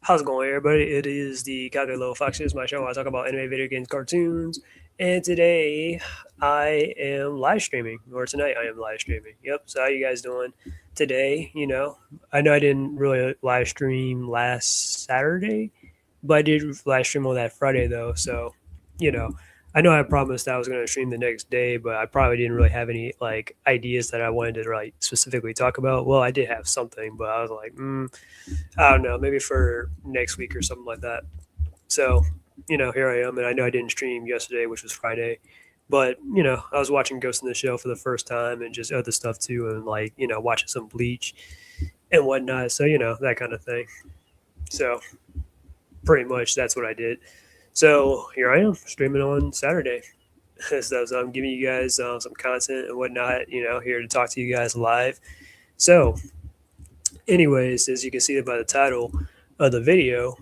How's it going, everybody? It is the Calculated Little Foxes, my show where I talk about anime, video games, cartoons. And today I am live streaming, or tonight I am live streaming. Yep. So how you guys doing today? I know I didn't really live stream last Saturday, but I did live stream on that Friday though. So, you know, I know I promised I was going to stream the next day, but I probably didn't really have any like ideas that I wanted to like specifically talk about. Well, I did have something, but I was like, I don't know, maybe for next week or something like that. So, here I am, and I know I didn't stream yesterday, which was Friday, but I was watching Ghost in the Shell for the first time and just other stuff too, and like watching some Bleach and whatnot. So that kind of thing. So pretty much that's what I did. So here I am streaming on Saturday. So I'm giving you guys some content and whatnot. Here to talk to you guys live. So, anyways, as you can see by the title of the video,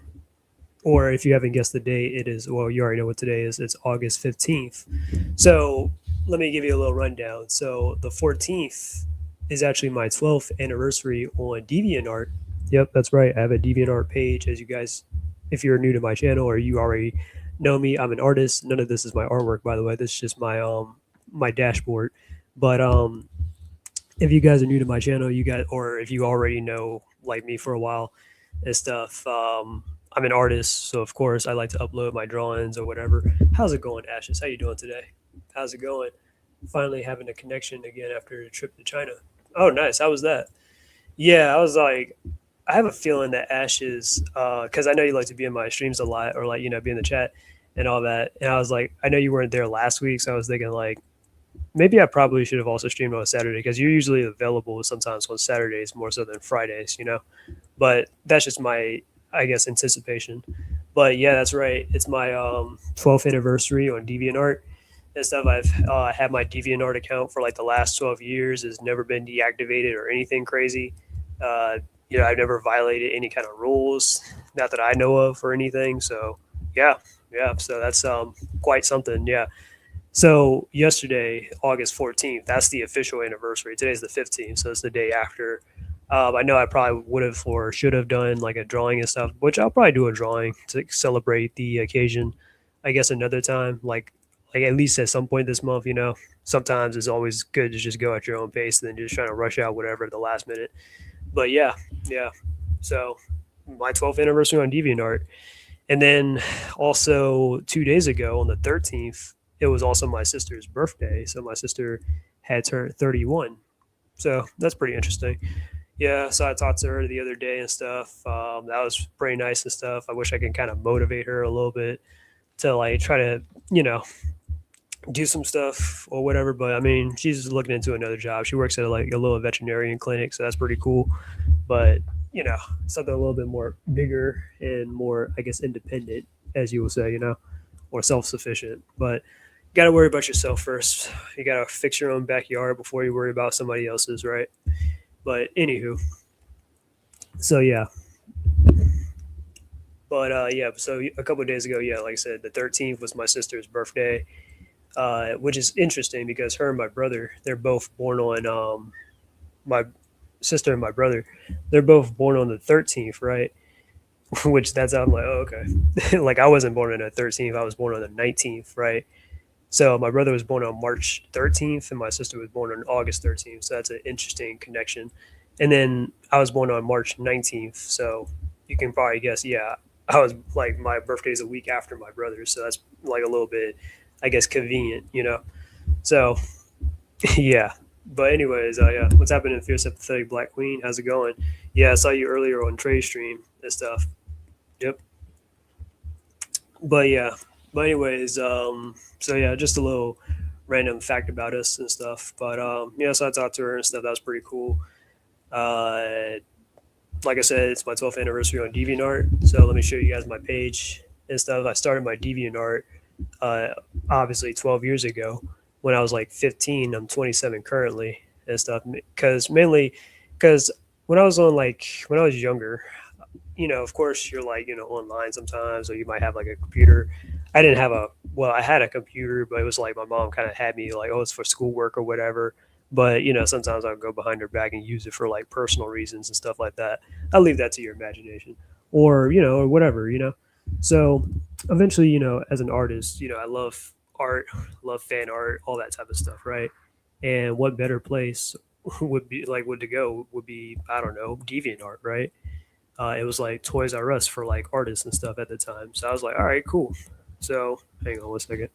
or if you haven't guessed the date, it is, well, you already know what today is. It's August 15th. So let me give you a little rundown. So the 14th is actually my 12th anniversary on Deviantart. Yep, that's right. I have a Deviantart page. As you guys, if you're new to my channel or you already know me, I'm an artist. None of this is my artwork, by the way. This is just my dashboard. But if you guys are new to my channel, you got, or if you already know like me for a while and stuff, I'm an artist, so of course I like to upload my drawings or whatever. How's it going, Ashes? How you doing today? How's it going? Finally having a connection again after a trip to China. Oh, nice. How was that? Yeah, I was like, I have a feeling that Ashes, because I know you like to be in my streams a lot, or like be in the chat and all that. And I was like, I know you weren't there last week, so I was thinking like maybe I probably should have also streamed on Saturday because you're usually available sometimes on Saturdays more so than Fridays. But that's just my, I guess, anticipation. But yeah, that's right. It's my 12th anniversary on DeviantArt and stuff. I've had my DeviantArt account for like the last 12 years. Has never been deactivated or anything crazy. Uh, I've never violated any kind of rules, not that I know of or anything. So yeah, yeah. So that's quite something. Yeah. So yesterday, August 14th, that's the official anniversary. Today's the 15th, so it's the day after. I know I probably would have or should have done like a drawing and stuff, which I'll probably do a drawing to celebrate the occasion. I guess another time, like at least at some point this month. Sometimes it's always good to just go at your own pace than just trying to rush out whatever at the last minute. But yeah, yeah. So my 12th anniversary on DeviantArt, and then also 2 days ago on the 13th, it was also my sister's birthday. So my sister had turned 31. So that's pretty interesting. Yeah, so I talked to her the other day and stuff. That was pretty nice and stuff. I wish I could kind of motivate her a little bit to like try to, you know, do some stuff or whatever. But I mean, she's looking into another job. She works at like a little veterinarian clinic, so that's pretty cool. But something a little bit more bigger and more, I guess, independent, as you will say, or self sufficient. But you got to worry about yourself first. You got to fix your own backyard before you worry about somebody else's, right? But anywho, so yeah, but yeah, so a couple of days ago, yeah, like I said, the 13th was my sister's birthday, which is interesting because her and my brother, they're both born on my sister and my brother, they're both born on the 13th, right? Which that's I'm like, oh, okay. Like I wasn't born on the 13th, I was born on the 19th, right? So my brother was born on March 13th, and my sister was born on August 13th. So that's an interesting connection. And then I was born on March 19th, so you can probably guess. Yeah, I was like my birthday is a week after my brother's, so that's like a little bit, I guess, convenient. So yeah. But anyways, yeah, what's happening, Fierce Empathetic Black Queen? How's it going? Yeah, I saw you earlier on Trey's stream and stuff. Yep. But yeah, but anyways, so yeah, just a little random fact about us and stuff. But yeah, so I talked to her and stuff. That was pretty cool. Uh, like I said, it's my 12th anniversary on DeviantArt. So let me show you guys my page and stuff. I started my DeviantArt uh, obviously 12 years ago when I was like 15. I'm 27 currently and stuff. Because mainly, because when I was younger, of course you're like, online sometimes, or you might have like a computer. I didn't have a, well, I had a computer, but it was like my mom kind of had me like, oh, it's for schoolwork or whatever. But, sometimes I'll go behind her back and use it for like personal reasons and stuff like that. I'll leave that to your imagination. or or whatever. So eventually, as an artist, I love art, love fan art, all that type of stuff, right? And what better place would to go would be, I don't know, Deviantart, right? It was like Toys R Us for like artists and stuff at the time. So I was like, all right, cool. So hang on one second.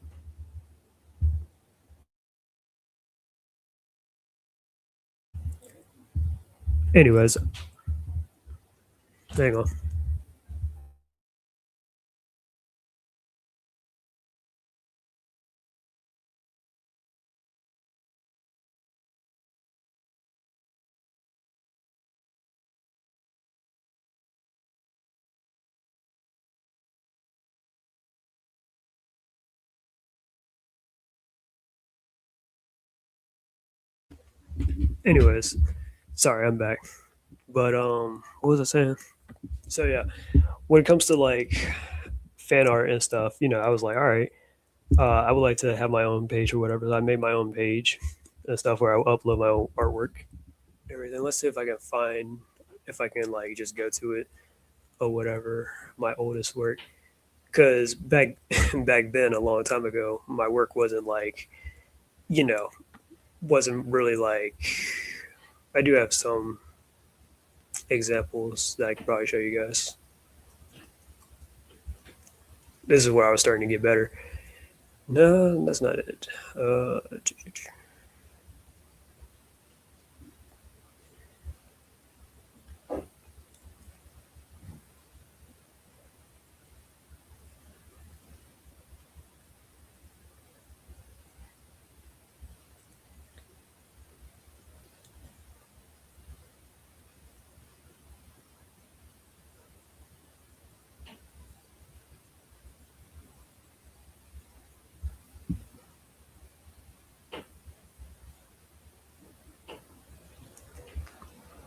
Anyways, hang on. Anyways, sorry, I'm back. But what was I saying? So yeah, when it comes to like fan art and stuff, I was like, all right, I would like to have my own page or whatever. So I made my own page and stuff where I will upload my own artwork, everything. Let's see if I can find, if I can like just go to it or whatever, my oldest work. Because back then, a long time ago, my work wasn't like, you know, wasn't really like. I do have some examples that I could probably show you guys. This is where I was starting to get better. No, that's not it.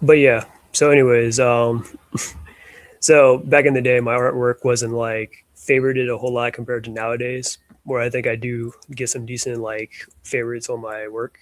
But yeah. So, anyways, so back in the day, my artwork wasn't like favorited a whole lot compared to nowadays, where I think I do get some decent like favorites on my work.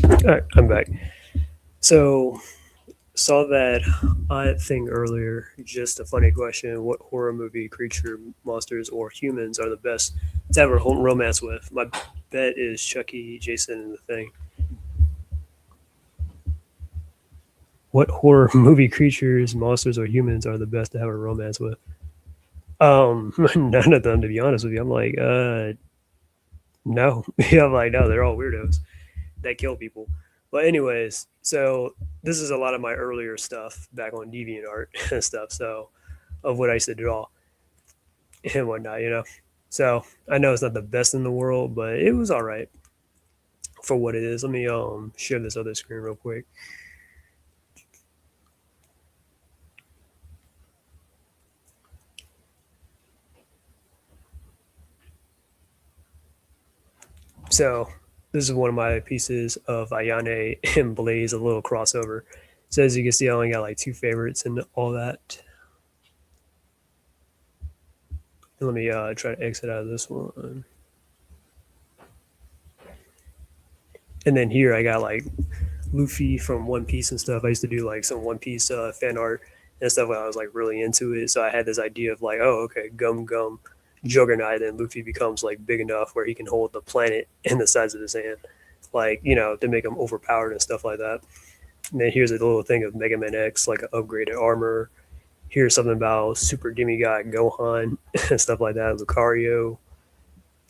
All right, I'm back. So saw that odd thing earlier. Just a funny question: what horror movie, creature, monsters, or humans are the best to have a romance with? My bet is Chucky, Jason, and the Thing. What horror movie, creatures, monsters, or humans are the best to have a romance with? None of them, to be honest with you. I'm like, no. Yeah, I'm like, no, they're all weirdos that kill people. But anyways, so this is a lot of my earlier stuff back on Deviantart and stuff. So of what I used to draw and whatnot, you know. So I know it's not the best in the world, but it was all right for what it is. Let me share this other screen real quick. So this is one of my pieces of Ayane and Blaze, a little crossover. So as you can see, I only got like two favorites and all that. And let me try to exit out of this one. And then here I got like Luffy from One Piece and stuff. I used to do like some One Piece fan art and stuff when I was like really into it. So I had this idea of like, oh, okay, Gum Gum Juggernaut, and Luffy becomes like big enough where he can hold the planet in the size of his hand, like to make him overpowered and stuff like that. And then here's a little thing of Mega Man X, like upgraded armor. Here's something about Super Demigod Gohan and stuff like that. Lucario,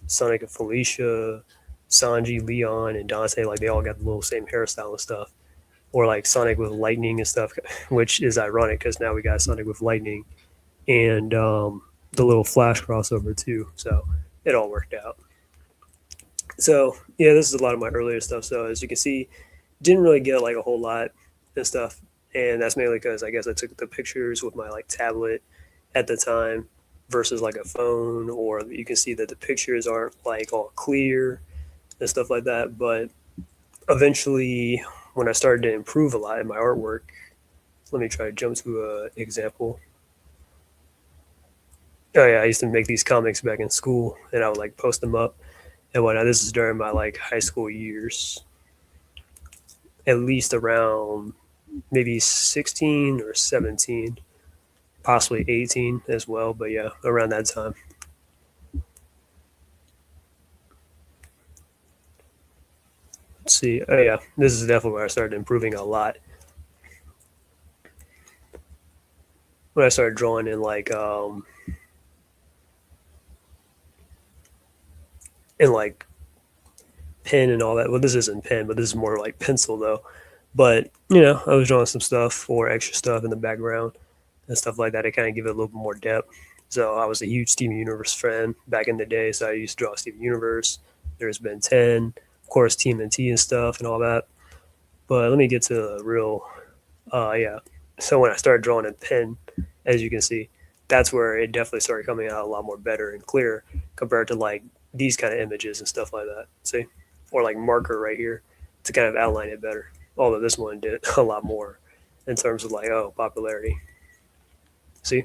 Sonic and Felicia, Sanji, Leon, and Dante, like they all got the little same hairstyle and stuff. Or like Sonic with lightning and stuff, which is ironic because now we got Sonic with lightning and the little Flash crossover too. So it all worked out. So yeah, this is a lot of my earlier stuff. So as you can see, didn't really get like a whole lot and stuff, and that's mainly because I guess I took the pictures with my like tablet at the time versus like a phone, or you can see that the pictures aren't like all clear and stuff like that. But eventually, when I started to improve a lot in my artwork, let me try to jump to an example. Oh yeah, I used to make these comics back in school, and I would like post them up and whatnot. This is during my like high school years, at least around maybe 16 or 17, possibly 18 as well. But yeah, around that time. Let's see. Oh yeah, this is definitely where I started improving a lot. When I started drawing in like pen and all that. Well, this isn't pen, but this is more like pencil though. But I was drawing some stuff or extra stuff in the background and stuff like that to kind of give it a little bit more depth. So I was a huge Steven Universe fan back in the day. So I used to draw Steven Universe. There's been 10, of course, TMNT and stuff and all that. But let me get to the real, yeah. So when I started drawing in pen, as you can see, that's where it definitely started coming out a lot more better and clear compared to like these kind of images and stuff like that. See, or like marker right here to kind of outline it better. Although this one did a lot more in terms of like popularity. See,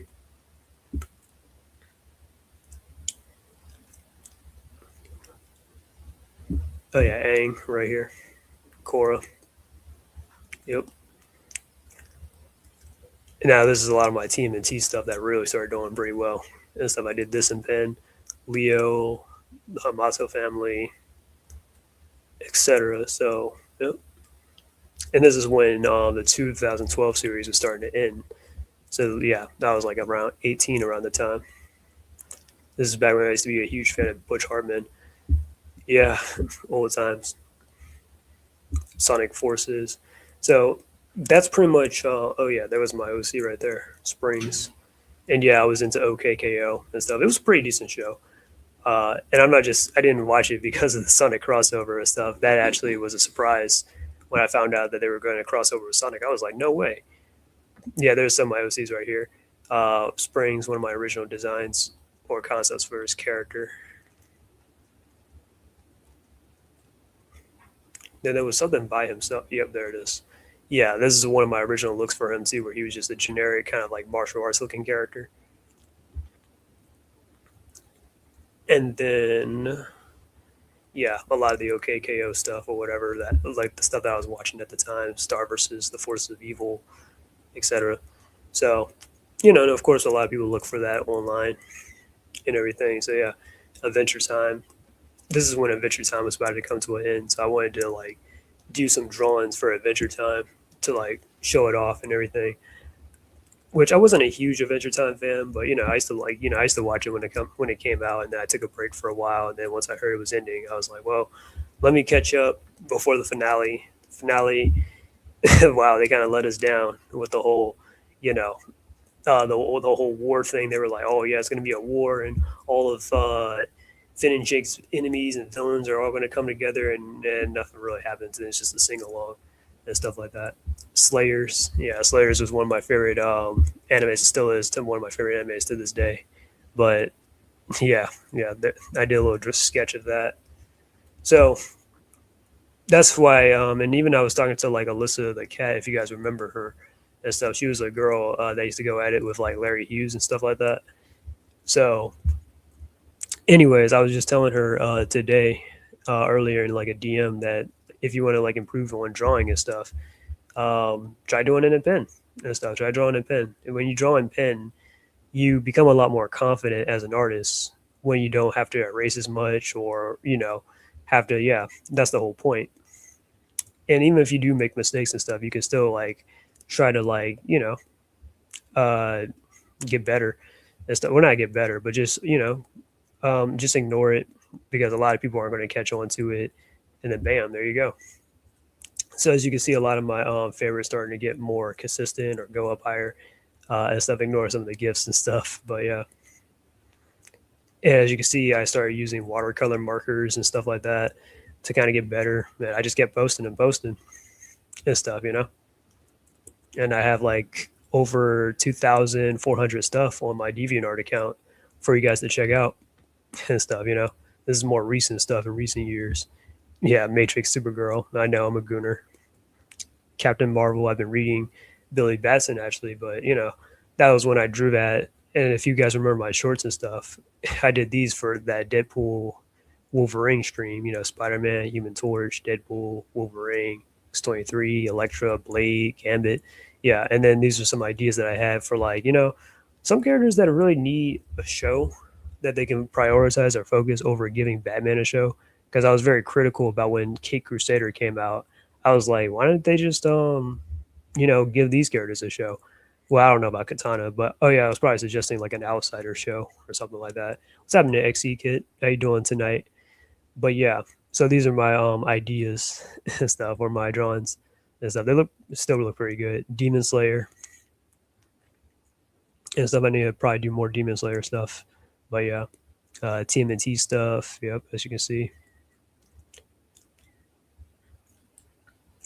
oh yeah, Aang right here, Korra. Yep. And now this is a lot of my TMNT stuff that really started doing pretty well and stuff. I did this in pen, Leo, the Hamato family, etc. So, yep. And this is when the 2012 series was starting to end. So yeah, that was like around 18 around the time. This is back when I used to be a huge fan of Butch Hartman. Yeah, old times. Sonic Forces. So that's pretty much. Oh yeah, that was my OC right there, Springs. And yeah, I was into OKKO and stuff. It was a pretty decent show. And I'm not just. I didn't watch it because of the Sonic crossover and stuff. That actually was a surprise when I found out that they were going to cross over with Sonic. I was like, no way. Yeah, there's some of my OCs right here. Springs, one of my original designs or concepts for his character. Then there was something by himself. Yep, there it is. Yeah, this is one of my original looks for him too, where he was just a generic kind of like martial arts looking character. And then yeah, a lot of the OKKO stuff or whatever that like the stuff that I was watching at the time, Star versus the Forces of Evil, etc. So, and of course, a lot of people look for that online and everything. So yeah, Adventure Time. This is when Adventure Time was about to come to an end. So I wanted to like do some drawings for Adventure Time to like show it off and everything. Which I wasn't a huge Adventure Time fan, but I used to like I used to watch it when it came out, and then I took a break for a while, and then once I heard it was ending, I was like, well, let me catch up before the finale. Finale, wow, they kind of let us down with the whole, you know, the whole war thing. They were like, oh yeah, it's going to be a war, and all of Finn and Jake's enemies and villains are all going to come together, and nothing really happens, and it's just a sing along and stuff like that. Slayers, yeah, Slayers was one of my favorite animes. It still is one of my favorite animes to this day. But yeah, yeah, I did a little sketch of that. So that's why, and even I was talking to like Alyssa the cat, if you guys remember her and stuff. She was a girl that used to go at it with like Larry Hughes and stuff like that. So, anyways, I was just telling her today, earlier in like a DM that if you want to like improve on drawing and stuff, try doing it in pen and stuff. Try drawing in pen. And when you draw in pen, you become a lot more confident as an artist when you don't have to erase as much or have to. Yeah, that's the whole point. And even if you do make mistakes and stuff, you can still like try to like uh, get better and stuff. Well, not get better, but just ignore it because a lot of people aren't going to catch on to it, and then bam, there you go. So as you can see, a lot of my favorites starting to get more consistent or go up higher and stuff. Ignore some of the gifts and stuff, but yeah. And as you can see, I started using watercolor markers and stuff like that to kind of get better. And I just kept posting and posting and stuff. And I have like over 2,400 stuff on my DeviantArt account for you guys to check out and stuff. This is more recent stuff in recent years. Yeah, Matrix, Supergirl. I know I'm a gooner. Captain Marvel. I've been reading Billy Batson actually, but that was when I drew that. And if you guys remember my shorts and stuff, I did these for that Deadpool Wolverine stream. Spider Man, Human Torch, Deadpool, Wolverine, X-23, Elektra, Blade, Gambit. Yeah, and then these are some ideas that I have for like some characters that really need a show that they can prioritize or focus over giving Batman a show. Because I was very critical about when Kate Crusader came out. I was like, why didn't they just give these characters a show? Well, I don't know about Katana, but oh yeah, I was probably suggesting like an outsider show or something like that. What's happening to XE Kit? How you doing tonight? But yeah, so these are my ideas and stuff, or my drawings and stuff. They still look pretty good. Demon Slayer and stuff. I need to probably do more Demon Slayer stuff. But yeah, TMNT stuff. Yep, as you can see,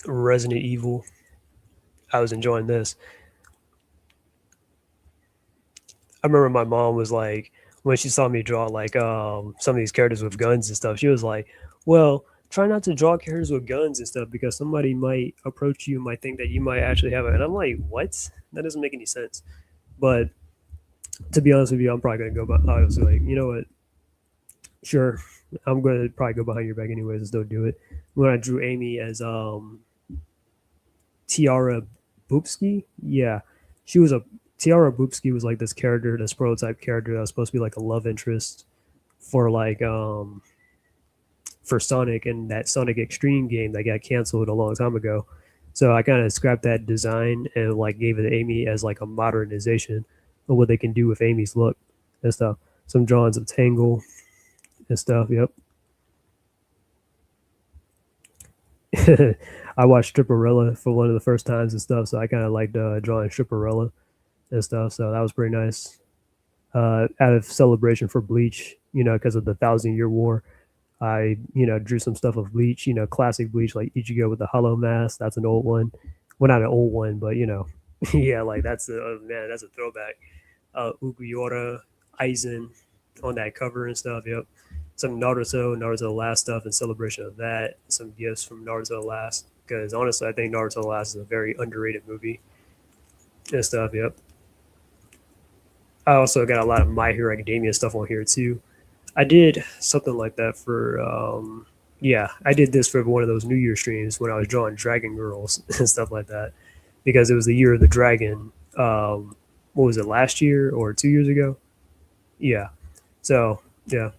Resident Evil. I was enjoying this. I remember my mom was like, when she saw me draw like some of these characters with guns and stuff, she was like, "Well, try not to draw characters with guns and stuff because somebody might approach you, might think that you might actually have it." And I'm like, "What? That doesn't make any sense." But to be honest with you, I'm probably gonna go. I was like, you know what? Sure, I'm gonna probably go behind your back anyways and still do it. When I drew Amy as Tiara Boopski. Yeah, she was a Tiara Boopski was like this character, this prototype character that was supposed to be like a love interest for like for Sonic and that Sonic Extreme game that got canceled a long time ago. So I kind of scrapped that design and like gave it to Amy as like a modernization of what they can do with Amy's look and stuff. Some drawings of Tangle and stuff. Yep. I watched Stripperella for one of the first times and stuff, so I kind of liked drawing Stripperella and stuff. So that was pretty nice. Out of celebration for Bleach, because of the Thousand Year War, I drew some stuff of Bleach, classic Bleach like Ichigo with the hollow mask. That's an old one. Well, not an old one, but yeah, like that's a oh, man, that's a throwback. Uguiora, Aizen on that cover and stuff. Yep. Some Naruto Last stuff in celebration of that. Some gifts from Naruto Last because honestly, I think Naruto Last is a very underrated movie and stuff. Yep. I also got a lot of My Hero Academia stuff on here too. I did something like that for. Yeah, I did this for one of those New Year streams when I was drawing Dragon Girls and stuff like that because it was the year of the dragon. What was it, last year or 2 years ago? Yeah. So yeah.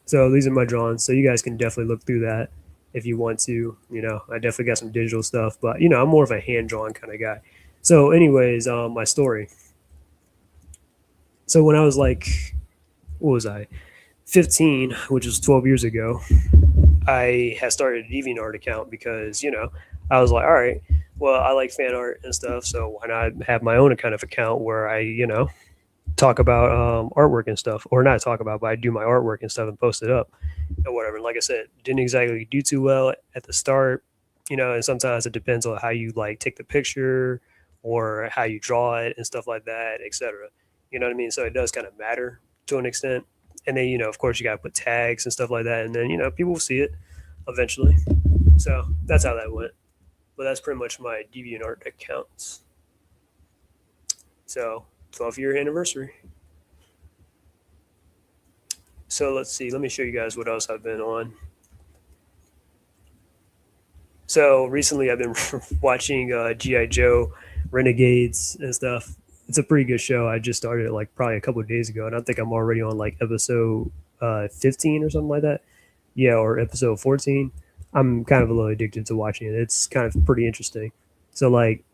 So these are my drawings. So you guys can definitely look through that if you want to. I definitely got some digital stuff, but I'm more of a hand drawn kind of guy. So, anyways, my story. So when I was like, what was I, 15, which was 12 years ago, I had started a DeviantArt account because I was like, all right, well, I like fan art and stuff, so why not have my own kind of account where I talk about artwork and stuff, or not talk about, but I do my artwork and stuff and post it up and whatever. And like I said, didn't exactly do too well at the start, and sometimes it depends on how you like take the picture or how you draw it and stuff like that, etc. You know what I mean? So it does kind of matter to an extent. And then of course, you got to put tags and stuff like that, and then people will see it eventually. So that's how that went. But that's pretty much my DeviantArt accounts. So 12-year anniversary. So let's see. Let me show you guys what else I've been on. So recently, I've been watching GI Joe, Renegades, and stuff. It's a pretty good show. I just started it like probably a couple of days ago, and I think I'm already on like episode 15 or something like that. Yeah, or episode 14. I'm kind of a little addicted to watching it. It's kind of pretty interesting. So like,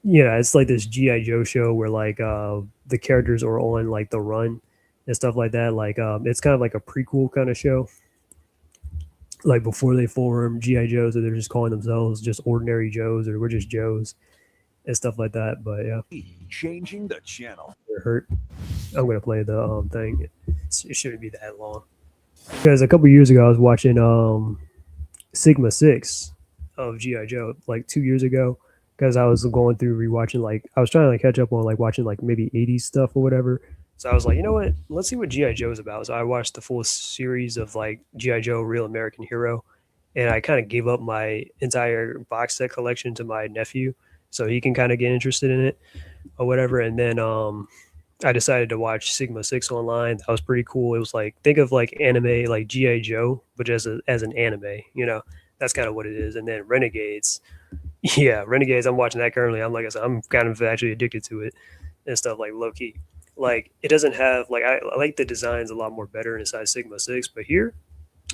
yeah, it's like this GI Joe show where like the characters are on like the run and stuff like that. Like it's kind of like a prequel kind of show, like before they form GI Joes, or they're just calling themselves just ordinary Joes, or we're just Joes and stuff like that. But yeah, Changing the channel. they're hurt. I'm gonna play the thing. It shouldn't be that long because a couple years ago I was watching Sigma Six of GI Joe like 2 years ago because I was going through rewatching, like I was trying to like catch up on like watching like maybe 80s stuff or whatever. So I was like, you know what? Let's see what GI Joe is about. So I watched the full series of like GI Joe Real American Hero, and I kind of gave up my entire box set collection to my nephew so he can kind of get interested in it or whatever. And then I decided to watch Sigma Six online. That was pretty cool. It was like, think of like anime like GI Joe, but just as an anime. That's kind of what it is. And then Renegades, yeah, Renegades. I'm watching that currently. I'm like I said, I'm kind of actually addicted to it and stuff like low key. Like it doesn't have like I like the designs a lot more better inside Sigma Six, but here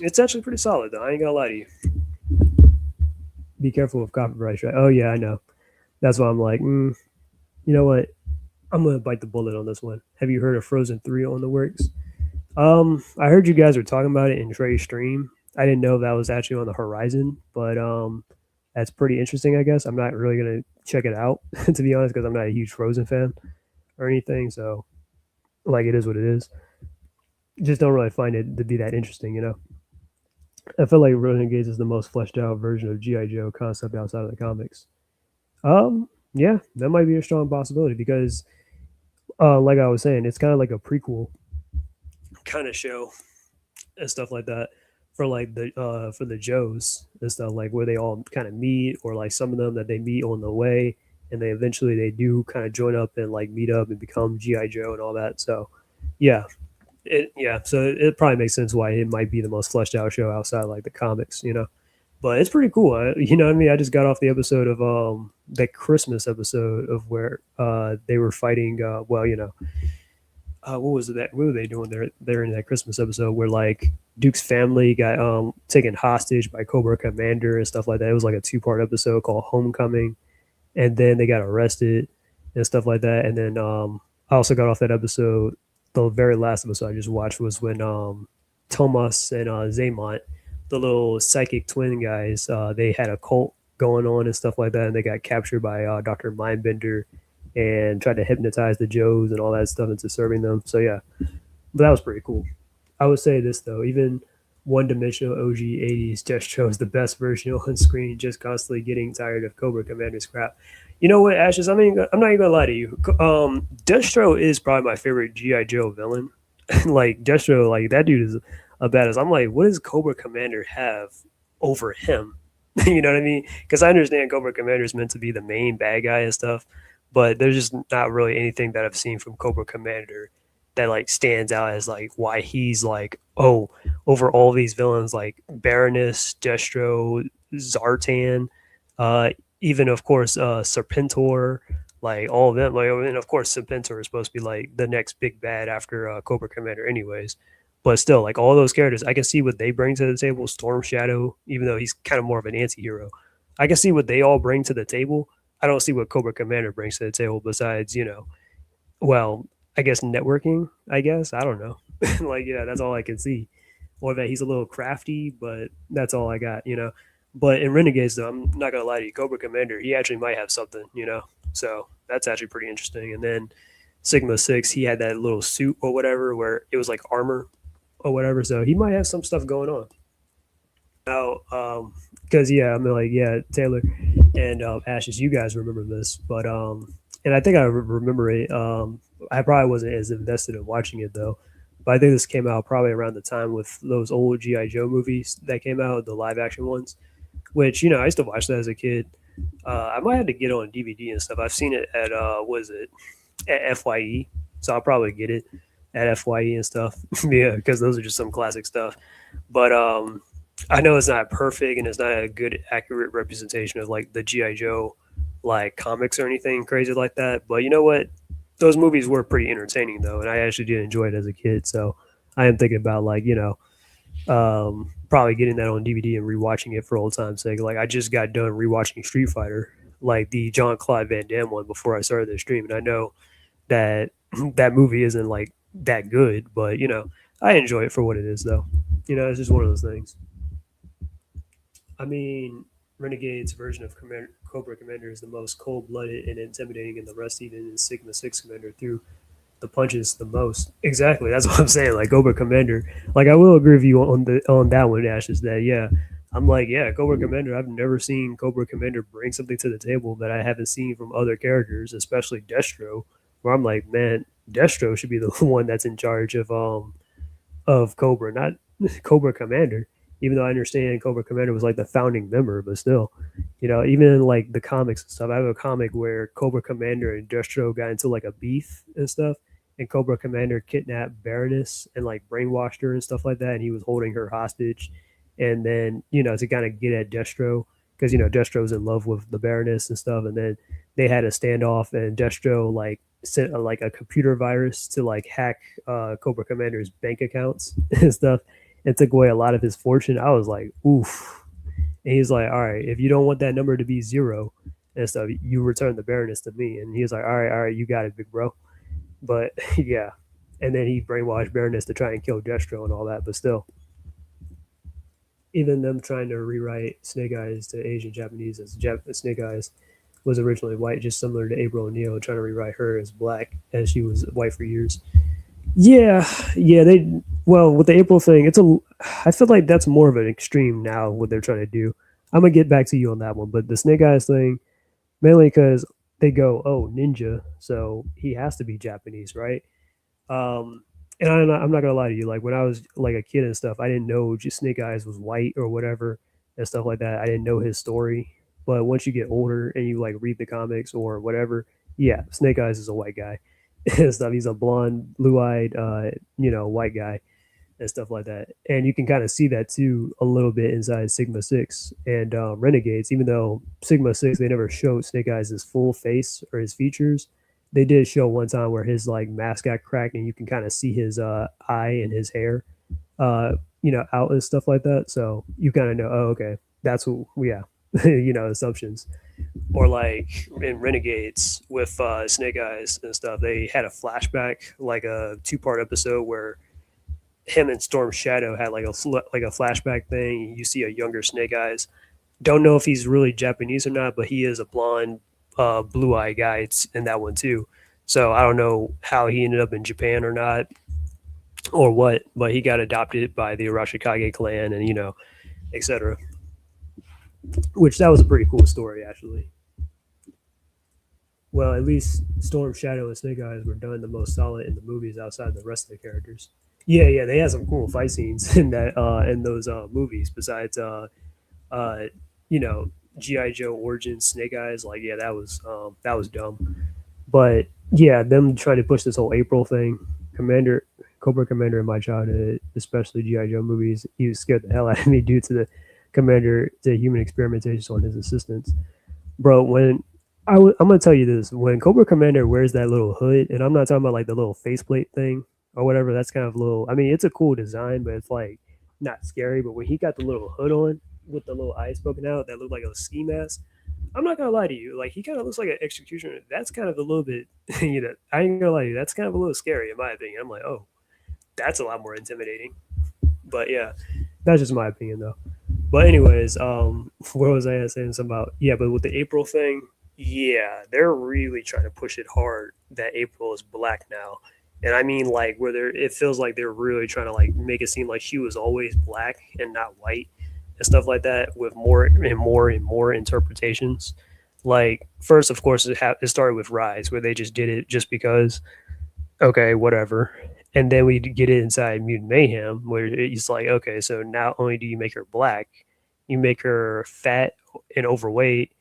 it's actually pretty solid though. I ain't gonna lie to you. Be careful with copyright strike. Oh yeah, I know. That's why I'm like, you know what? I'm gonna bite the bullet on this one. Have you heard of Frozen 3 on the works? I heard you guys were talking about it in Trey's stream. I didn't know that was actually on the horizon, but that's pretty interesting. I guess I'm not really gonna check it out to be honest, because I'm not a huge Frozen fan or anything. So like, it is what it is. Just don't really find it to be that interesting. I feel like Renegades is the most fleshed out version of GI Joe concept outside of the comics. Yeah, that might be a strong possibility because, like I was saying, it's kind of like a prequel kind of show and stuff like that for like the for the Joes and stuff, like where they all kind of meet, or like some of them that they meet on the way, and they eventually they do kind of join up and like meet up and become GI Joe and all that. So yeah, so it probably makes sense why it might be the most fleshed out show outside like the comics. But it's pretty cool. You know what I mean? I just got off the episode of that Christmas episode of where they were fighting. Well, what was that? What were they doing there in that Christmas episode where like Duke's family got taken hostage by Cobra Commander and stuff like that? It was like a 2-part episode called Homecoming, and then they got arrested and stuff like that. And then I also got off that episode. The very last episode I just watched was when Thomas and Zaymont, the little psychic twin guys, they had a cult going on and stuff like that, and they got captured by Doctor Mindbender and tried to hypnotize the Joes and all that stuff into serving them. So yeah, but that was pretty cool. I would say this though, even one-dimensional OG 80s just shows the best version on screen, just constantly getting tired of Cobra Commander's crap. You know what, Ashes? I mean, I'm not even gonna lie to you. Destro is probably my favorite GI Joe villain. Like Destro, like that dude is a badass. I'm like, what does Cobra Commander have over him? You know what I mean? Because I understand Cobra Commander is meant to be the main bad guy and stuff, but there's just not really anything that I've seen from Cobra Commander that like stands out as like why he's like, oh, over all these villains like Baroness, Destro, Zartan, uh, even of course Serpentor, like all of them. Like, and of course Serpentor is supposed to be like the next big bad after Cobra Commander, anyways. But still, like all those characters, I can see what they bring to the table. Storm Shadow, even though he's kind of more of an anti-hero, I can see what they all bring to the table. I don't see what Cobra Commander brings to the table besides, well, I guess networking. I guess I don't know. Like, yeah, that's all I can see. Or that he's a little crafty, but that's all I got. But in Renegades, though, I'm not gonna lie to you, Cobra Commander, he actually might have something. So that's actually pretty interesting. And then Sigma Six, he had that little suit or whatever where it was like armor or whatever. So he might have some stuff going on. Now, because yeah, I mean, like, yeah, Taylor and Ashes, you guys remember this, but and I think I remember it. I probably wasn't as invested in watching it though, but I think this came out probably around the time with those old GI Joe movies that came out, the live action ones. Which I used to watch that as a kid. I might have to get it on DVD and stuff. I've seen it at was it at FYE, so I'll probably get it at FYE and stuff. Yeah, because those are just some classic stuff. But I know it's not perfect and it's not a good accurate representation of like the GI Joe like comics or anything crazy like that. But you know what? Those movies were pretty entertaining though, and I actually did enjoy it as a kid. So I am thinking about like probably getting that on DVD and rewatching it for old time's sake. Like I just got done rewatching Street Fighter, like the John Claude Van Damme one before I started the stream, and I know that that movie isn't like that good, but I enjoy it for what it is though. It's just one of those things. I mean, Renegade's version of Cobra Commander is the most cold blooded and intimidating, and the rest, even in Sigma Six Commander, threw the punches the most. Exactly, that's what I'm saying. Like Cobra Commander, like I will agree with you on that one, Ash. Is that yeah? I'm like yeah, Cobra Commander. I've never seen Cobra Commander bring something to the table that I haven't seen from other characters, especially Destro. Where I'm like, man, Destro should be the one that's in charge of Cobra, not Cobra Commander. Even though I understand Cobra Commander was like the founding member, but still, even in like the comics and stuff, I have a comic where Cobra Commander and Destro got into like a beef and stuff, and Cobra Commander kidnapped Baroness and like brainwashed her and stuff like that, and he was holding her hostage, and then to kind of get at Destro because Destro's in love with the Baroness and stuff, and then they had a standoff, and Destro like sent like a computer virus to like hack Cobra Commander's bank accounts and stuff, and took away a lot of his fortune. I was like, oof. And he's like, all right, if you don't want that number to be zero and stuff, you return the Baroness to me. And he was like, all right, you got it, big bro. But yeah. And then he brainwashed Baroness to try and kill Destro and all that. But still, even them trying to rewrite Snake Eyes to Asian Japanese as Snake Eyes was originally white, just similar to April O'Neil trying to rewrite her as black as she was white for years. Yeah, yeah, they well with the April thing, I feel like that's more of an extreme now what they're trying to do. I'm gonna get back to you on that one, but the Snake Eyes thing, mainly because they go, oh, ninja, so he has to be Japanese, right? And I'm not gonna lie to you, like when I was like a kid and stuff, I didn't know just Snake Eyes was white or whatever and stuff like that. I didn't know his story, but once you get older and you like read the comics or whatever, yeah, Snake Eyes is a white guy and stuff. He's a blonde, blue-eyed, white guy and stuff like that. And you can kind of see that too a little bit inside Sigma Six and Renegades. Even though Sigma Six they never showed Snake Eyes' full face or his features, they did show one time where his like mask got cracked and you can kind of see his eye and his hair, out and stuff like that. So you kind of know, oh, okay, that's what, yeah, assumptions or like in Renegades with Snake Eyes and stuff, they had a flashback, like a two-part episode where him and Storm Shadow had like a flashback thing. You see a younger Snake Eyes. Don't know if he's really Japanese or not, but he is a blonde, blue eye guy in that one too. So I don't know how he ended up in Japan or not, or what, but he got adopted by the Arashikage clan, and etc. Which that was a pretty cool story actually. Well, at least Storm Shadow and Snake Eyes were done the most solid in the movies outside the rest of the characters. Yeah, yeah, they had some cool fight scenes in that in those movies. Besides, uh, you know, GI Joe Origins, Snake Eyes, like that was dumb. But yeah, them trying to push this whole April thing Commander, Cobra Commander in my childhood, especially GI Joe movies, he scared the hell out of me due to the Commander to human experimentation on his assistants. Bro, when I'm gonna tell you this, when Cobra Commander wears that little hood, and I'm not talking about like the little faceplate thing or whatever, that's kind of a little. I mean, it's a cool design, but it's like not scary. But when he got the little hood on with the little eyes poking out, that looked like a ski mask. I'm not gonna lie to you, like he kind of looks like an executioner. That's kind of a little bit, I ain't gonna lie to you, that's kind of a little scary in my opinion. I'm like, oh, that's a lot more intimidating. But yeah, that's just my opinion though. But anyways, what was I saying something about? Yeah, but with the April thing, yeah, they're really trying to push it hard that April is black now. And I mean like where they're it feels like they're really trying to like make it seem like she was always black and not white and stuff like that with more and more and more interpretations. Like first of course it started with Rise where they just did it just because okay, whatever. And then we get it inside Mutant Mayhem, where it's like, okay, so not only do you make her black, you make her fat and overweight,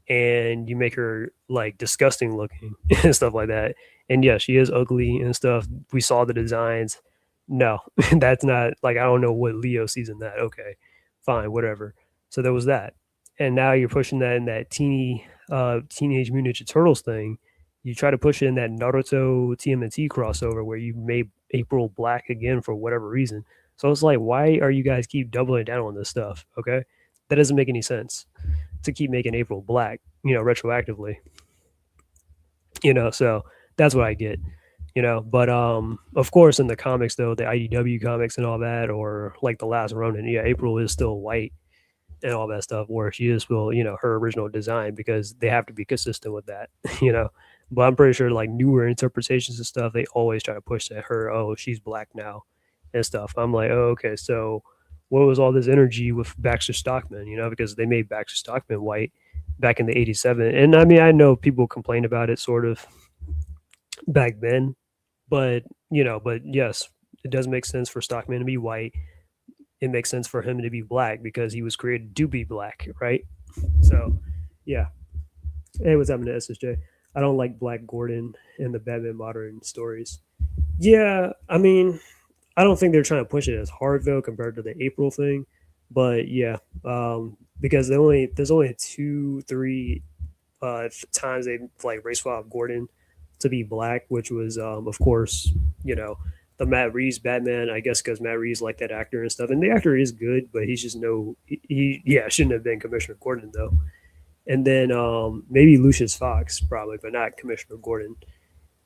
and you make her like disgusting looking and stuff like that. And yeah, she is ugly and stuff. We saw the designs. No, that's not like I don't know what Leo sees in that. Okay, fine, whatever. So there was that, and now you're pushing that in that Teenage Mutant Ninja Turtles thing. You try to push it in that Naruto TMNT crossover where you made April black again for whatever reason. So it's like, why are you guys keep doubling down on this stuff? Okay, that doesn't make any sense to keep making April black, retroactively. So that's what I get. But of course in the comics though, the IDW comics and all that, or like the last Ronin, yeah, April is still white and all that stuff, where she is still, her original design because they have to be consistent with that, you know. But I'm pretty sure like newer interpretations and stuff, they always try to push that her, oh, she's black now and stuff. I'm like, oh, okay, so what was all this energy with Baxter Stockman, because they made Baxter Stockman white back in the 87. And I mean, I know people complained about it sort of back then, but yes, it does make sense for Stockman to be white. It makes sense for him to be black because he was created to be black, right? So, yeah. Hey, what's happening to SSJ? I don't like Black Gordon in the Batman modern stories. Yeah, I mean, I don't think they're trying to push it as hard though compared to the April thing, but yeah, because there's only two, three times they like race swap Gordon to be black, which was of course the Matt Reeves Batman. I guess because Matt Reeves liked that actor and stuff, and the actor is good, but he's just yeah shouldn't have been Commissioner Gordon though. And then maybe Lucius Fox probably, but not Commissioner Gordon.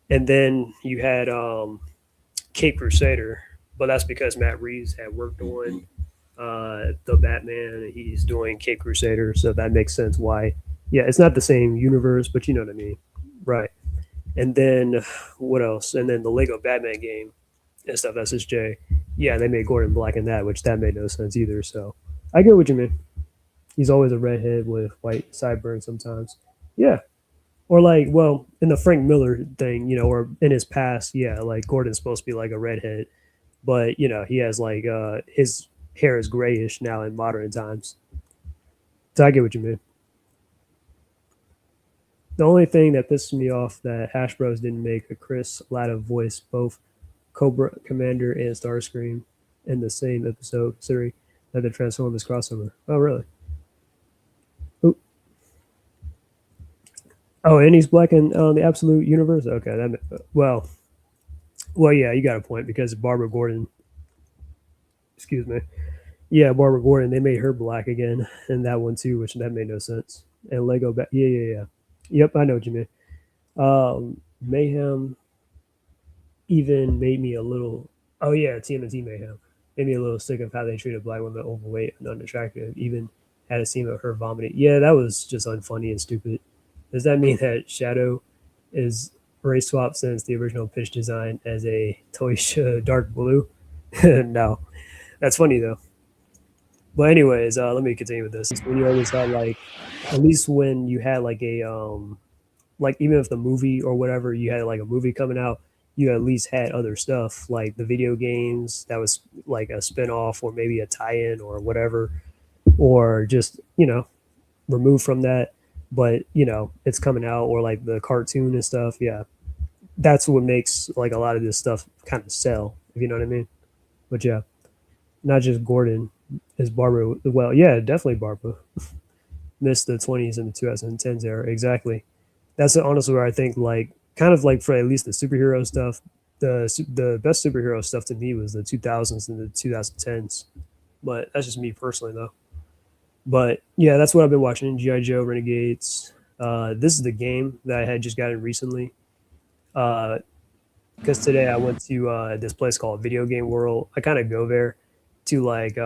And then you had Cape Crusader, but that's because Matt Reeves had worked on the Batman. And he's doing Cape Crusader, so that makes sense why. Yeah, it's not the same universe, but you know what I mean, right? And then what else? And then the Lego Batman game and stuff. SSJ. Yeah, they made Gordon black in that, which that made no sense either. So I get what you mean. He's always a redhead with white sideburns sometimes. Yeah, or like, well, in the Frank Miller thing, or in his past, yeah, like Gordon's supposed to be like a redhead, but he has like his hair is grayish now in modern times. So I get what you mean. The only thing that pisses me off that Hash Bros didn't make a Chris Latta voice both Cobra Commander and Starscream in the same episode, considering that the Transformers crossover. Oh, really? Oop. Oh, and he's black in the Absolute Universe. Okay, well, yeah, you got a point because Barbara Gordon. Excuse me. Yeah, Barbara Gordon. They made her black again in that one too, which that made no sense. And Lego, yeah, yeah, yeah. Yep, I know what you mean. Mayhem even made me a little. Oh yeah, TMNT Mayhem made me a little sick of how they treated black women overweight and unattractive. Even had a scene of her vomiting. Yeah, that was just unfunny and stupid. Does that mean that Shadow is race swap since the original pitch design as a toy dark blue? No, that's funny though. But anyways, let me continue with this. When you always had like, at least when you had like a like even if the movie or whatever you had like a movie coming out, you at least had other stuff like the video games that was like a spin-off or maybe a tie-in or whatever, or just removed from that. But it's coming out or like the cartoon and stuff. Yeah, that's what makes like a lot of this stuff kind of sell, if you know what I mean. But yeah, not just Gordon is Barbara. Well, yeah, definitely Barbara missed the 20s and the 2010s era exactly. That's honestly where I think like kind of like for at least the superhero stuff, the best superhero stuff to me was the 2000s and the 2010s. But that's just me personally though. But yeah, that's what I've been watching. GI Joe, Renegades. This is the game that I had just gotten recently. Because today I went to this place called Video Game World. I kind of go there to like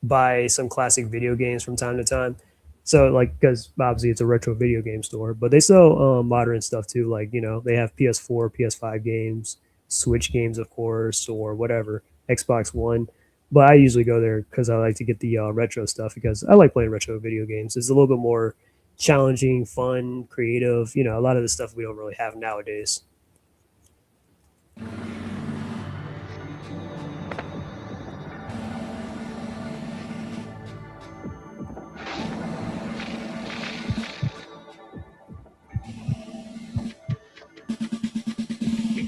buy some classic video games from time to time. So like, because obviously it's a retro video game store, but they sell modern stuff too. Like they have PS4, PS5 games, Switch games, of course, or whatever, Xbox One. But I usually go there because I like to get the retro stuff because I like playing retro video games. It's a little bit more challenging, fun, creative. A lot of the stuff we don't really have nowadays.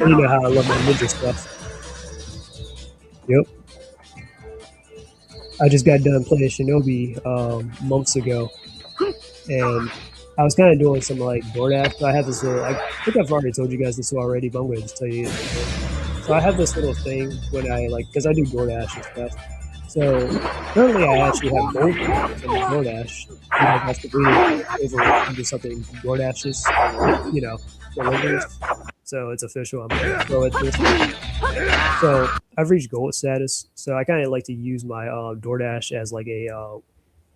And you know how I love my ninja stuff. Yep. I just got done playing Shinobi months ago, and I was kind of doing some like DoorDash. So I have this little. I think I've already told you guys this already, but I'm going to just tell you it again. So I have this little thing when I like because I do DoorDash and stuff. So currently, I actually have gold coins on my DoorDash. That's completed over into something DoorDashes, deliveries. So it's official. I'm pro at this. So I've reached gold status. So I kind of like to use my DoorDash as like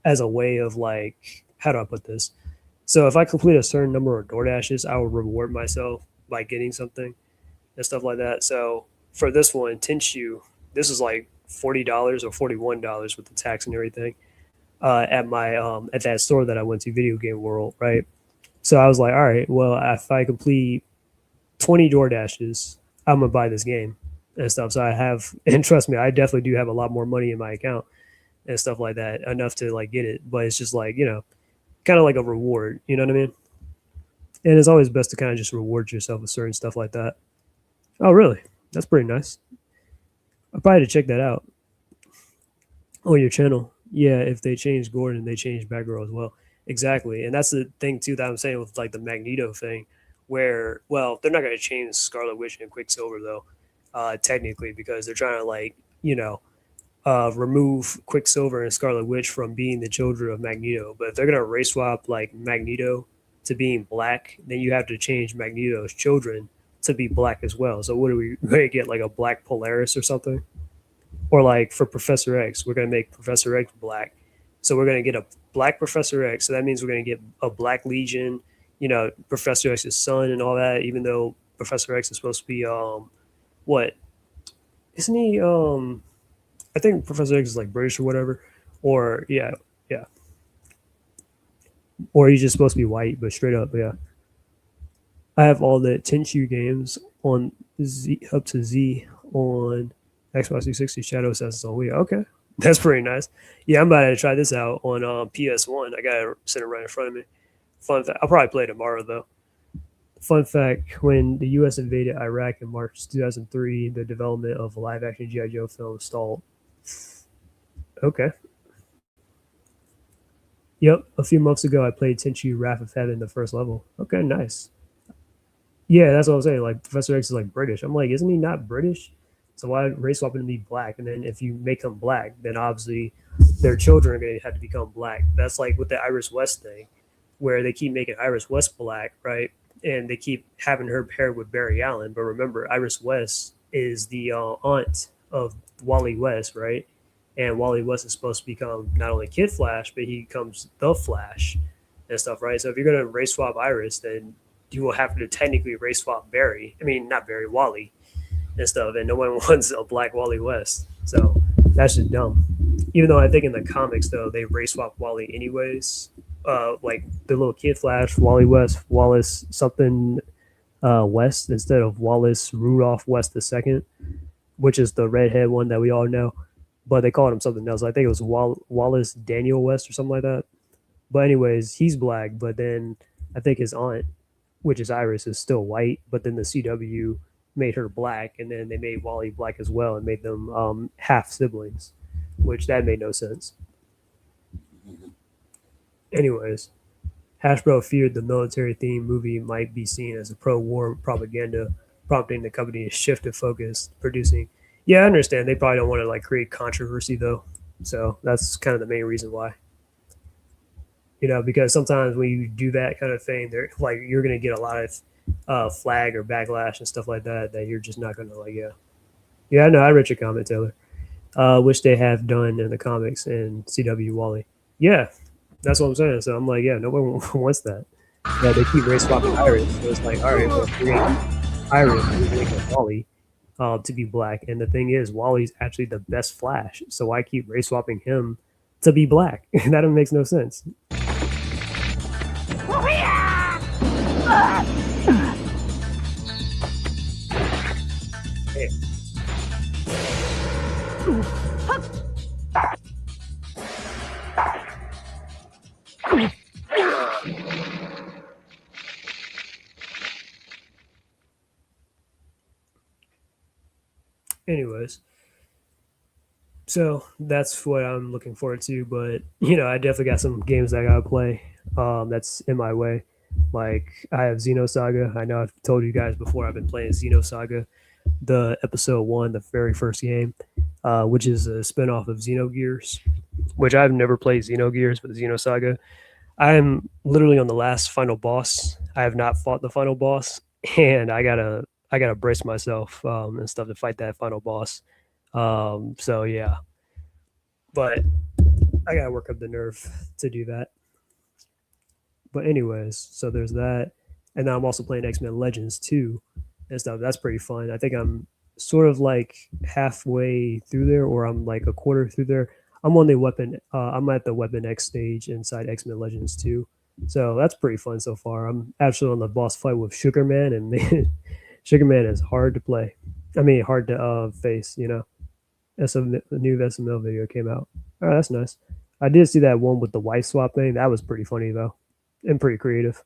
as a way of like how do I put this? So if I complete a certain number of DoorDashes, I will reward myself by getting something and stuff like that. So for this one, Tenshu, this is like $40 or $41 with the tax and everything at my at that store that I went to, Video Game World, right? So I was like, all right, well, if I complete 20 DoorDashes, I'm gonna buy this game and stuff. So I have, and trust me, I definitely do have a lot more money in my account and stuff like that, enough to like get it. But it's just like kind of like a reward. You know what I mean? And it's always best to kind of just reward yourself with certain stuff like that. Oh, really? That's pretty nice. I probably had to check that out on your channel. Yeah, if they change Gordon, they change Batgirl as well. Exactly, and that's the thing too that I'm saying with like the Magneto thing, where well they're not going to change Scarlet Witch and Quicksilver though, technically because they're trying to like remove Quicksilver and Scarlet Witch from being the children of Magneto. But if they're gonna race swap like Magneto to being black, then you have to change Magneto's children to be black as well. So what are we going to get like a black Polaris or something? Or like for Professor X, we're going to make Professor X black. So we're going to get a black Professor X. So that means we're going to get a Black Legion, Professor X's son and all that. Even though Professor X is supposed to be what isn't he? I think Professor X is like British or whatever. Or yeah, yeah. Or he's just supposed to be white, but straight up, yeah. I have all the Tenchu games on Z up to Z on Xbox 360. Shadow Assassins on Wii. Okay, that's pretty nice. Yeah, I'm about to try this out on PS1. I got it sitting right in front of me. Fun fact: I'll probably play it tomorrow though. Fun fact: when the U.S. invaded Iraq in March 2003, the development of a live-action GI Joe film stalled. Okay. Yep. A few months ago, I played Tenchu Wrath of Heaven, the first level. Okay, nice. Yeah, that's what I'm saying. Like Professor X is like British. I'm like, isn't he not British? So why race swap him to be black? And then if you make him black, then obviously their children are going to have to become black. That's like with the Iris West thing, where they keep making Iris West black, right? And they keep having her paired with Barry Allen. But remember, Iris West is the aunt of Wally West, right? And Wally West is supposed to become not only Kid Flash, but he becomes the Flash and stuff, right? So if you're going to race swap Iris, then you will have to technically race swap Barry. I mean, not Barry, Wally and stuff. And no one wants a black Wally West. So that's just dumb. Even though I think in the comics, though, they race swap Wally anyways. Like the little Kid Flash, Wally West, Wallace something West instead of Wallace Rudolph West the second, which is the redhead one that we all know. But they called him something else. I think it was Wallace Daniel West or something like that. But anyways, he's black. But then I think his aunt which is Iris, is still white, but then the CW made her black, and then they made Wally black as well, and made them half siblings, which that made no sense. Anyways, Hasbro feared the military-themed movie might be seen as a pro-war propaganda, prompting the company to shift to focus producing. Yeah, I understand. They probably don't want to like create controversy though, so that's kind of the main reason why. Because sometimes when you do that kind of thing, they're like you're gonna get a lot of flag or backlash and stuff like that that you're just not gonna like. Yeah, yeah. No, I read your comment, Taylor. Which they have done in the comics and CW Wally. Yeah, that's what I'm saying. So I'm like, yeah, no one wants that. Yeah, they keep race swapping Iris, so it's like, all right, well, if we're gonna keep Iris, we're gonna get Wally to be black. And the thing is, Wally's actually the best Flash, so why keep race swapping him to be black? That makes no sense. Yeah. Anyways, so that's what I'm looking forward to. But I definitely got some games that I gotta play. That's in my way. Like I have Xenosaga. I know I've told you guys before. I've been playing Xenosaga, the episode one, the very first game, which is a spinoff of Xenogears. Which I've never played Xenogears, but Xenosaga. I am literally on the last final boss. I have not fought the final boss, and I gotta brace myself and stuff to fight that final boss. So yeah, but I gotta work up the nerve to do that. But anyways, so there's that, and now I'm also playing X-Men Legends too and stuff. That's pretty fun. I think I'm sort of like halfway through there, or I'm like a quarter through there. I'm on the weapon. I'm at the Weapon X stage inside X-Men Legends 2. So that's pretty fun so far. I'm actually on the boss fight with Sugar Man, and man, Sugar Man is hard to play. I mean, hard to face. The new SML video came out. Oh, that's nice. I did see that one with the wife swap thing. That was pretty funny though, and pretty creative.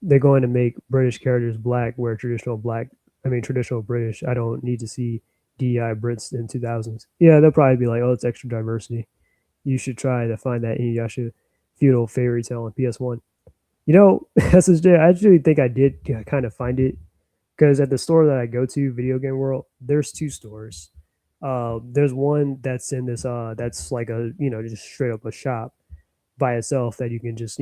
They're going to make British characters black, where traditional British. I don't need to see DI Brits in 2000s. Yeah, they'll probably be like, oh, it's extra diversity. You should try to find that Inuyasha feudal fairy tale on PS1. SSJ, I actually think I did kind of find it because at the store that I go to, Video Game World, there's two stores. There's one that's in this that's like a just straight up a shop by itself that you can just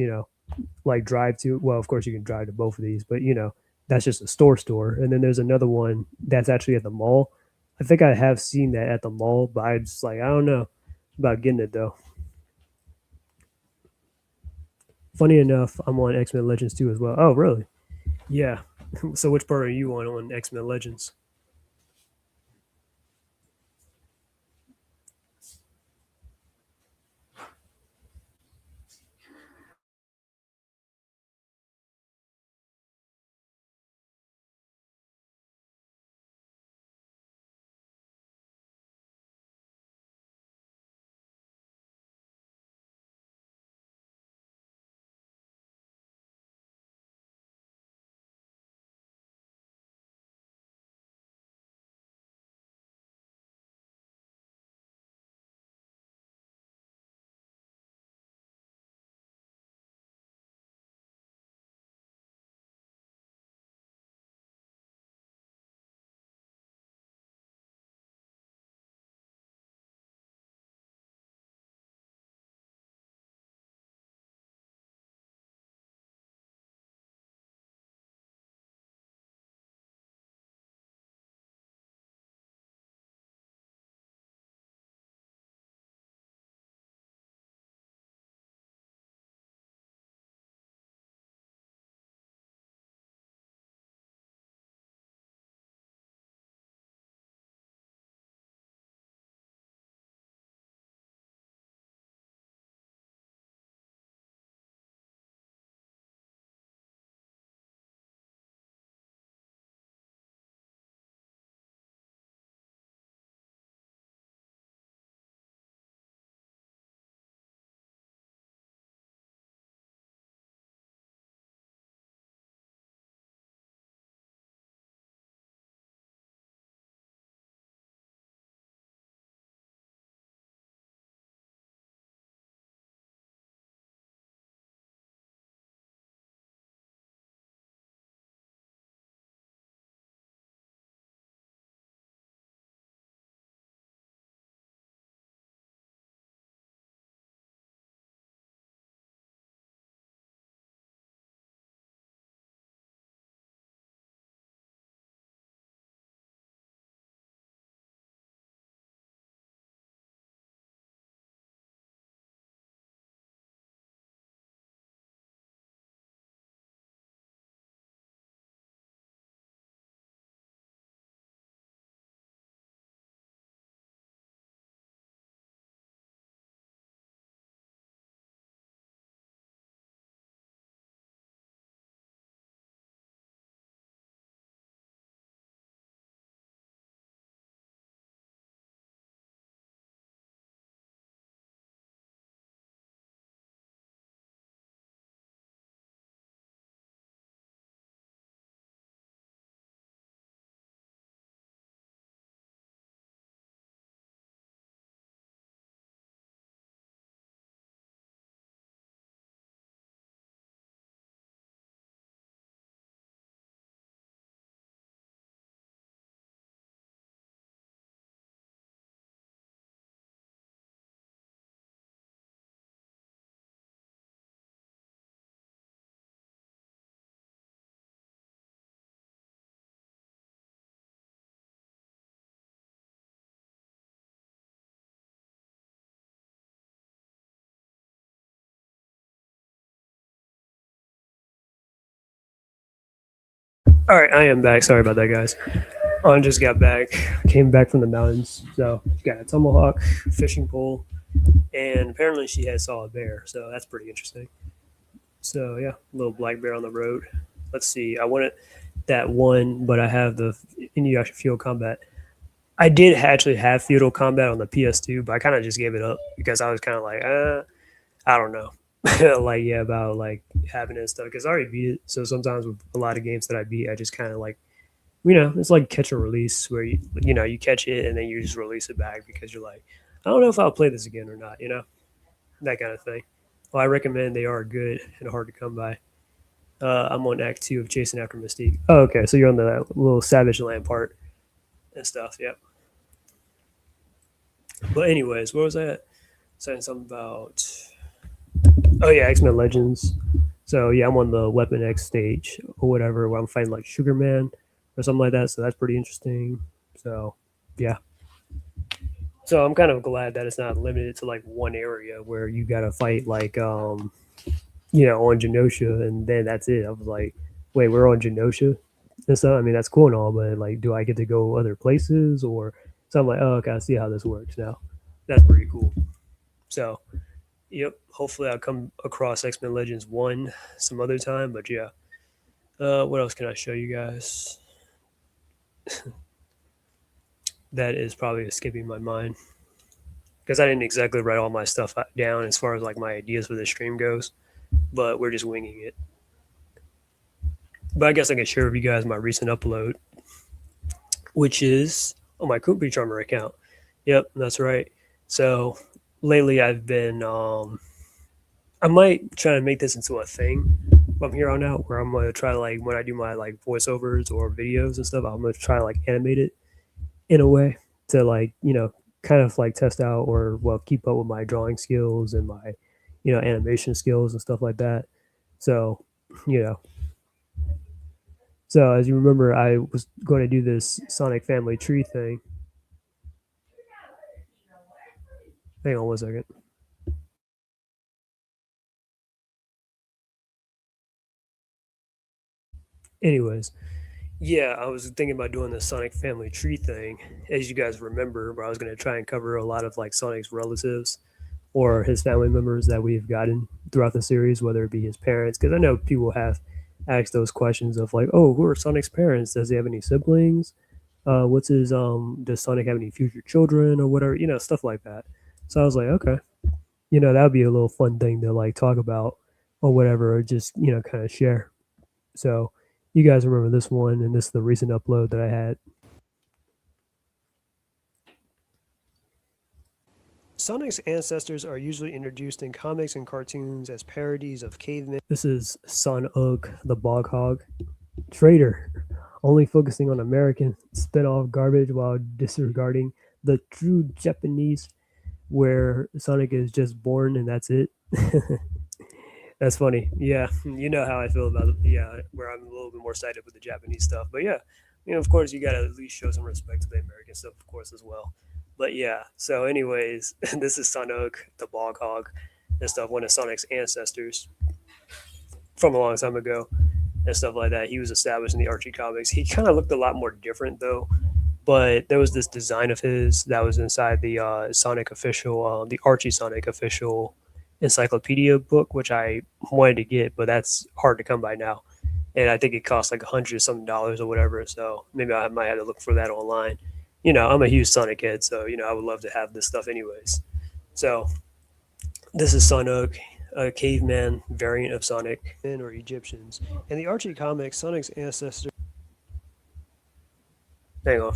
like drive to. Well, of course you can drive to both of these, but that's just a store. And then there's another one that's actually at the mall. I think I have seen that at the mall, but I just like I don't know about getting it though. Funny enough, I'm on X Men Legends 2 as well. Oh, really? Yeah. So which part are you on X Men Legends? All right, I am back. Sorry about that, guys. I just got back. Came back from the mountains, so got a tomahawk, fishing pole, and apparently she had saw a bear. So that's pretty interesting. So yeah, little black bear on the road. Let's see. I wanted that one, but I have the Inuyasha Field Combat. I did actually have Feudal Combat on the PS2, but I kind of just gave it up because I was kind of like, I don't know, like yeah, about like having it and stuff because I already beat it. So sometimes with a lot of games that I beat, I just kind of like it's like catch and release where you catch it and then you just release it back because you're like, I don't know if I'll play this again or not, that kind of thing. Well, I recommend they are good and hard to come by. I'm on Act Two of Chasing After Mystique. Oh, okay, so you're on the little Savage Land part and stuff. Yep. But anyways, where was I at? Saying something about oh yeah, X-Men Legends. So yeah, I'm on the Weapon X stage or whatever where I'm fighting like Sugar Man or something like that. So that's pretty interesting. So yeah, so I'm kind of glad that it's not limited to like one area where you gotta fight like on Genosha and then that's it. I was like, wait, we're on Genosha and stuff. I mean that's cool and all, but like do I get to go other places or so I'm like, oh okay, I see how this works now. That's pretty cool. So yep, hopefully I'll come across X-Men Legends 1 some other time, but yeah. What else can I show you guys? That is probably escaping my mind because I didn't exactly write all my stuff down as far as like my ideas for the stream goes, but we're just winging it. But I guess I can share with you guys my recent upload, which is on my Kumpy Charmer account. Yep, that's right. So lately I've been, I might try to make this into a thing from here on out, where I'm gonna try to like when I do my like voiceovers or videos and stuff, I'm gonna try to like animate it in a way to like kind of like test out or well keep up with my drawing skills and my animation skills and stuff like that. So you know so as you remember I was going to do this Sonic Family Tree thing. Hang on one second. Anyways, yeah, I was thinking about doing the Sonic Family Tree thing. As you guys remember, where I was going to try and cover a lot of like Sonic's relatives or his family members that we've gotten throughout the series, whether it be his parents, because I know people have asked those questions of like, oh, who are Sonic's parents? Does he have any siblings? What's his Does Sonic have any future children or whatever? Stuff like that. So I was like, okay, that would be a little fun thing to like talk about or whatever, or just kind of share. So you guys remember this one, and this is the recent upload that I had. Sonic's ancestors are usually introduced in comics and cartoons as parodies of cavemen. This is Son Ugg, the Bog Hog. Traitor, only focusing on American spin-off garbage while disregarding the true Japanese, where Sonic is just born and that's it. That's funny. Yeah, you know how I feel about it. Yeah, where I'm a little bit more sided with the Japanese stuff. But yeah, of course, you gotta at least show some respect to the American stuff, of course, as well. But yeah, so anyways, this is Sonic, the Bog Hog, and stuff. One of Sonic's ancestors from a long time ago, and stuff like that. He was established in the Archie comics. He kind of looked a lot more different though. But there was this design of his that was inside the Sonic official, the Archie Sonic official encyclopedia book, which I wanted to get, but that's hard to come by now. And I think it costs like $100 something or whatever. So maybe I might have to look for that online. I'm a huge Sonic head, so I would love to have this stuff anyways. So this is Sonic, a caveman variant of Sonic, men or Egyptians. In the Archie comics, Sonic's ancestors. Hang on.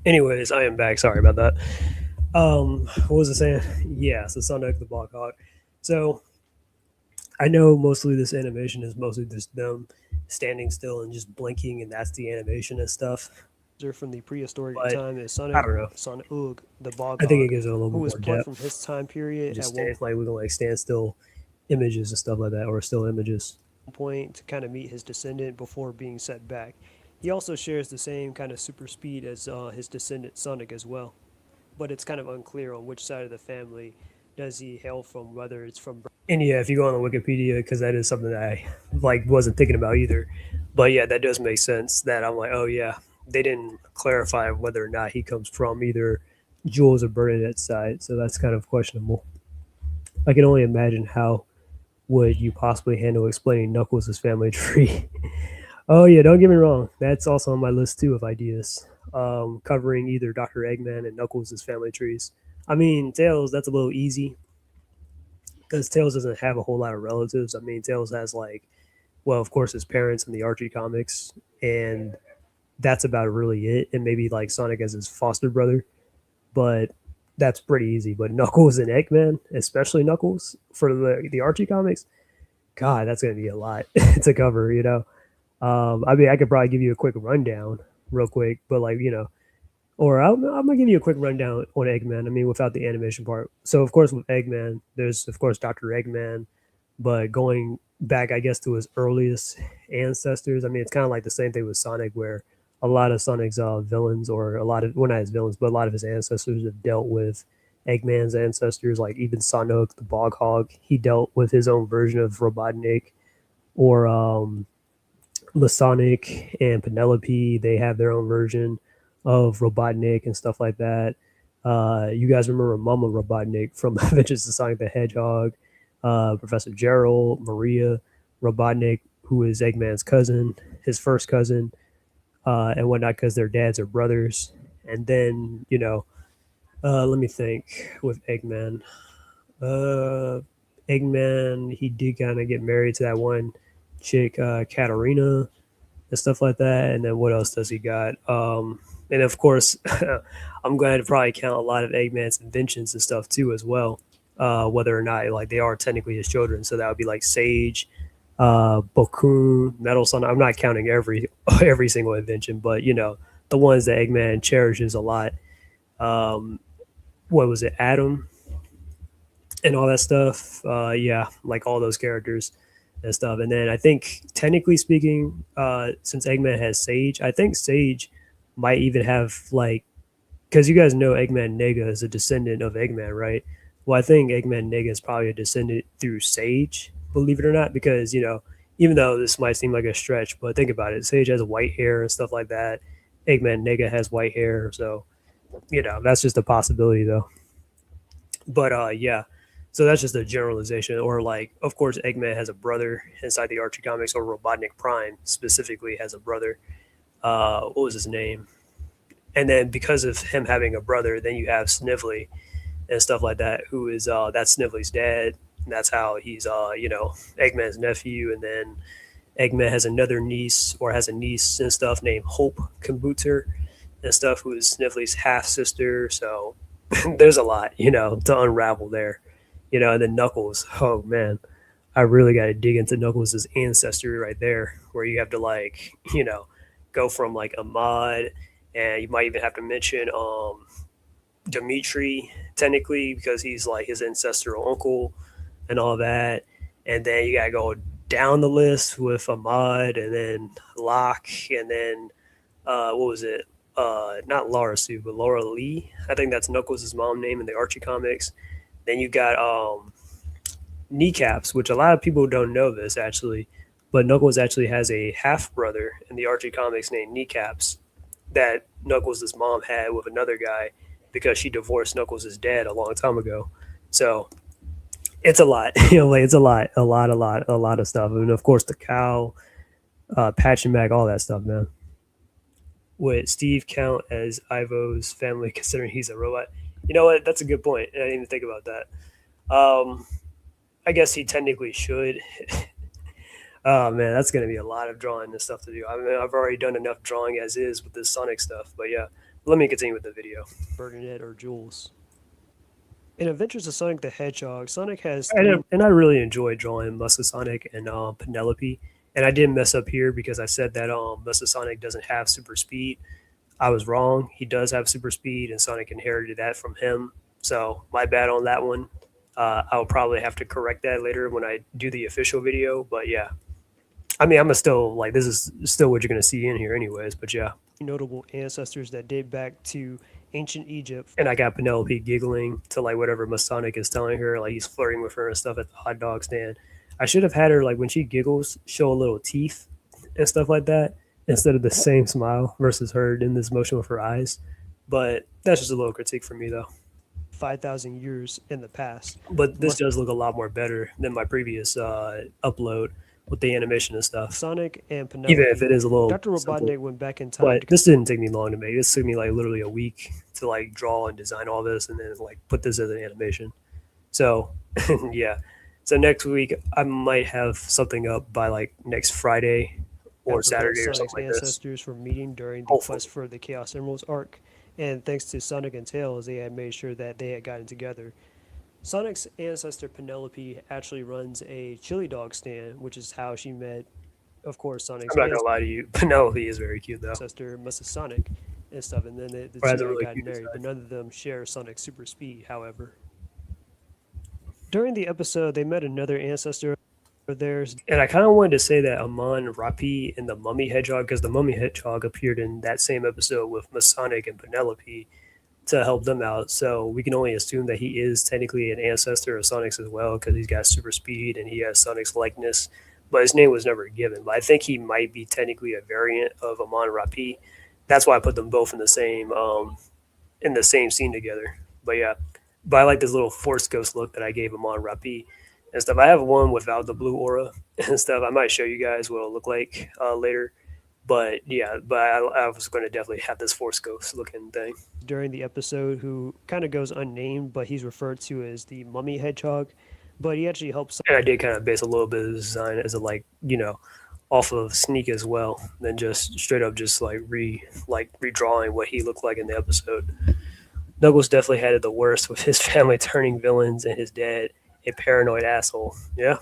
Anyways, I am back. Sorry about that. What was I saying? Yeah, so Sonic the Blackhawk. So I know mostly this animation is mostly just them standing still and just blinking, and that's the animation and stuff. Are from the prehistoric But time is I Sonic don't know. Sonic Ugh, the Bog I think it Hog, gives it a little who bit was more plucked from depth. his time period Just at one stand like we can like stand still images and stuff like that, or still images. point to kind of meet his descendant before being set back. He also shares the same kind of super speed as his descendant Sonic as well, but it's kind of unclear on which side of the family does he hail from, whether it's from. And yeah, if you go on the Wikipedia, because that is something that I like wasn't thinking about either. But yeah, that does make sense. That I'm like, oh yeah, they didn't clarify whether or not he comes from either Jules or Bernadette's side, so that's kind of questionable. I can only imagine how would you possibly handle explaining Knuckles' family tree. Oh yeah, don't get me wrong, that's also on my list too of ideas. Covering either Dr. Eggman and Knuckles' family trees. I mean, Tails, that's a little easy because Tails doesn't have a whole lot of relatives. I mean, Tails has like, well, of course, his parents in the Archie comics, and that's about really it. And maybe like Sonic as his foster brother, but that's pretty easy. But Knuckles and Eggman, especially Knuckles for the Archie comics, God, that's gonna be a lot to cover. I mean, I could probably give you a quick rundown, real quick, but like or I'm gonna give you a quick rundown on Eggman. I mean, without the animation part. So of course with Eggman, there's of course Dr. Eggman, but going back, I guess, to his earliest ancestors. I mean, it's kind of like the same thing with Sonic, where a lot of Sonic's villains, or a lot of, well, not his villains, but a lot of his ancestors have dealt with Eggman's ancestors. Like even Sonic the Bog Hog, he dealt with his own version of Robotnik, or Masonic and Penelope. They have their own version of Robotnik and stuff like that. You guys remember Mama Robotnik from Adventures of Sonic the Hedgehog, Professor Gerald, Maria Robotnik, who is Eggman's cousin, his first cousin, and whatnot, because their dads are brothers. And then, let me think with Eggman. Uh, Eggman, he did kind of get married to that one chick, Katarina, and stuff like that. And then what else does he got? And of course, I'm going to probably count a lot of Eggman's inventions and stuff too as well. Whether or not like they are technically his children, so that would be like Sage, Bakun, Metal Sun. I'm not counting every every single invention, but the ones that Eggman cherishes a lot. Um, what was it, Adam, and all that stuff. Yeah, like all those characters and stuff. And then I think, technically speaking, since Eggman has Sage, I think Sage might even have like, because you guys know Eggman Nega is a descendant of Eggman, right? Well, I think Eggman Nega is probably a descendant through Sage, believe it or not, because even though this might seem like a stretch, but think about it. Sage has white hair and stuff like that. Eggman Nega has white hair, so that's just a possibility, though. But yeah, so that's just a generalization. Or like, of course, Eggman has a brother inside the Archie comics, or Robotnik Prime specifically has a brother. What was his name? And then because of him having a brother, then you have Snively and stuff like that, who is that's Snively's dad. And that's how he's Eggman's nephew. And then Eggman has another niece, or has a niece and stuff, named Hope Kombuter and stuff, who is Snively's half sister. So there's a lot, to unravel there. And then Knuckles. Oh man, I really got to dig into Knuckles' ancestry right there, where you have to like, go from like Ahmad, and you might even have to mention Dimitri technically, because he's like his ancestral uncle and all that. And then you gotta go down the list with Ahmad, and then Locke, and then what was it? Not Laura Sue, but Laura Lee. I think that's Knuckles' mom name in the Archie comics. Then you got Kneecaps, which a lot of people don't know this actually, but Knuckles actually has a half brother in the Archie comics named Kneecaps, that Knuckles' mom had with another guy, because she divorced Knuckles' dad a long time ago. So it's a lot, like it's a lot of stuff. And of course the cow, Patch and Mac, all that stuff, man. Would Steve count as Ivo's family considering he's a robot? You know what? That's a good point. I didn't even think about that. I guess he technically should. Oh man, that's gonna be a lot of drawing and stuff to do. I mean, I've already done enough drawing as is with this Sonic stuff, but yeah, Let me continue with the video. Bernadette or Jules. In Adventures of Sonic the Hedgehog, Sonic has And three I really enjoyed drawing Musta Sonic and Penelope. And I did mess up here because I said that Musta Sonic doesn't have super speed. I was wrong. He does have super speed, and Sonic inherited that from him. So my bad on that one. I'll probably have to correct that later when I do the official video. But yeah, I mean, I'm still like this is still what you're gonna see in here, anyways. But yeah, notable ancestors that date back to ancient Egypt. and I got Penelope giggling to like whatever Masonic is telling her, like he's flirting with her and stuff at the hot dog stand. I should have had her like when she giggles, show a little teeth and stuff like that instead of the same smile versus her in this motion with her eyes. But that's just a little critique for me though. 5,000 years in the past. But this does look a lot more better than my previous upload with the animation and stuff. Sonic and Penelope. Even if it is a little Dr. simple. Robotnik went back in time. But this didn't take me long to make. This took me like literally a week to like draw and design all this and then like put this as an animation. So yeah. So next week I might have something up by like next Friday or Saturday or something like this. Ancestors were meeting during the quest for the Chaos Emeralds arc, and thanks to Sonic and Tails, they had made sure that they had gotten together. Sonic's ancestor Penelope actually runs a chili dog stand, which is how she met, of course, Sonic's I'm not gonna lie to you, Penelope is very cute though. ancestor, Mrs. Sonic, and stuff. And then the Has a two really got cute married, design. but none of them share Sonic's super speed. However, during the episode, they met another ancestor of theirs. And I kind of wanted to say that Amon Rapi and the Mummy Hedgehog, because the Mummy Hedgehog appeared in that same episode with Masonic and Penelope to help them out. So we can only assume that he is technically an ancestor of Sonic's as well, because he's got super speed and he has Sonic's likeness. But his name was never given. But I think he might be technically a variant of Amon Rapi. That's why I put them both in the same scene together. But yeah, but I like this little Force Ghost look that I gave Amon Rapi and stuff. I have one without the blue aura and stuff. I might show you guys what it'll look like later. But yeah, but I was going to definitely have this Force Ghost looking thing. During the episode, who kind of goes unnamed, but he's referred to as the Mummy Hedgehog. But he actually helps. And I did kind of base a little bit of the design as a off of Sneak as well, than just straight up just like redrawing what he looked like in the episode. Knuckles definitely had it the worst with his family turning villains and his dad a paranoid asshole. Yeah,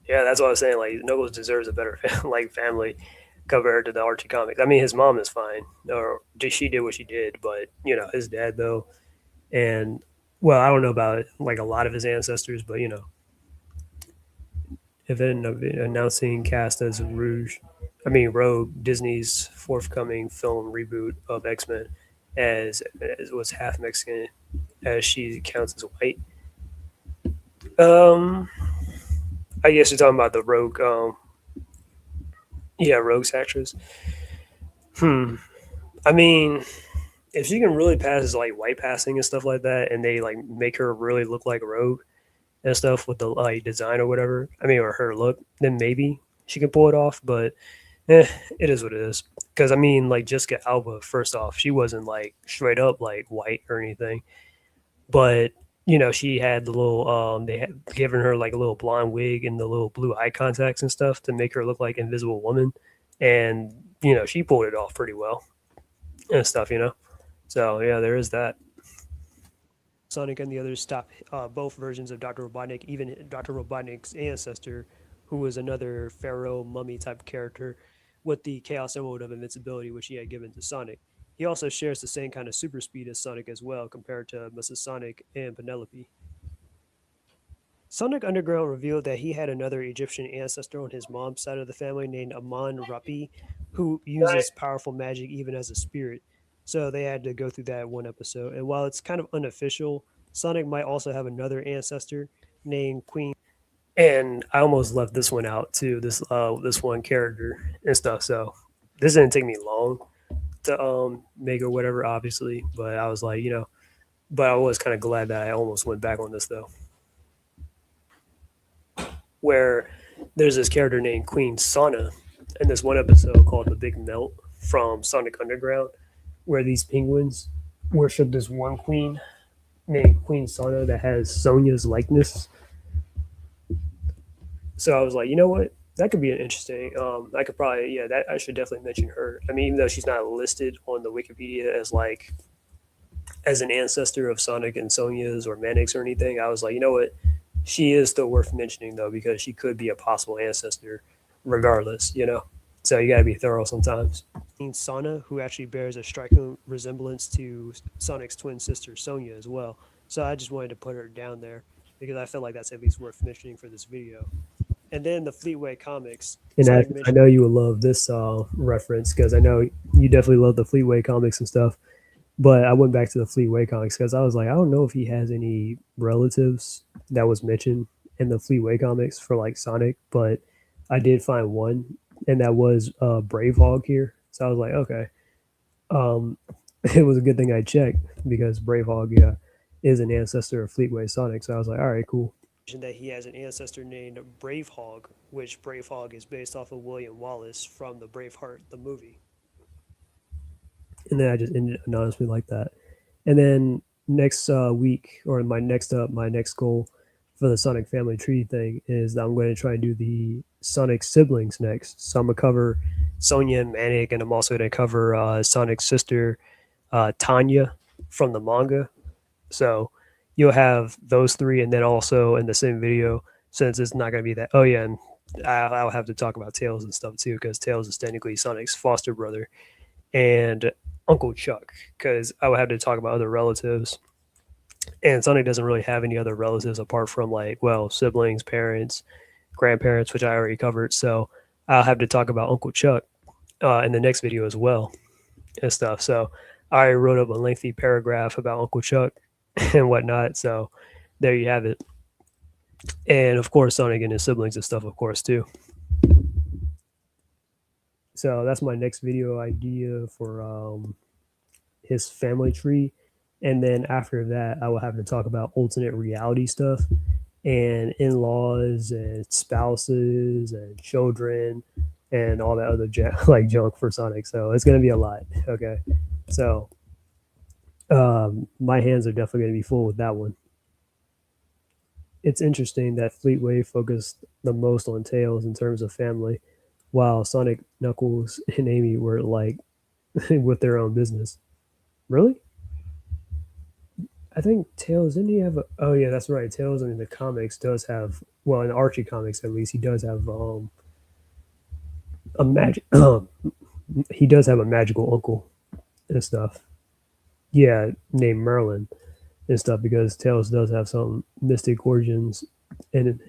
yeah, that's what I was saying. Like Knuckles deserves a better family compared to the Archie comics. I mean, his mom is fine, or she did what she did, but his dad though, and well, I don't know about like a lot of his ancestors, but if it ended up announcing cast as Rogue, Disney's forthcoming film reboot of X-Men, as was half Mexican, as she counts as white. I guess you're talking about the Rogue. Rogue's actress. I mean, if she can really pass as like white passing and stuff like that, and they like make her really look like Rogue and stuff with the like design or whatever, or her look, then maybe she can pull it off. But it is what it is. Because like Jessica Alba, first off, she wasn't like straight up like white or anything, but she had the little they had given her like a little blonde wig and the little blue eye contacts and stuff to make her look like Invisible Woman, and she pulled it off pretty well and stuff. So yeah, there is that. Sonic and the others stop both versions of Dr. Robotnik, even Dr. Robotnik's ancestor, who was another pharaoh mummy type character with the Chaos Emerald of Invincibility, which he had given to Sonic. He also shares the same kind of super speed as Sonic as well, compared to Mrs. Sonic and Penelope. Sonic Underground revealed that he had another Egyptian ancestor on his mom's side of the family named Amon Rapi, who uses powerful magic even as a spirit. So they had to go through that one episode. And while it's kind of unofficial, Sonic might also have another ancestor named Queen. And I almost left this one out too. This one character and stuff. So this didn't take me long to make or whatever, obviously. But I was like, but I was kind of glad that I almost went back on this though. Where there's this character named Queen Sana in this one episode called The Big Melt from Sonic Underground, where these penguins worship this one queen named Queen Sana that has Sonia's likeness. So I was like, you know what? That could be an interesting. I could probably, yeah, that I should definitely mention her. I mean, even though she's not listed on the Wikipedia as like as an ancestor of Sonic and Sonya's or Manix or anything, I was like, you know what, she is still worth mentioning though because she could be a possible ancestor, regardless. You know, so you gotta be thorough sometimes. Sana, who actually bears a striking resemblance to Sonic's twin sister Sonya as well. So I just wanted to put her down there because I felt like that's at least worth mentioning for this video. And then the Fleetway comics, And Sonic I mentioned. know you would love this reference because I know you definitely love the Fleetway comics and stuff. But I went back to the Fleetway comics because I was like, I don't know if he has any relatives that was mentioned in the Fleetway comics for like Sonic, but I did find one, and that was Brave Hog here. So I was like, okay, um, it was a good thing I checked because Brave Hog, yeah, is an ancestor of Fleetway Sonic. So I was like, all right, cool. That he has an ancestor named Bravehog, which Bravehog is based off of William Wallace from the Braveheart, the movie. And then I just ended anonymously like that. And then next week, or my next goal for the Sonic Family Tree thing is that I'm going to try and do the Sonic siblings next. So I'm gonna cover Sonya and Manic, and I'm also going to cover Sonic's sister Tanya from the manga. So you'll have those three, and then also in the same video, since it's not going to be that. Oh yeah, and I'll have to talk about Tails and stuff too, because Tails is technically Sonic's foster brother, and Uncle Chuck, because I would have to talk about other relatives. And Sonic doesn't really have any other relatives apart from like, well, siblings, parents, grandparents, which I already covered. So I'll have to talk about Uncle Chuck in the next video as well and stuff. So I wrote up a lengthy paragraph about Uncle Chuck and whatnot. So there you have it. And of course, Sonic and his siblings and stuff, of course, too. So that's my next video idea for his family tree. And then after that, I will have to talk about alternate reality stuff and in laws and spouses and children and all that other like junk for Sonic. So it's going to be a lot. Okay. So my hands are definitely going to be full with that one. It's interesting that Fleetway focused the most on Tails in terms of family, while Sonic, Knuckles, and Amy were like with their own business. Really? I think Tails didn't he have a? Oh yeah, that's right. Tails in the comics does have, well, in the Archie comics at least, he does have a magic. He does have a magical uncle and stuff. Yeah, named Merlin and stuff because Tails does have some mystic origins in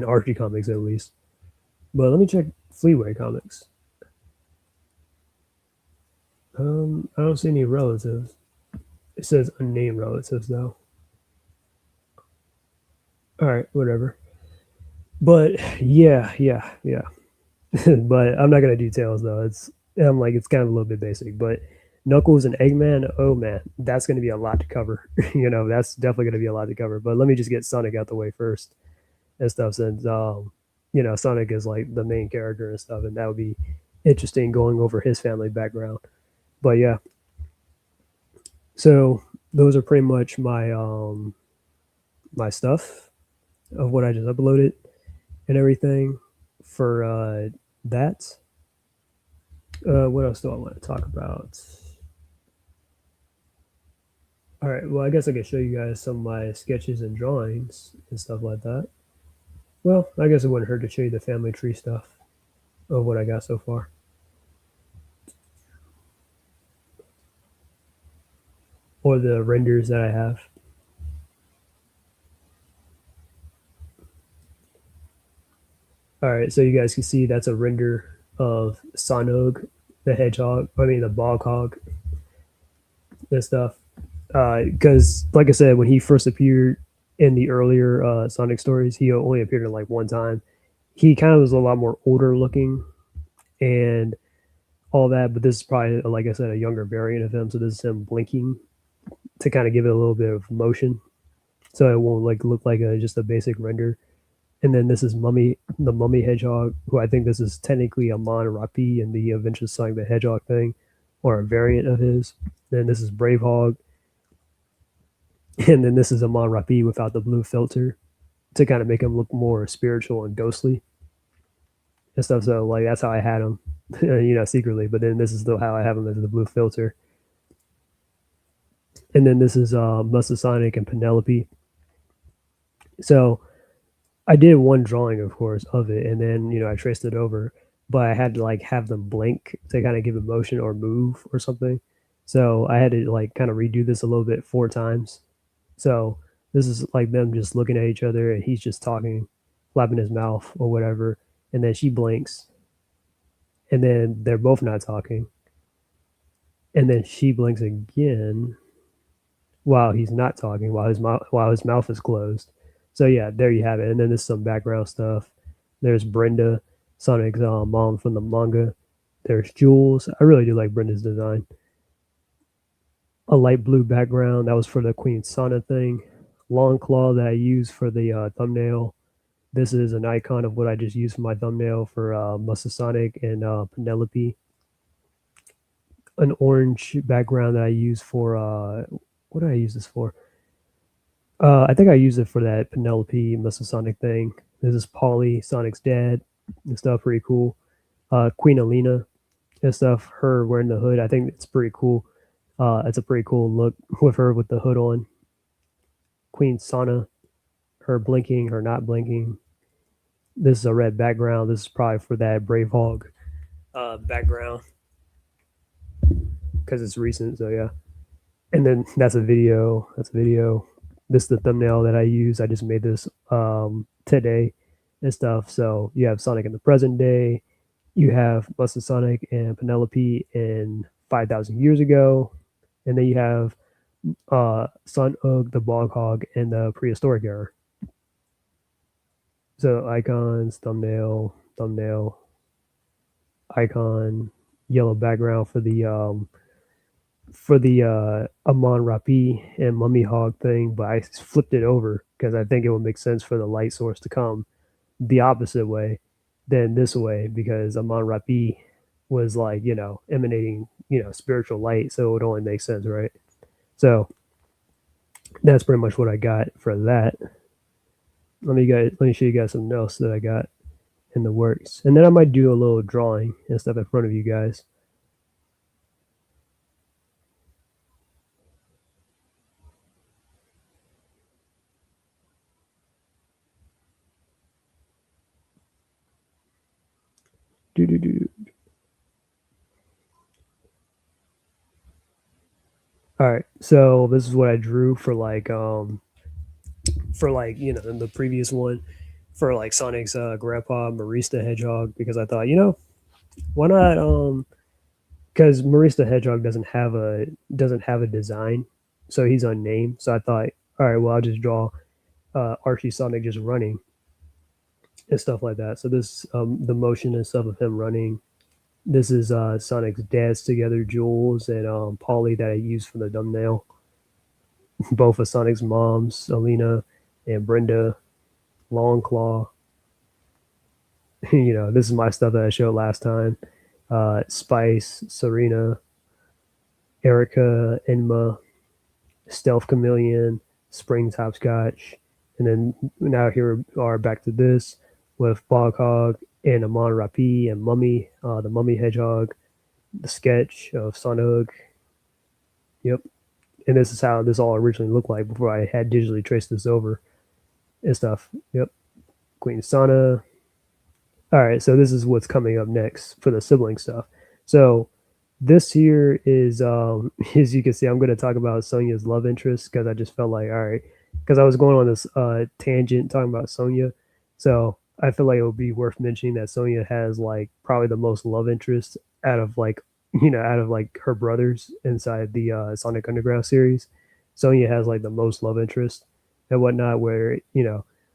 Archie comics at least. But let me check Fleetway comics. I don't see any relatives. It says unnamed relatives though. All right, whatever. But yeah, but I'm not gonna do Tails though. I'm like it's kind of a little bit basic. But Knuckles and Eggman, oh man, that's gonna be a lot to cover. That's definitely gonna be a lot to cover. But let me just get Sonic out the way first and stuff, since Sonic is like the main character and stuff, and that would be interesting going over his family background. But yeah, so those are pretty much my stuff of what I just uploaded and everything for that. What else do I want to talk about? All right, well, I guess I could show you guys some of my sketches and drawings and stuff like that. Well, I guess it wouldn't hurt to show you the family tree stuff of what I got so far. Or the renders that I have. All right, so you guys can see that's a render of Sonog, the hedgehog. I mean, the bog hog and stuff. Because, like I said, when he first appeared in the earlier Sonic stories, he only appeared in like one time. He kind of was a lot more older looking and all that, but this is probably, like I said, a younger variant of him. So this is him blinking to kind of give it a little bit of motion, so it won't like look like just a basic render. And then this is the Mummy Hedgehog, who I think this is technically Amon Rapi in the Adventures Sonic the Hedgehog thing, or a variant of his. Then this is Brave Hog, and then this is Amon Rapi without the blue filter to kind of make him look more spiritual and ghostly. and stuff. So like that's how I had them, secretly. But then this is the how I have them as the blue filter. And then this is Sonic and Penelope. So I did one drawing, of course, of it, and then I traced it over, but I had to like have them blink to kind of give emotion or move or something. So I had to like kind of redo this a little bit 4 times. So this is like them just looking at each other, and he's just talking, flapping his mouth or whatever, and then she blinks, and then they're both not talking, and then she blinks again while he's not talking, while his mouth is closed. So yeah, there you have it. And then there's some background stuff. There's Brenda, Sonic's mom from the manga. There's Jules. I really do like Brenda's design. A light blue background that was for the Queen Sana thing. Long claw that I used for the thumbnail. This is an icon of what I just used for my thumbnail for Sonic and Penelope. An orange background that I use for what did I use this for? I think I used it for that Penelope Sonic thing. This is Polly, Sonic's dad, and stuff. Pretty cool. Queen Alina and stuff. Her wearing the hood. I think it's pretty cool. It's a pretty cool look with her with the hood on. Queen Sana, her blinking, her not blinking. This is a red background. This is probably for that Brave Hog background because it's recent. So yeah. And then that's a video. That's a video. This is the thumbnail that I use. I just made this today and stuff. So you have Sonic in the present day. You have Buster Sonic and Penelope in 5,000 years ago. And then you have Sun Ugg, the Bog Hog, in the prehistoric era. So icons, thumbnail, icon, yellow background for the Amon Rapi and Mummy Hog thing, but I flipped it over because I think it would make sense for the light source to come the opposite way than this way because Amon Rapi was like, emanating, spiritual light, so it would only make sense, right? So that's pretty much what I got for that. Let me show you guys something else that I got in the works. And then I might do a little drawing and stuff in front of you guys. Do. All right, so this is what I drew for like in the previous one for like Sonic's grandpa Maurice the Hedgehog because I thought why not because Maurice the Hedgehog doesn't have a design, so he's unnamed. So I thought, all right, well I'll just draw Archie Sonic just running and stuff like that. So this the motion and stuff of him running. This is Sonic's dads together, Jules and Polly that I used for the thumbnail. Both of Sonic's moms, Alina and Brenda, Long Claw. This is my stuff that I showed last time. Spice, Serena, Erica, Enma, Stealth Chameleon, Spring Topscotch, and then now here we are back to this with Bog Hog and Amon Rapi and Mummy, the Mummy Hedgehog, the sketch of Sonog. Yep. And this is how this all originally looked like before I had digitally traced this over and stuff. Yep. Queen Sana. All right, so this is what's coming up next for the sibling stuff. So this here is, as you can see, I'm going to talk about Sonia's love interest because I just felt like, all right, because I was going on this tangent talking about Sonia. So I feel like it would be worth mentioning that Sonia has like probably the most love interest out of like, her brothers inside the Sonic Underground series. Sonia has like the most love interest and whatnot, where,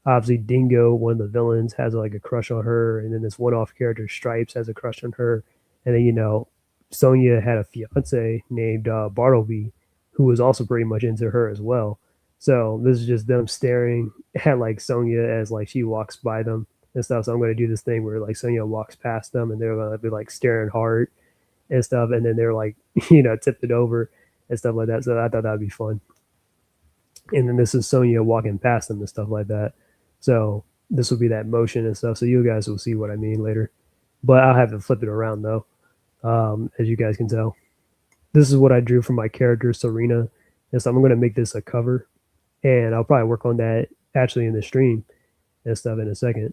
obviously Dingo, one of the villains, has like a crush on her, and then this one-off character Stripes has a crush on her, and then Sonia had a fiance named Bartleby, who was also pretty much into her as well. So this is just them staring at like Sonia as like she walks by them and stuff. So I'm going to do this thing where like Sonia walks past them and they're going to be like staring hard and stuff, and then they're like tipped it over and stuff like that. So I thought that'd be fun. And then this is Sonia walking past them and stuff like that. So this will be that motion and stuff. So you guys will see what I mean later. but I'll have to flip it around though, as you guys can tell. This is what I drew for my character Serena, and so I'm going to make this a cover, and I'll probably work on that actually in the stream and stuff in a second.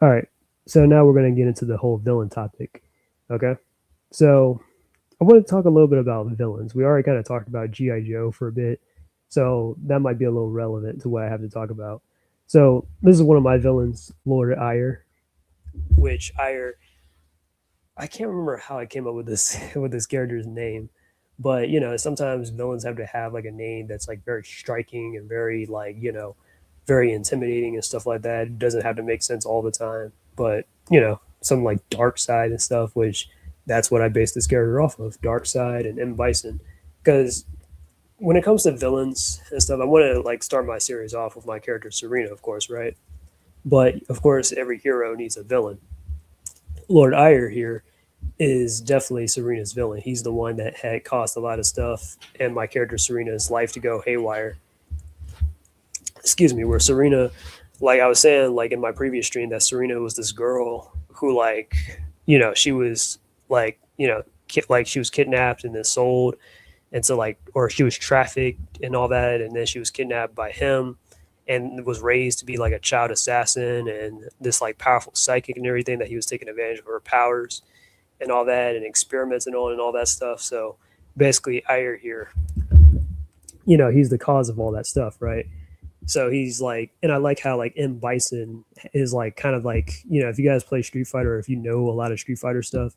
All right, so now we're going to get into the whole villain topic. Okay, so I want to talk a little bit about villains. We already kind of talked about GI Joe for a bit, so that might be a little relevant to what I have to talk about. So this is one of my villains, Lord Ire, which Ire, I can't remember how I came up with this with this character's name, but sometimes villains have to have like a name that's like very striking and very like very intimidating and stuff like that. It doesn't have to make sense all the time, but some like Dark Side and stuff, which that's what I based this character off of, Dark Side and M Bison, because when it comes to villains and stuff, I want to like start my series off with my character Serena, of course, right? But of course, every hero needs a villain. Lord Ire here is definitely Serena's villain. He's the one that had caused a lot of stuff and my character Serena's life to go haywire. Excuse me, where Serena, like I was saying, like in my previous stream, that Serena was this girl who, like, she was like, like she was kidnapped and then sold, and so like, or she was trafficked and all that, and then she was kidnapped by him, and was raised to be like a child assassin and this like powerful psychic and everything that he was taking advantage of her powers and all that and experimenting on and all that stuff. So basically, Ire here, he's the cause of all that stuff, right? So he's like, and I like how like M Bison is like kind of like if you guys play Street Fighter or if you know a lot of Street Fighter stuff,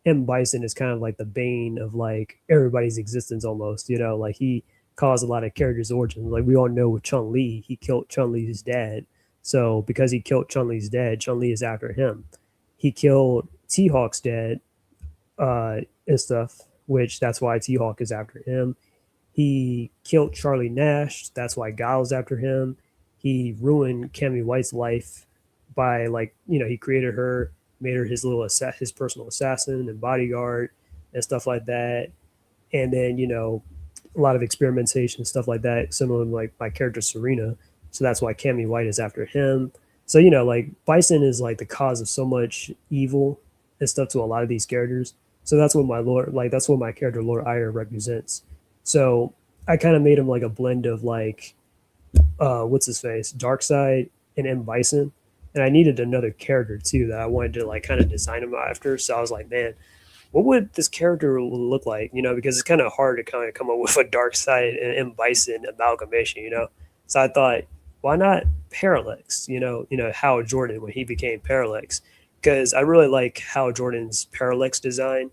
M Bison is kind of like the bane of like everybody's existence almost. Like he caused a lot of characters' origins. Like we all know with Chun Li, he killed Chun Li's dad. So because he killed Chun Li's dad, Chun Li is after him. He killed T Hawk's dad and stuff, which that's why T Hawk is after him. He killed Charlie Nash. That's why Guile's after him. He ruined Cammy White's life by like he created her, made her his little his personal assassin and bodyguard and stuff like that. And then a lot of experimentation and stuff like that, similar to like my character Serena. So that's why Cammy White is after him. So like Bison is like the cause of so much evil and stuff to a lot of these characters. So that's what my Lord, like that's what my character Lord Ire represents. So I kind of made him like a blend of like what's his face, Dark Side and M Bison. And I needed another character too that I wanted to like kind of design him after. So I was like, man, what would this character look like? Because it's kind of hard to kind of come up with a Dark Side and M Bison amalgamation. So I thought, why not Parallax? Hal Jordan when he became Parallax, because I really like Hal Jordan's Parallax design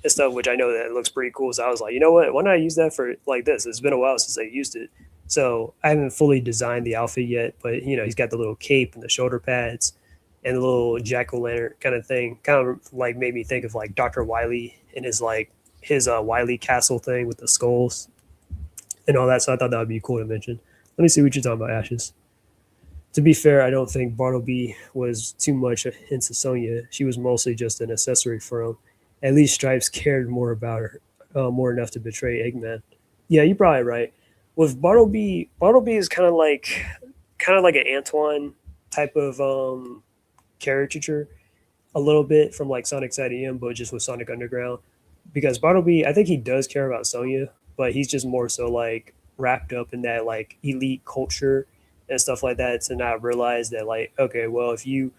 and stuff, which I know that it looks pretty cool. So I was like, you know what? Why not use that for like this? It's been a while since I used it. So I haven't fully designed the outfit yet, but he's got the little cape and the shoulder pads and the little jack o' lantern kind of thing. Kind of like made me think of like Dr. Wily and his Wily Castle thing with the skulls and all that. So I thought that would be cool to mention. Let me see what you're talking about, Ashes. To be fair, I don't think Bartleby was too much into Sonya. She was mostly just an accessory for him. At least Stripes cared more about her, more enough to betray Eggman. Yeah, you're probably right. With Bartleby is kind of like an Antoine type of caricature, a little bit from like Sonic Side EM, but just with Sonic Underground. Because Bartleby, I think he does care about Sonya, but he's just more so like wrapped up in that like elite culture and stuff like that to not realize that like, okay, well, if you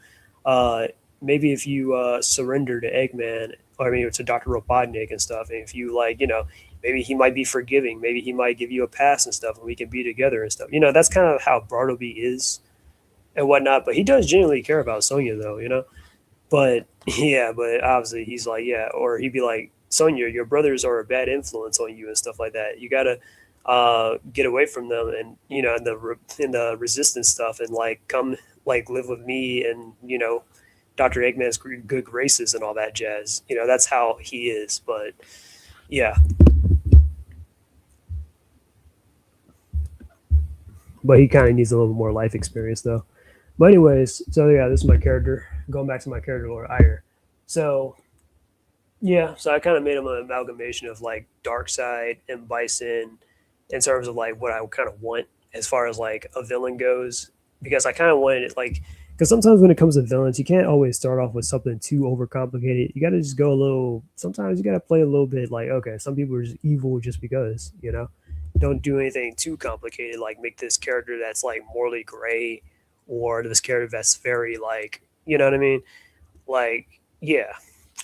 uh maybe if you surrender to Eggman, or I mean to Dr. Robotnik and stuff, and if you like, maybe he might be forgiving, maybe he might give you a pass and stuff, and we can be together and stuff. That's kind of how Bartleby is and whatnot. But he does genuinely care about Sonya, though. But yeah, but obviously he's like, yeah, or he'd be like, Sonya, your brothers are a bad influence on you and stuff like that. You gotta get away from them, and in the resistance stuff, and like come like live with me, and Dr. Eggman's good graces and all that jazz. That's how he is. But yeah, but he kind of needs a little bit more life experience though. But anyways, so yeah, this is my character. Going back to my character Lord Ire. So yeah, so I kind of made him an amalgamation of like Dark Side and Bison in terms of like what I kind of want as far as like a villain goes, because I kind of wanted it like because sometimes when it comes to villains, you can't always start off with something too overcomplicated. You got to just go a little. Sometimes you got to play a little bit like, okay, some people are just evil just because, you know. Don't do anything too complicated. Like make this character that's like morally gray, or this character that's very like, you know what I mean? Like, yeah.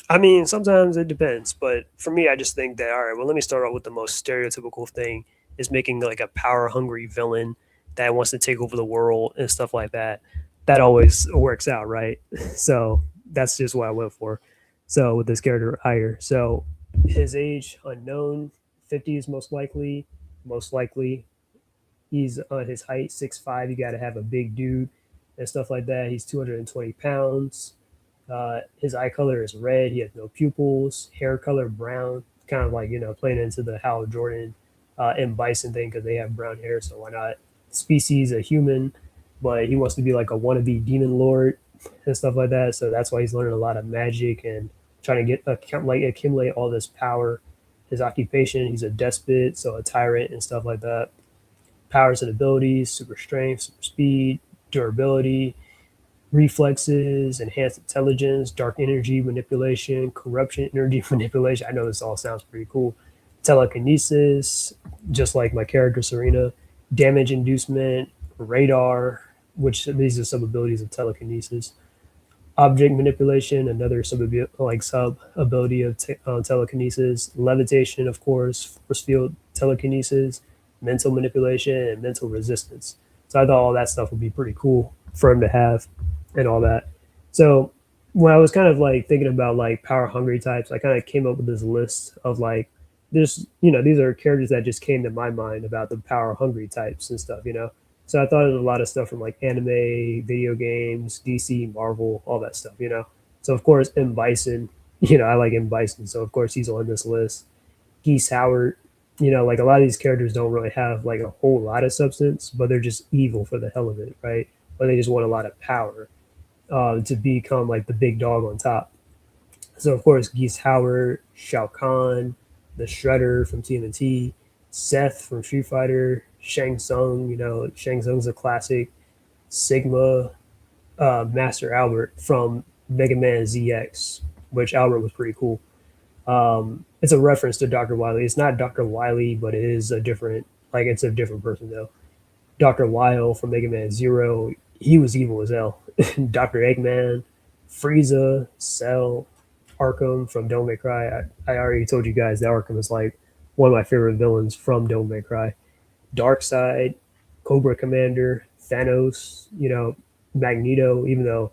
I mean, sometimes it depends, but for me, I just think that all right. Well, let me start out with the most stereotypical thing is making like a power hungry villain that wants to take over the world and stuff like that. That always works out, right? So that's just what I went for. So with this character higher, so his age unknown, 50s most likely, most likely. He's on his height 6'5". You got to have a big dude and stuff like that. He's 220 pounds. His eye color is red. He has no pupils. Hair color brown, kind of like playing into the Hal Jordan and Bison thing because they have brown hair. So why not? Species a human, but he wants to be like a wannabe demon lord and stuff like that. So that's why he's learning a lot of magic and trying to get accumulate all this power. His occupation, he's a despot, so a tyrant and stuff like that. Powers and abilities: super strength, super speed, durability, reflexes, enhanced intelligence, dark energy manipulation, corruption energy manipulation. I know this all sounds pretty cool. Telekinesis, just like my character Serena, damage inducement, radar, which these are sub abilities of telekinesis. Object manipulation, another sub ability of telekinesis. Levitation, of course, force field telekinesis, mental manipulation, and mental resistance. So I thought all that stuff would be pretty cool for him to have and all that. So when I was kind of like thinking about like power hungry types, I kind of came up with this list of like this, these are characters that just came to my mind about the power hungry types and stuff. So I thought of a lot of stuff from like anime, video games, DC, Marvel, all that stuff. So of course M Bison, I like M Bison, so of course he's on this list. Geese Howard, like a lot of these characters don't really have like a whole lot of substance, but they're just evil for the hell of it, right? Or they just want a lot of power to become like the big dog on top. So of course Geese Howard, Shao Kahn, the Shredder from TMNT, Seth from Street Fighter, Shang Tsung. Shang Tsung's a classic. Sigma, Master Albert from Mega Man ZX, which Albert was pretty cool. It's a reference to Dr. Wily. It's not Dr. Wily, but it is a different, like it's a different person though. Dr. Wile from Mega Man Zero, he was evil as hell. Dr. Eggman, Frieza, Cell, Arkham from Devil May Cry. I already told you guys that Arkham is like one of my favorite villains from Devil May Cry. Darkseid, Cobra Commander, Thanos, Magneto, even though,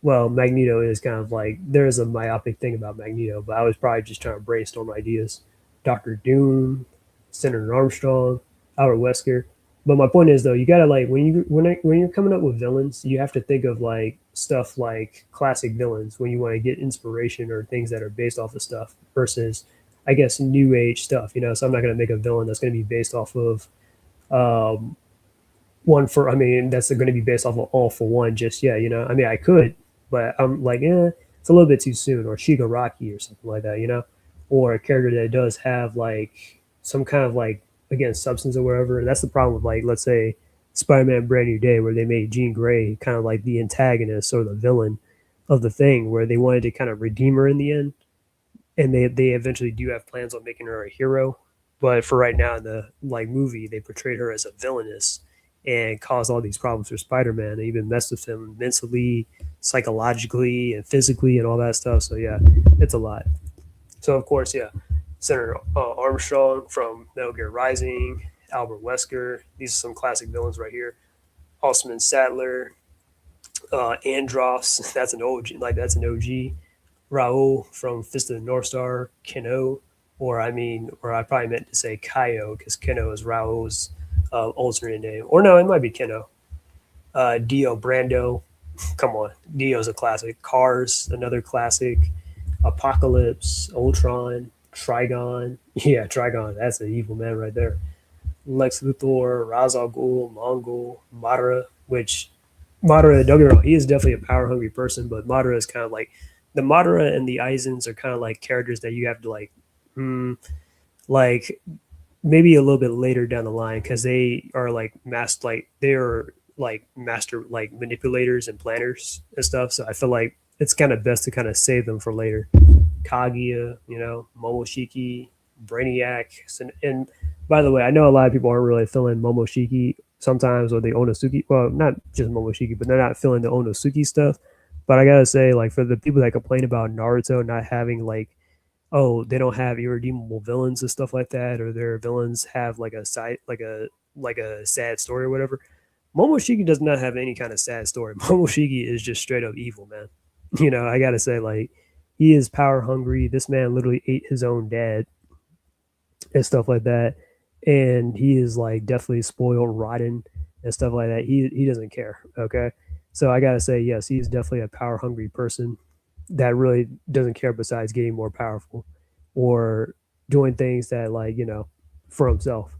well, Magneto is kind of like, there's a myopic thing about Magneto, but I was probably just trying to brainstorm ideas. Doctor Doom, Senator Armstrong, Albert Wesker. But my point is though, you gotta like when you're coming up with villains, you have to think of like stuff like classic villains when you want to get inspiration or things that are based off of stuff versus I guess new age stuff. So I'm not gonna make a villain that's gonna be based off of um, I mean, that's going to be based off of All for One just yet. I mean, I could, but I'm like, it's a little bit too soon. Or Shigaraki or something like that. Or a character that does have like some kind of like, again, substance or whatever. And that's the problem with like, let's say, Spider-Man Brand New Day, where they made Jean Grey kind of like the antagonist or the villain of the thing, where they wanted to kind of redeem her in the end and they eventually do have plans on making her a hero. But for right now in the like movie, they portrayed her as a villainess and caused all these problems for Spider-Man. They even messed with him mentally, psychologically, and physically, and all that stuff. So yeah, it's a lot. So of course, yeah, Senator Armstrong from Metal Gear Rising, Albert Wesker. These are some classic villains right here. Osman Sattler, Andros. That's an OG. Like that's an OG. Raul from Fist of the North Star, Keno, or I probably meant to say Kaio because Keno is Raul's alternate name. Or no, it might be Keno. Dio Brando, come on, Dio's a classic. Cars, another classic. Apocalypse, Ultron, Trigon. Yeah, Trigon, that's an evil man right there. Lex Luthor, Ra's al Ghul, Mongol, Madara, which Madara, don't get me wrong, he is definitely a power hungry person, but Madara is kind of like the Madara and the Aizens are kind of like characters that you have to like maybe a little bit later down the line because they are like masked like they're like master like manipulators and planners and stuff. So I feel like it's kind of best to kind of save them for later. Kaguya, Momoshiki, Brainiac, and by the way, I know a lot of people aren't really feeling Momoshiki sometimes, or the Onosuke. Well, not just Momoshiki, but they're not feeling the Onosuke stuff. But I gotta say, like for the people that complain about Naruto not having like, oh, they don't have irredeemable villains and stuff like that, or their villains have like a side, like a sad story or whatever. Momoshiki does not have any kind of sad story. Momoshiki is just straight up evil, man. I gotta say, like, he is power hungry. This man literally ate his own dad and stuff like that, and he is like definitely spoiled, rotten, and stuff like that. He doesn't care. Okay, so I gotta say, yes, he's definitely a power hungry person that really doesn't care besides getting more powerful or doing things that like for himself.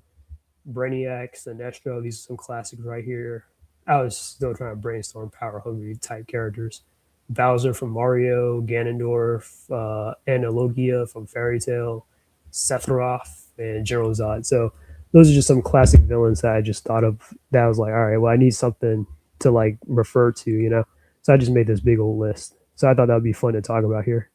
Brainiac, Sinestro, these are some classics right here. I was still trying to brainstorm power hungry type characters. Bowser from Mario, Ganondorf, Analogia from Fairy Tale, Sephiroth, and General Zod. So those are just some classic villains that I just thought of that I was like, all right, well, I need something to like refer to. So I just made this big old list. So I thought that would be fun to talk about here.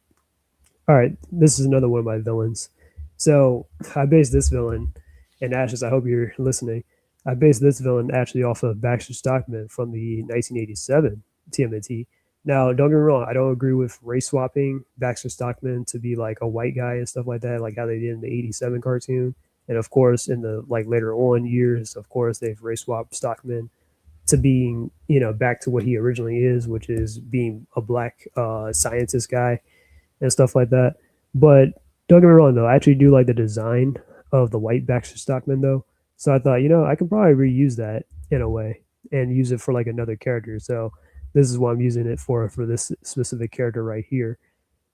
All right, this is another one of my villains. So I based this villain, and Ashes, I hope you're listening. I based this villain actually off of Baxter Stockman from the 1987 TMNT. Now, don't get me wrong, I don't agree with race swapping Baxter Stockman to be like a white guy and stuff like that, like how they did in the 87 cartoon. And of course, in the like later on years, of course, they've race swapped Stockman to being, back to what he originally is, which is being a black scientist guy and stuff like that. But don't get me wrong, though. I actually do like the design of the white Baxter Stockman, though. So I thought, I could probably reuse that in a way and use it for like another character. So this is what I'm using it for this specific character right here.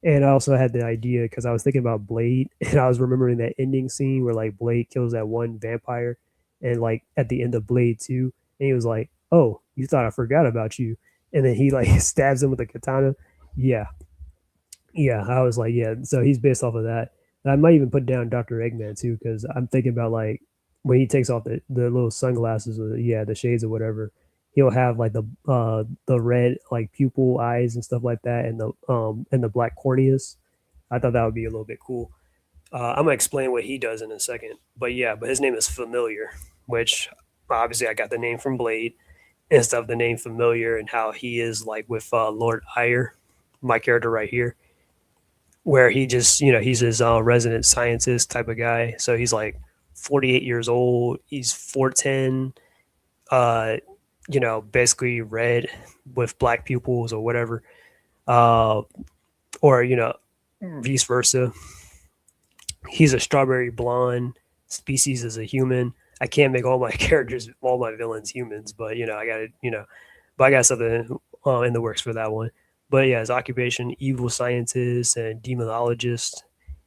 And I also had the idea because I was thinking about Blade, and I was remembering that ending scene where like Blade kills that one vampire, and like at the end of Blade 2, and he was like, "Oh, you thought I forgot about you," and then he like stabs him with a katana. Yeah, yeah, I was like, yeah. So he's based off of that. And I might even put down Doctor Eggman too, because I'm thinking about like when he takes off the little sunglasses or yeah the shades or whatever, he'll have like the red like pupil eyes and stuff like that, and the black corneas. I thought that would be a little bit cool. I'm gonna explain what he does in a second, but yeah, but his name is Familiar, which obviously I got the name from Blade and stuff. The name Familiar and how he is like with Lord Ire, my character right here where he just he's his resident scientist type of guy. So he's like 48 years old. He's 4'10", uh, basically red with black pupils or whatever, uh, or vice versa. He's a strawberry blonde. Species is a human. I can't make all my characters, all my villains humans, but I got to, but I got something in the works for that one. But yeah, his occupation, evil scientist and demonologist,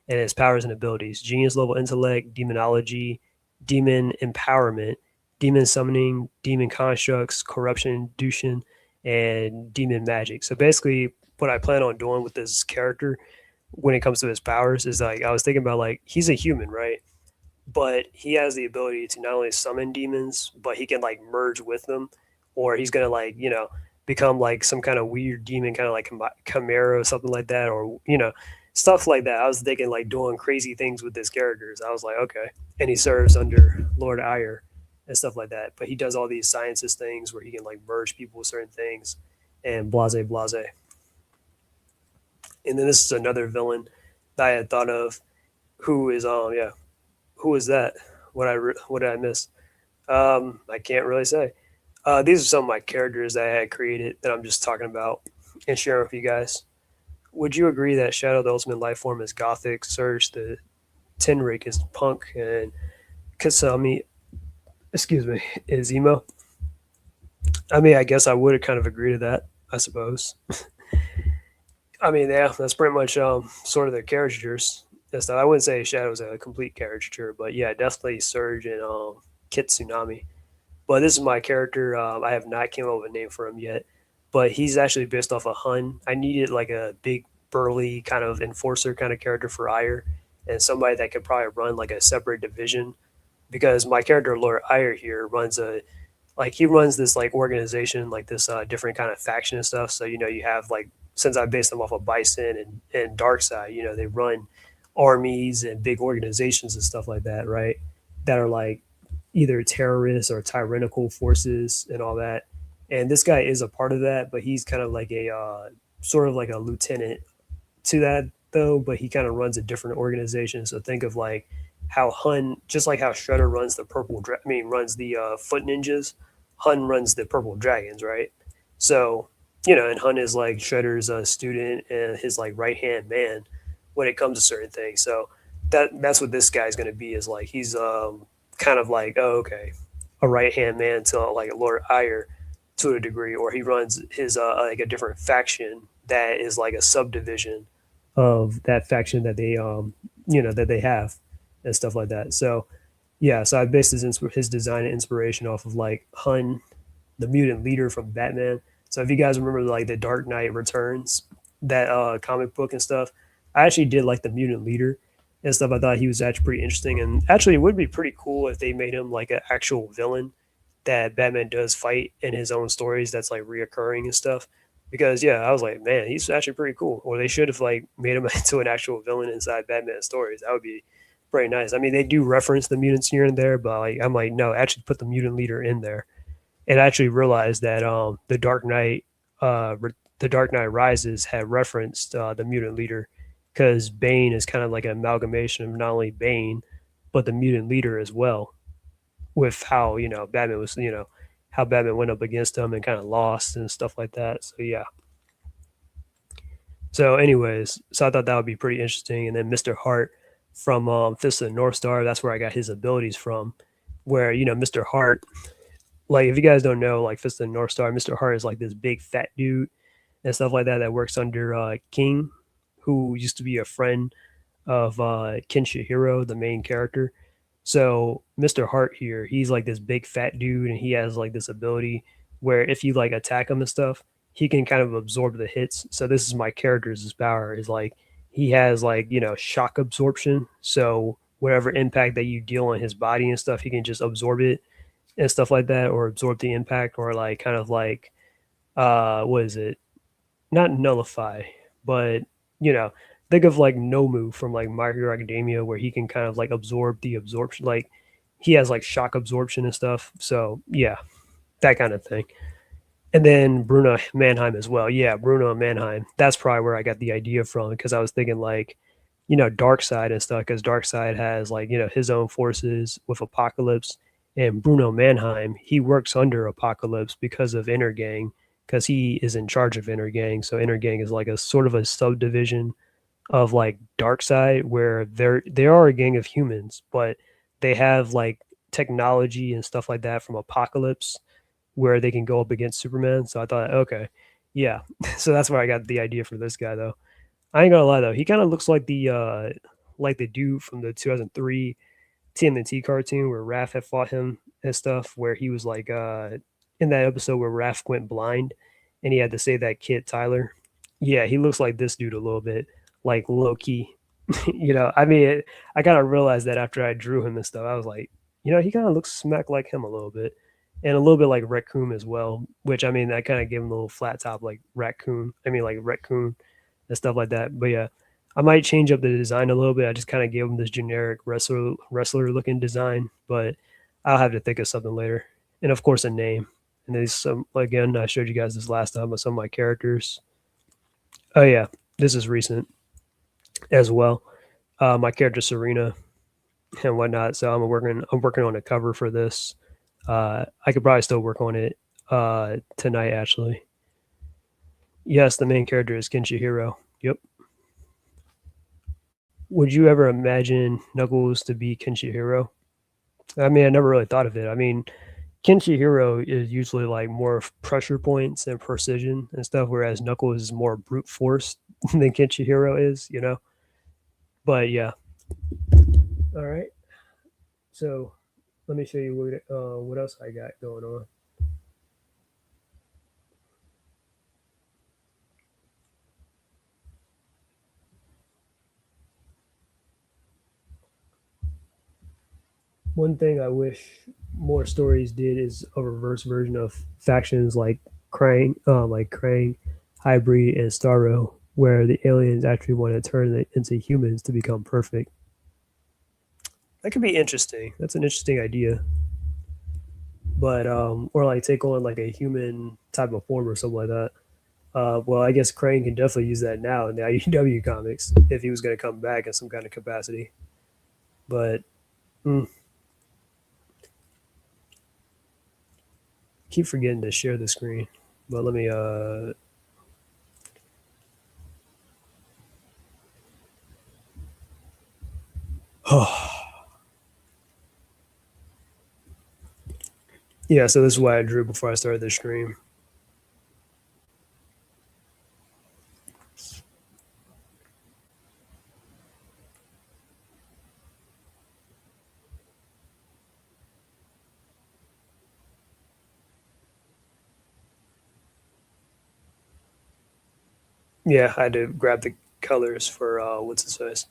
and his powers and abilities: genius level intellect, demonology, demon empowerment, demon summoning, demon constructs, corruption induction, and demon magic. So basically, what I plan on doing with this character when it comes to his powers is like I was thinking about like he's a human, right? But he has the ability to not only summon demons, but he can like merge with them, or he's gonna like become like some kind of weird demon, kind of like chimera or something like that, or stuff like that. I was thinking like doing crazy things with his characters. I was like, okay, and he serves under Lord Ire and stuff like that. But he does all these sciences things where he can like merge people with certain things, and blase blase. And then this is another villain that I had thought of, who is yeah, who is that? What did I miss? I can't really say. These are some of my characters that I had created that I'm just talking about and sharing with you guys. Would you agree that Shadow the Ultimate Life Form is gothic, Surge the Tenrik is punk, and Kasami, excuse me, is emo? I mean, I guess I would kind of agree to that. I suppose. I mean, yeah, that's pretty much sort of their caricatures and stuff. I wouldn't say Shadow's a complete caricature, but yeah, definitely Surge and Kit Tsunami. But this is my character. I have not came up with a name for him yet, but he's actually based off a Hun. I needed like a big, burly kind of enforcer kind of character for Ire, and somebody that could probably run like a separate division because my character Lord Ire here runs a like he runs this like organization, like this different kind of faction and stuff. So you have like, since I based them off of Bison and Darkseid, they run armies and big organizations and stuff like that, right? That are like either terrorists or tyrannical forces and all that. And this guy is a part of that, but he's kind of like a sort of like a lieutenant to that though, but he kind of runs a different organization. So think of like how Hun, just like how Shredder runs the runs the Foot Ninjas, Hun runs the Purple Dragons, right? So and Hun is like Shredder's student and his like right hand man when it comes to certain things. So that's what this guy's going to be, is like he's kind of like, oh, okay, a right hand man to like Lord Ire to a degree, or he runs his like a different faction that is like a subdivision of that faction that they that they have and stuff like that. So yeah, so I based his design and inspiration off of like Hun, the mutant leader from Batman. So if you guys remember like the Dark Knight Returns, that comic book and stuff, I actually did like the mutant leader and stuff. I thought he was actually pretty interesting, and actually it would be pretty cool if they made him like an actual villain that Batman does fight in his own stories, that's like reoccurring and stuff. Because yeah, I was like, man, he's actually pretty cool. Or they should have like made him into an actual villain inside Batman stories. That would be pretty nice. I mean, they do reference the mutants here and there, but like I'm like, no, actually put the mutant leader in there. And I actually realized that the Dark Knight Rises had referenced the mutant leader, because Bane is kind of like an amalgamation of not only Bane but the mutant leader as well, with how Batman was, how Batman went up against him and kind of lost and stuff like that. So yeah. So anyways, so I thought that would be pretty interesting. And then Mr. Hart from Fist of the North Star, that's where I got his abilities from. Where Mr. Hart, like if you guys don't know, like Fist of the North Star, Mr. Hart is like this big fat dude and stuff like that that works under King, who used to be a friend of Ken Shihiro, the main character. So Mr. Hart here, he's like this big fat dude, and he has like this ability where if you like attack him and stuff, he can kind of absorb the hits. So this is my character's power, is like he has like shock absorption. So whatever impact that you deal on his body and stuff, he can just absorb it and stuff like that, or absorb the impact, or like kind of like what is it? Not nullify, but you know, think of like Nomu from like My Hero Academia, where he can kind of like absorb the absorption, like he has like shock absorption and stuff. So yeah, that kind of thing. And then Bruno Mannheim as well. Yeah, Bruno Mannheim. That's probably where I got the idea from, because I was thinking like, Darkseid and stuff, because Darkseid has like, his own forces with Apocalypse, and Bruno Mannheim, he works under Apocalypse because of Intergang, because he is in charge of Intergang. So Intergang is like a sort of a subdivision of like Darkseid, where they are a gang of humans, but they have like technology and stuff like that from Apocalypse, where they can go up against Superman. So I thought, okay, yeah. So that's where I got the idea for this guy, though. I ain't gonna lie though, he kind of looks like the dude from the 2003 TMNT cartoon where Raph had fought him and stuff, where he was like in that episode where Raph went blind and he had to save that kid Tyler. Yeah, he looks like this dude a little bit, like low key. I mean, I kind of realized that after I drew him and stuff. I was like, he kind of looks smack like him a little bit, and a little bit like Raccoon as well. Which I mean, I kind of gave him a little flat top like Raccoon. I mean, like Raccoon and stuff like that. But yeah, I might change up the design a little bit. I just kind of gave him this generic wrestler looking design, but I'll have to think of something later. And of course, a name. And there's some, again, I showed you guys this last time, but some of my characters. Oh yeah, this is recent as well. My character Serena and whatnot. So I'm working on a cover for this. I could probably still work on it tonight actually. Yes, the main character is Kenshihiro. Yep. Would you ever imagine Knuckles to be Kenshihiro? I mean, I never really thought of it. I mean, Kenshihiro is usually like more of pressure points and precision and stuff, whereas Knuckles is more brute force than Kenshihiro is. But yeah. All right. So let me show you what else I got going on. One thing I wish more stories did is a reverse version of factions like Krang, Hybrid, and Starro, where the aliens actually want to turn it into humans to become perfect. That could be interesting. That's an interesting idea. But or like take on like a human type of form or something like that. Well, I guess Crane can definitely use that now in the IUW comics if he was going to come back in some kind of capacity. But mm, keep forgetting to share the screen. But let me yeah, so this is what I drew before I started the stream. Yeah, I had to grab the colors for what's his face.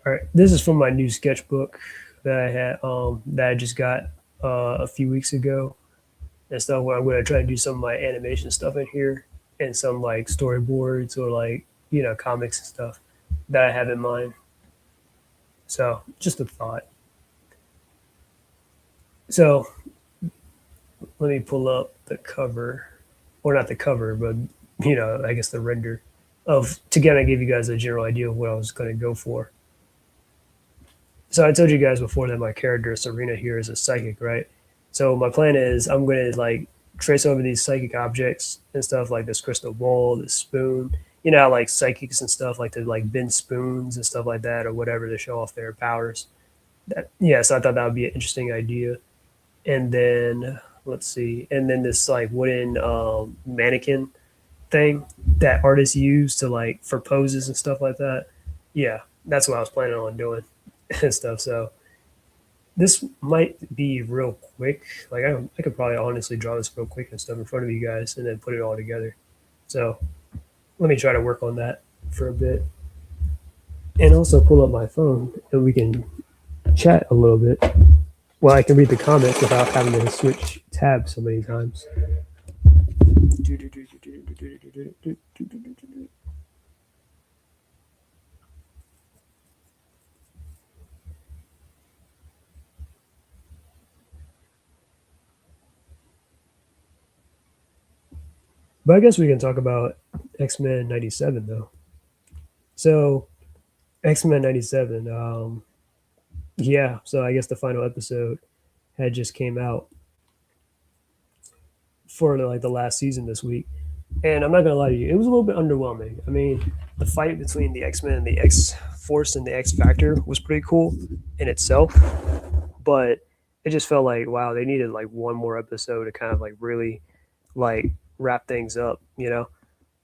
All right, this is from my new sketchbook that I just got a few weeks ago and stuff. Where I'm going to try to do some of my animation stuff in here and some like storyboards or like comics and stuff that I have in mind. So just a thought. So let me pull up the cover, or not the cover, but I guess the render of to kind of give you guys a general idea of what I was going to go for. So I told you guys before that my character Serena here is a psychic, right? So my plan is I'm going to like trace over these psychic objects and stuff like this crystal ball, this spoon. You know how like psychics and stuff like to like bend spoons and stuff like that or whatever to show off their powers. Yeah, so I thought that would be an interesting idea. And then let's see, and then this like wooden mannequin thing that artists use to like for poses and stuff like that. Yeah, that's what I was planning on doing and stuff. So this might be real quick. Like I could probably honestly draw this real quick and stuff in front of you guys and then put it all together. So let me try to work on that for a bit and also pull up my phone and we can chat a little bit. Well, I can read the comments without having to switch tabs so many times. But I guess we can talk about X-Men 97 though. So X-Men 97, yeah, so I guess the final episode had just came out for like the last season this week. And I'm not gonna lie to you, it was a little bit underwhelming. I mean, the fight between the X Men and the X Force and the X Factor was pretty cool in itself, but it just felt like wow, they needed like one more episode to kind of like really like wrap things up,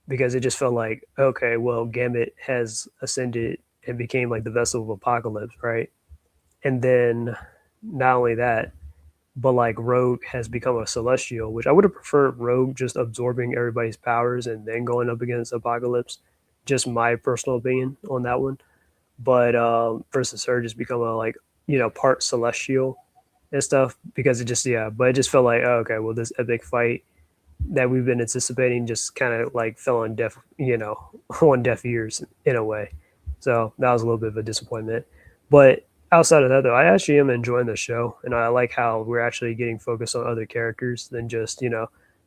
because it just felt like okay, well, Gambit has ascended and became like the vessel of apocalypse, right? And then not only that, but like Rogue has become a celestial, which I would have preferred Rogue just absorbing everybody's powers and then going up against Apocalypse. Just my personal opinion on that one. But versus her just become a like part celestial and stuff because it just but it just felt like oh, okay, well this epic fight that we've been anticipating just kind of like fell on deaf on deaf ears in a way. So that was a little bit of a disappointment. But outside of that, though, I actually am enjoying the show, and I like how we're actually getting focused on other characters than just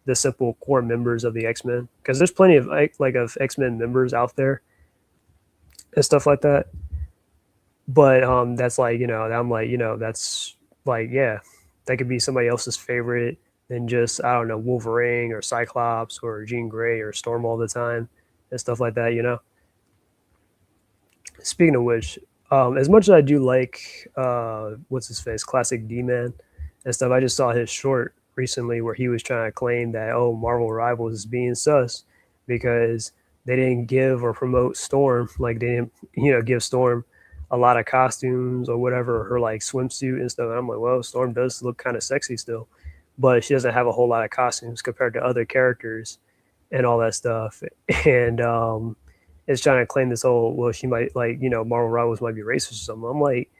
the simple core members of the X Men. Because there's plenty of like of X Men members out there and stuff like that. But that's like I'm like that's like yeah, that could be somebody else's favorite than just I don't know Wolverine or Cyclops or Jean Grey or Storm all the time and stuff like that. Speaking of which, as much as I do like what's his face, Classic D Man and stuff, I just saw his short recently where he was trying to claim that Marvel Rivals is being sus because they didn't give or promote Storm, like they didn't give Storm a lot of costumes or whatever, her like swimsuit and stuff. And I'm like, well, Storm does look kind of sexy still, but she doesn't have a whole lot of costumes compared to other characters and all that stuff. And it's trying to claim this whole, well, she might like, Marvel Rivals might be racist or something. I'm like,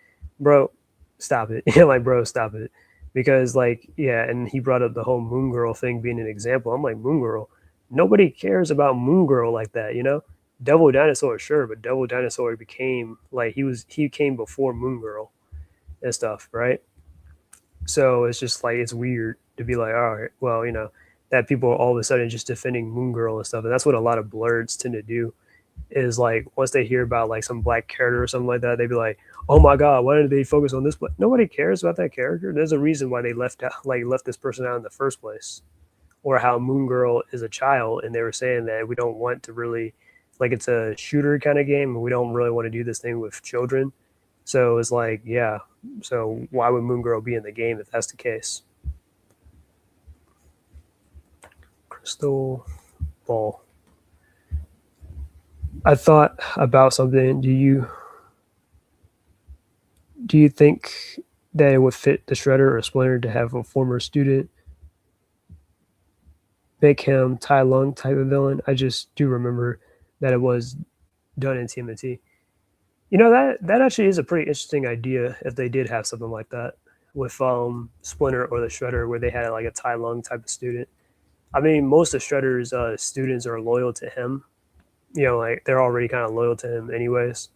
bro, stop it. Like, bro, stop it. Because like, yeah, and he brought up the whole Moon Girl thing being an example. I'm like, Moon Girl, nobody cares about Moon Girl like that. Devil Dinosaur, sure, but Devil Dinosaur became like he came before Moon Girl and stuff, right? So it's just like it's weird to be like, all right, well, that people are all of a sudden just defending Moon Girl and stuff, and that's what a lot of blurs tend to do. Is like once they hear about like some black character or something like that, they'd be like, "Oh my god, why did they focus on this?" But nobody cares about that character. There's a reason why they left this person out in the first place, or how Moon Girl is a child, and they were saying that we don't want to really, like, it's a shooter kind of game, and we don't really want to do this thing with children. So it's like, yeah. So why would Moon Girl be in the game if that's the case? Crystal ball. I thought about something. Do you think that it would fit the Shredder or Splinter to have a former student make him Tai Lung type of villain? I just do remember that it was done in TMNT. That actually is a pretty interesting idea if they did have something like that with Splinter or the Shredder, where they had like a Tai Lung type of student. I mean, most of Shredder's students are loyal to him. Like they're already kind of loyal to him, anyways.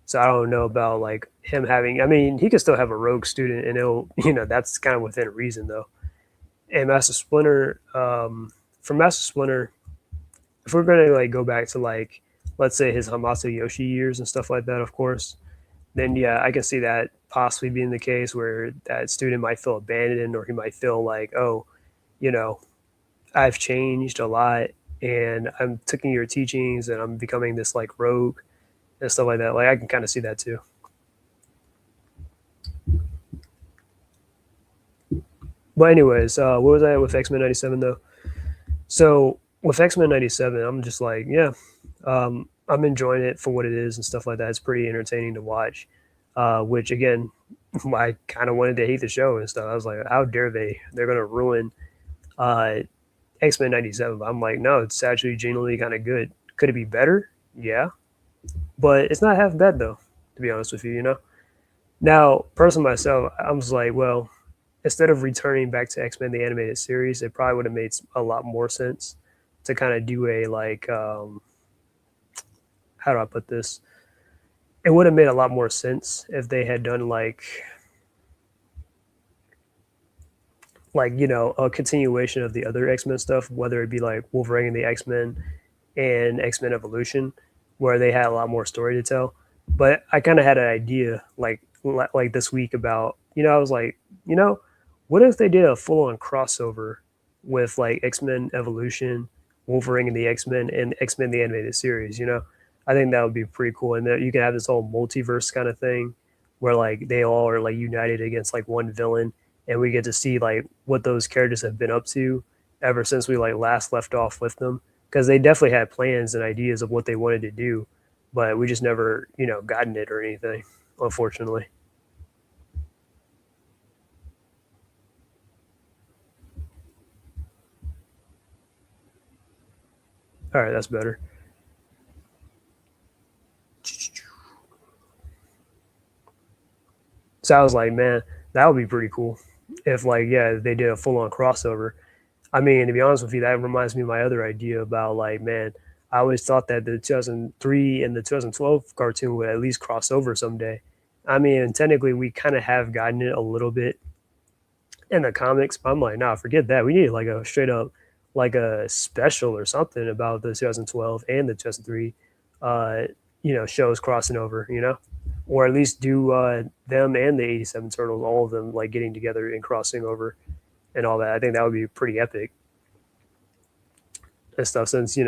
So I don't know about like him having. I mean, he could still have a rogue student, and it'll that's kind of within reason though. And Master Splinter, for Master Splinter, if we're gonna like go back to like let's say his Hamato Yoshi years and stuff like that, of course, then yeah, I can see that possibly being the case where that student might feel abandoned, or he might feel like, oh, you know, I've changed a lot, and I'm taking your teachings, and I'm becoming this like rogue and stuff like that. Like I can kind of see that too. But anyways, what was I with X Men '97 though? So with X Men '97, I'm just like, yeah, I'm enjoying it for what it is and stuff like that. It's pretty entertaining to watch. Which again, I kind of wanted to hate the show and stuff. I was like, how dare they? They're gonna ruin uh, X Men '97. But I'm like, no, it's actually genuinely kind of good. Could it be better? Yeah, but it's not half bad though. To be honest with you. Now, personally myself, I was like, well, instead of returning back to X Men the animated series, it probably would have made a lot more sense to kind of do a like, how do I put this? It would have made a lot more sense if they had done like a continuation of the other X Men stuff, whether it be like Wolverine and the X Men and X Men Evolution, where they had a lot more story to tell. But I kind of had an idea like this week about I was like what if they did a full on crossover with like X Men Evolution, Wolverine and the X Men, and X Men the animated series. I think that would be pretty cool, and that you can have this whole multiverse kind of thing where like they all are like united against like one villain, and we get to see like what those characters have been up to ever since we like last left off with them, because they definitely had plans and ideas of what they wanted to do, but we just never gotten it or anything, unfortunately. All right, that's better. So I was like, man, that would be pretty cool if like yeah they did a full on crossover. I mean, to be honest with you, that reminds me of my other idea about like, man, I always thought that the 2003 and the 2012 cartoon would at least cross over someday. I mean, and technically we kind of have gotten it a little bit in the comics, but I'm like, nah, forget that. We need like a straight up like a special or something about the 2012 and the 2003 uh, shows crossing over. Or at least do them and the 87 Turtles, all of them like getting together and crossing over and all that. I think that would be pretty epic and stuff, since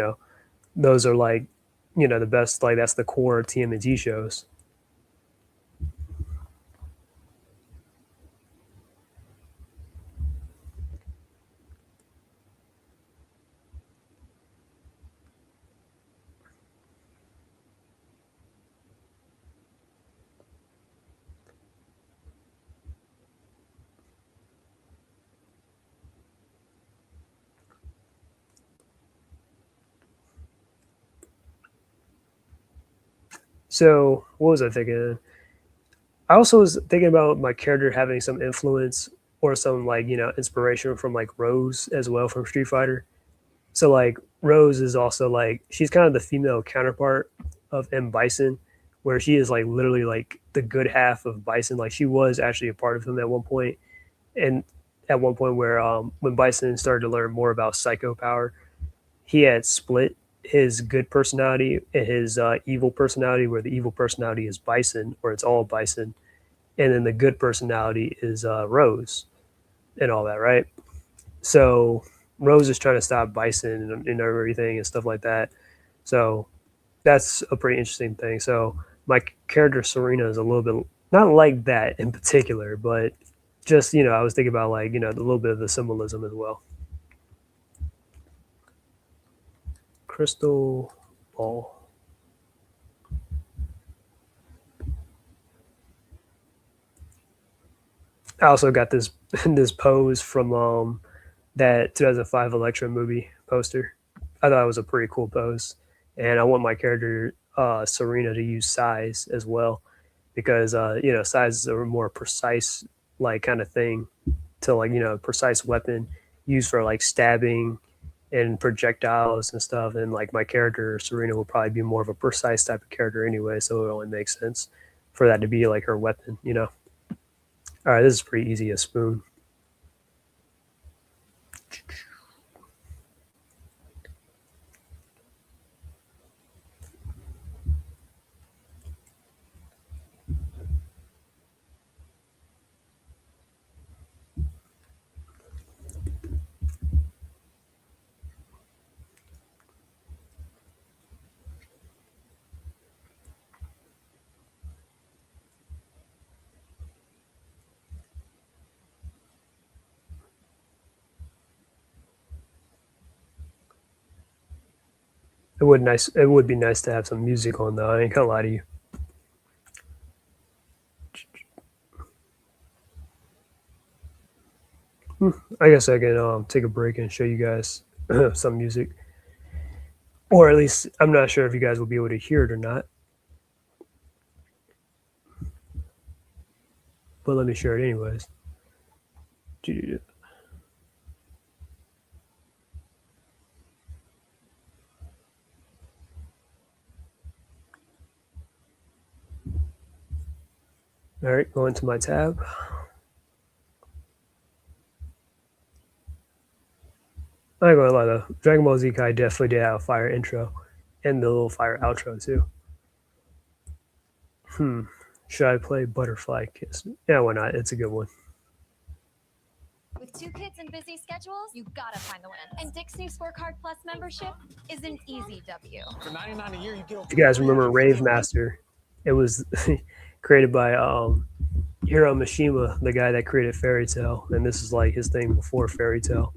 those are like the best, like that's the core of TMNT shows. So what was I thinking? I also was thinking about my character having some influence or some like inspiration from like Rose as well from Street Fighter. So like Rose is also like she's kind of the female counterpart of M Bison, where she is like literally like the good half of Bison. Like she was actually a part of him at one point, and at one point where when Bison started to learn more about Psycho Power, he had split his good personality and his evil personality, where the evil personality is Bison, or it's all Bison, and then the good personality is Rose and all that, right? So Rose is trying to stop Bison and everything and stuff like that. So that's a pretty interesting thing. So my character Serena is a little bit not like that in particular, but just I was thinking about like a little bit of the symbolism as well. Crystal ball. I also got this this pose from that 2005 Electra movie poster. I thought it was a pretty cool pose, and I want my character Serena to use size as well because size is a more precise like kind of thing to like precise weapon used for like stabbing and projectiles and stuff. And like my character Serena will probably be more of a precise type of character anyway, so it only makes sense for that to be like her weapon. All right, this is pretty easy. A spoon. It would be nice to have some music on though. I ain't gonna lie to you. I guess I can take a break and show you guys some music, or at least I'm not sure if you guys will be able to hear it or not. But let me share it anyways. All right, go into my tab. I ain't gonna lie though, Dragon Ball Z Kai definitely did have a fire intro and the little fire outro too. Hmm. Should I play Butterfly Kiss? Yeah, why not? It's a good one. With 2 kids and busy schedules, you gotta find the win. And Dick's new Scorecard Plus membership is an easy W. For 99 a year, you get If you guys remember Rave Master, it was created by Hiro Mishima, the guy that created Fairy Tail, and this is like his thing before Fairy Tail.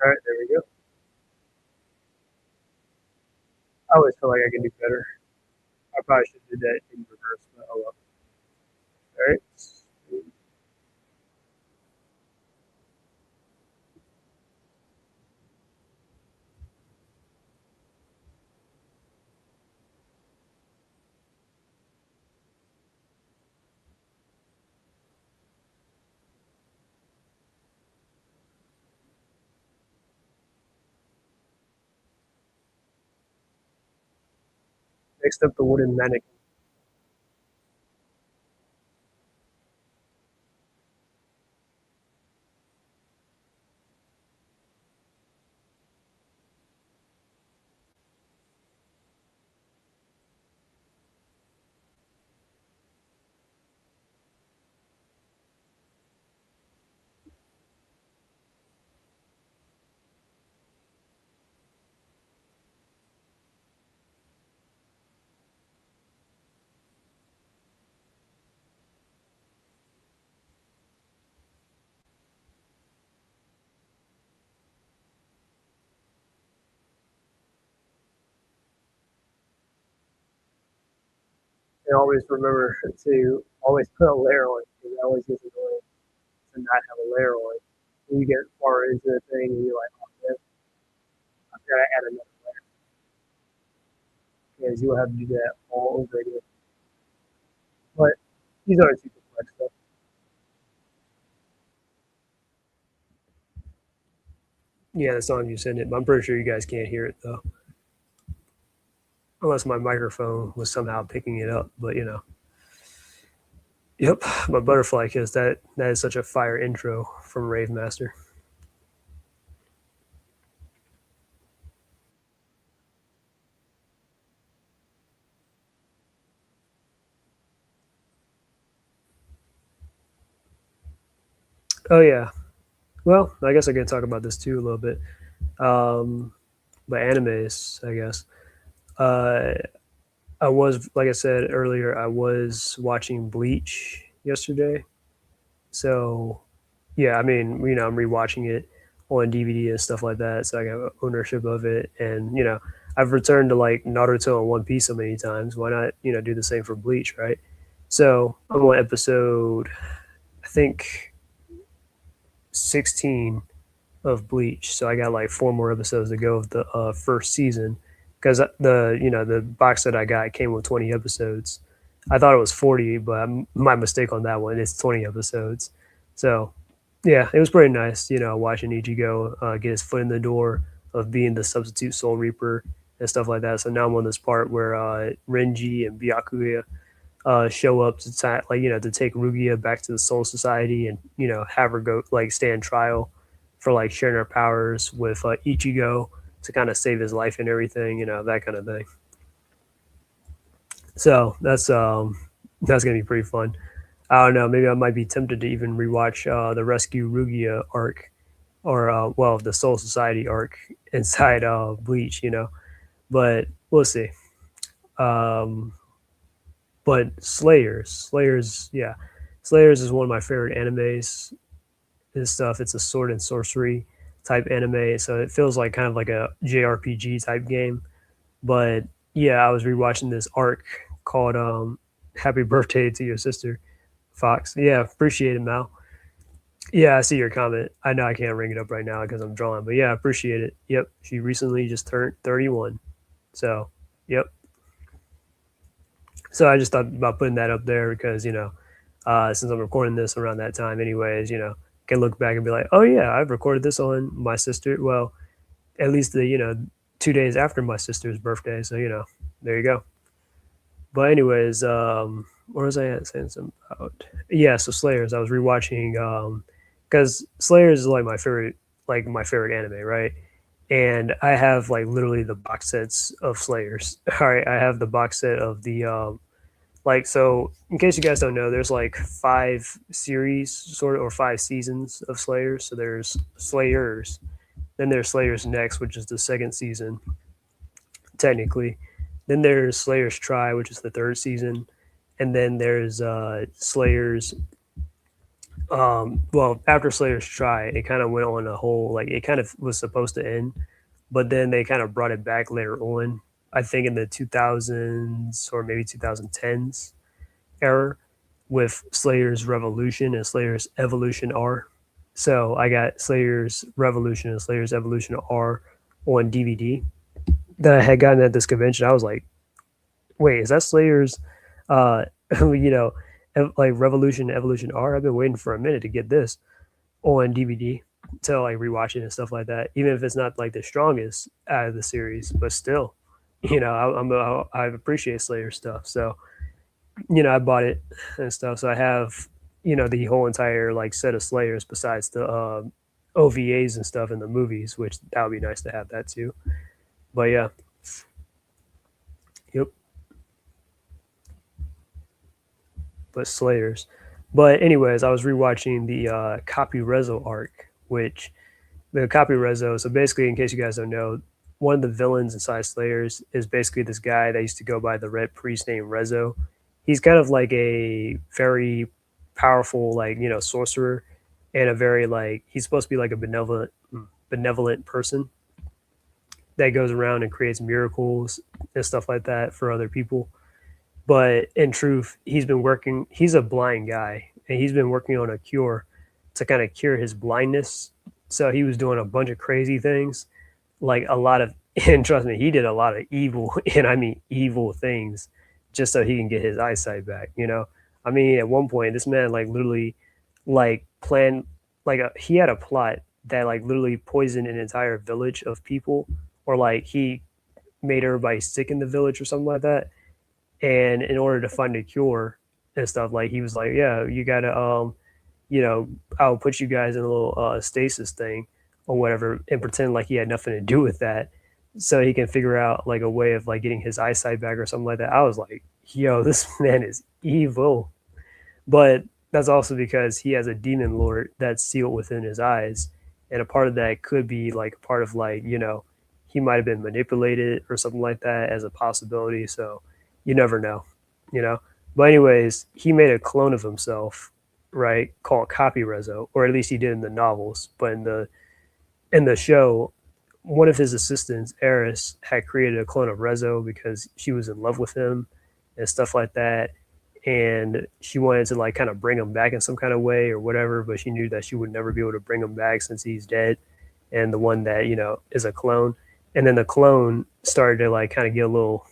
All right, there we go. I always feel like I can do better. I probably should do that in reverse, but oh well. All right. Next up, the wooden mannequin. And always remember to always put a layer on because it always gets annoying to not have a layer on. When you get far into the thing and you're like, oh man, I've got to add another layer because you'll have to do that all over again. But these aren't too complex stuff. Yeah, the song you send it, but I'm pretty sure you guys can't hear it though, unless my microphone was somehow picking it up. But you know, yep, my butterfly kiss. That is such a fire intro from Rave Master. Oh yeah, well, I guess I can talk about this too a little bit. Um, but animes, I guess. Uh, I was, like I said earlier, I was watching Bleach yesterday. So, yeah, I mean, I'm rewatching it on DVD and stuff like that. So I got ownership of it. And, I've returned to like Naruto and One Piece so many times. Why not, do the same for Bleach, right? So I'm on episode, I think, 16 of Bleach. So I got like four more episodes to go of the first season because the box that I got came with 20 episodes. I thought it was 40, but my mistake on that one. It's 20 episodes. So yeah, it was pretty nice, watching Ichigo get his foot in the door of being the substitute Soul Reaper and stuff like that. So now I'm on this part where Renji and Byakuya show up to to take Rugia back to the Soul Society and have her go like stand trial for like sharing her powers with Ichigo to kind of save his life and everything, that kind of thing. So that's gonna be pretty fun. I don't know, maybe I might be tempted to even rewatch the Rescue Rugia arc or well the Soul Society arc inside Bleach, but we'll see. Um, but Slayers, yeah, Slayers is one of my favorite animes and stuff. It's a sword and sorcery type anime, so it feels like kind of like a JRPG type game. But yeah, I was rewatching this arc called "Happy Birthday to Your Sister," Fox. Yeah, appreciate it, Mal. Yeah, I see your comment. I know I can't ring it up right now because I'm drawing, but yeah, appreciate it. Yep, she recently just turned 31, so yep. So I just thought about putting that up there because since I'm recording this around that time, anyways, can look back and be like, oh yeah, I've recorded this on my sister. Well, at least the 2 days after my sister's birthday. So there you go. But anyways, where was I at saying something about? Yeah, so Slayers. I was rewatching because Slayers is like my favorite anime, right? And I have like literally the box sets of Slayers. All right, I have the box set of the like so. In case you guys don't know, there's like 5 series, sort of, or 5 seasons of Slayers. So there's Slayers, then there's Slayers Next, which is the second season, technically. Then there's Slayers Try, which is the third season, and then there's Slayers Well, after Slayer's Try, it kind of went on a whole like it kind of was supposed to end, but then they kind of brought it back later on. I think in the 2000s or maybe 2010s era with Slayer's Revolution and Slayer's Evolution R. So I got Slayer's Revolution and Slayer's Evolution R on DVD that I had gotten at this convention. I was like, wait, is that Slayer's, uh, like Revolution and Evolution R? I've been waiting for a minute to get this on DVD to like rewatch it and stuff like that. Even if it's not like the strongest out of the series, but still, I appreciate Slayer stuff. So I bought it and stuff. So I have the whole entire like set of Slayers besides the OVAs and stuff in the movies, which that would be nice to have that too. But yeah, yep. But Slayers. But anyways, I was rewatching the Copy Rezo arc, which the Copy Rezo. So basically, in case you guys don't know, one of the villains inside Slayers is basically this guy that used to go by the Red Priest named Rezo. He's kind of like a very powerful, like sorcerer, and a very like he's supposed to be like a benevolent person that goes around and creates miracles and stuff like that for other people. But in truth, he's a blind guy, and he's been working on a cure to kind of cure his blindness. So he was doing a bunch of crazy things, like a lot of, and trust me, he did a lot of evil, and I mean evil things, just so he can get his eyesight back. I mean, at one point, this man, like, literally, like, planned, like, he had a plot that, like, literally poisoned an entire village of people, or, like, he made everybody sick in the village or something like that. And in order to find a cure and stuff, like he was like, yeah, you gotta I'll put you guys in a little stasis thing or whatever, and pretend like he had nothing to do with that, so he can figure out like a way of like getting his eyesight back or something like that. I was like, yo, this man is evil. But that's also because he has a demon lord that's sealed within his eyes, and a part of that could be like a part of like he might have been manipulated or something like that as a possibility. So you never know, you know. But anyways, he made a clone of himself, right, called Copy Rezo, or at least he did in the novels. But in the show, one of his assistants, Eris, had created a clone of Rezo because she was in love with him and stuff like that. And she wanted to like kind of bring him back in some kind of way or whatever, but she knew that she would never be able to bring him back since he's dead. And the one that, is a clone. And then the clone started to like kind of get a little,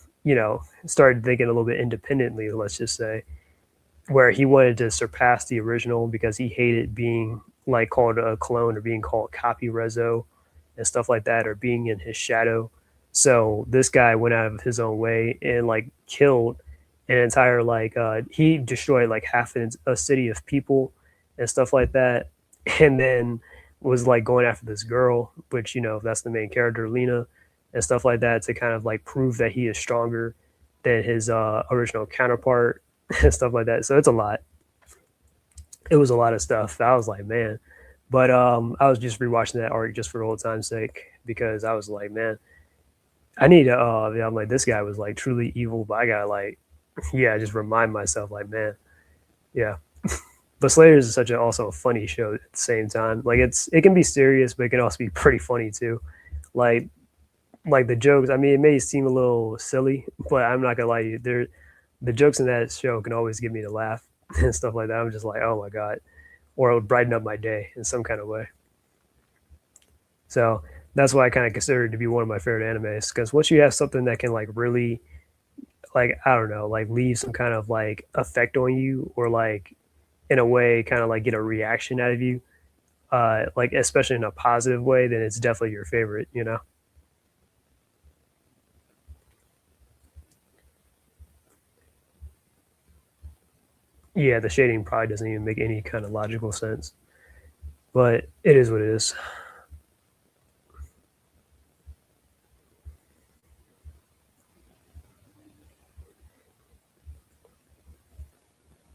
started thinking a little bit independently, let's just say, where he wanted to surpass the original because he hated being like called a clone or being called Copy Rezo and stuff like that, or being in his shadow. So this guy went out of his own way and like killed an entire like he destroyed like half a city of people and stuff like that, and then was like going after this girl, which that's the main character, Lena, and stuff like that, to kind of like prove that he is stronger than his original counterpart and stuff like that. So it's a lot. It was a lot of stuff. I was like, man. But I was just rewatching that arc just for old time's sake because I was like, man, I need to. I'm like, this guy was like truly evil, but I gotta like, yeah, just remind myself, like, man, yeah. But Slayers is such a also a funny show at the same time. Like it can be serious, but it can also be pretty funny too. Like the jokes. I mean, it may seem a little silly, but I'm not gonna lie to you. The jokes in that show can always get me to laugh and stuff like that. I'm just like, oh my god, or it would brighten up my day in some kind of way. So that's why I kind of consider it to be one of my favorite animes, because once you have something that can like really, like, I don't know, like leave some kind of like effect on you, or like in a way kind of like get a reaction out of you, like especially in a positive way, then it's definitely your favorite. Yeah, the shading probably doesn't even make any kind of logical sense, but it is what it is.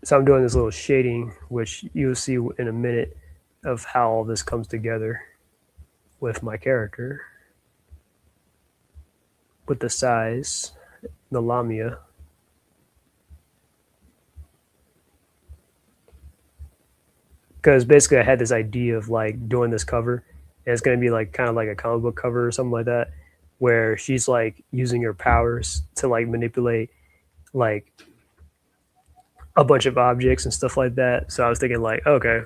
So I'm doing this little shading, which you'll see in a minute, of how all this comes together with my character, with the size, the Lamia. because basically I had this idea of like doing this cover, and it's gonna be like kind of like a comic book cover or something like that, where she's like using her powers to like manipulate like a bunch of objects and stuff like that. So I was thinking like, okay,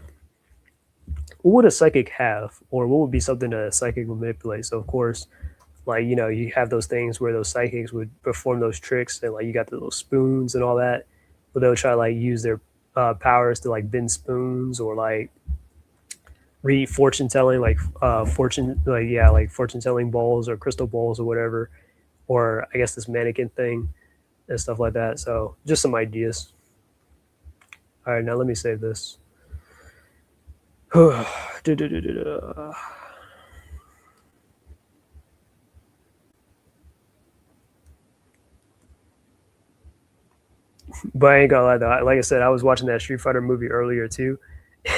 what would a psychic have, or what would be something that a psychic would manipulate? So of course, like you have those things where those psychics would perform those tricks, and like you got the little spoons and all that, but they'll try to like use their powers to like bend spoons or like read fortune telling, like fortune, like yeah, like fortune telling balls or crystal balls or whatever, or I guess this mannequin thing and stuff like that. So just some ideas. All right, now let me save this. But I ain't gonna lie though. Like I said, I was watching that Street Fighter movie earlier too,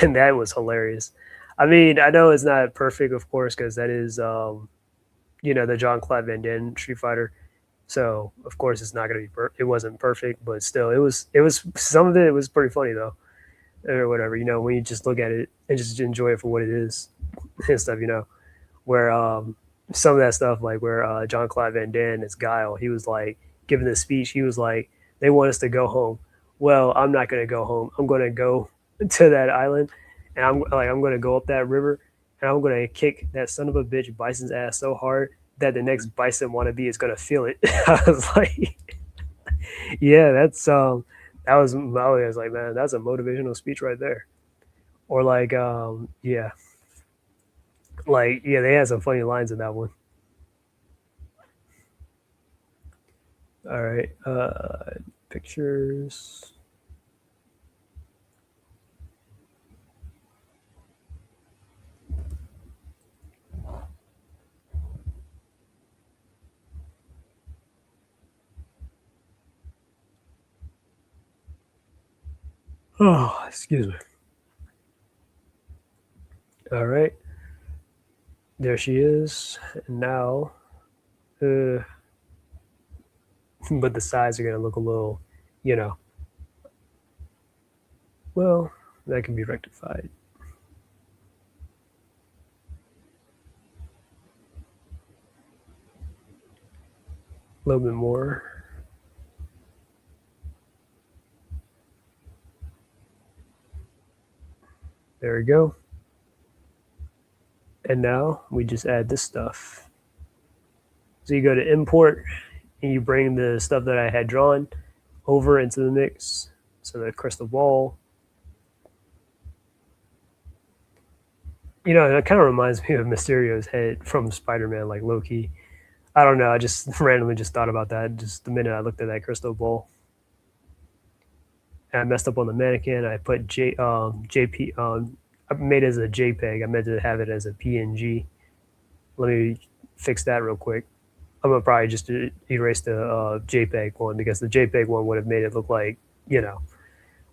and that was hilarious. I mean, I know it's not perfect, of course, because that is, the John Claude Van Damme Street Fighter. So of course it's not gonna be. It wasn't perfect, but still, it was. It was some of it. It was pretty funny though, or whatever. When you just look at it and just enjoy it for what it is and stuff. Where some of that stuff, like where John Claude Van Damme as Guile, he was like giving the speech. He was like, "They want us to go home. Well, I'm not going to go home. I'm going to go to that island, and I'm going to go up that river, and I'm going to kick that son of a bitch Bison's ass so hard that the next Bison wannabe is going to feel it." I was like, "Yeah, that was." I was like, "Man, that's a motivational speech right there." Or like, yeah, like yeah, they had some funny lines in that one. All right. Pictures. Oh, excuse me. All right. There she is. And now, uh, but the sides are going to look a little, you know, well, that can be rectified. A little bit more. There we go. And now we just add this stuff. So you go to import and you bring the stuff that I had drawn over into the mix. So the crystal ball. It kind of reminds me of Mysterio's head from Spider-Man, like low key. I don't know. I just randomly just thought about that just the minute I looked at that crystal ball. And I messed up on the mannequin. I put JP. I made it as a JPEG. I meant to have it as a PNG. Let me fix that real quick. I'm gonna probably just erase the JPEG one because the JPEG one would have made it look like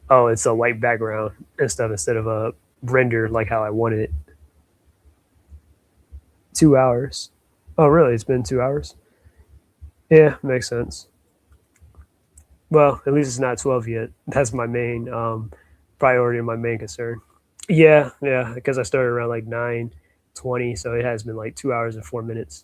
oh, it's a white background and stuff instead of a render like how I wanted it. 2 hours. Oh, really? It's been 2 hours? Yeah, makes sense. Well, at least it's not 12 yet. That's my main priority and my main concern. Yeah, because I started around like 9:20, so it has been like 2 hours and 4 minutes.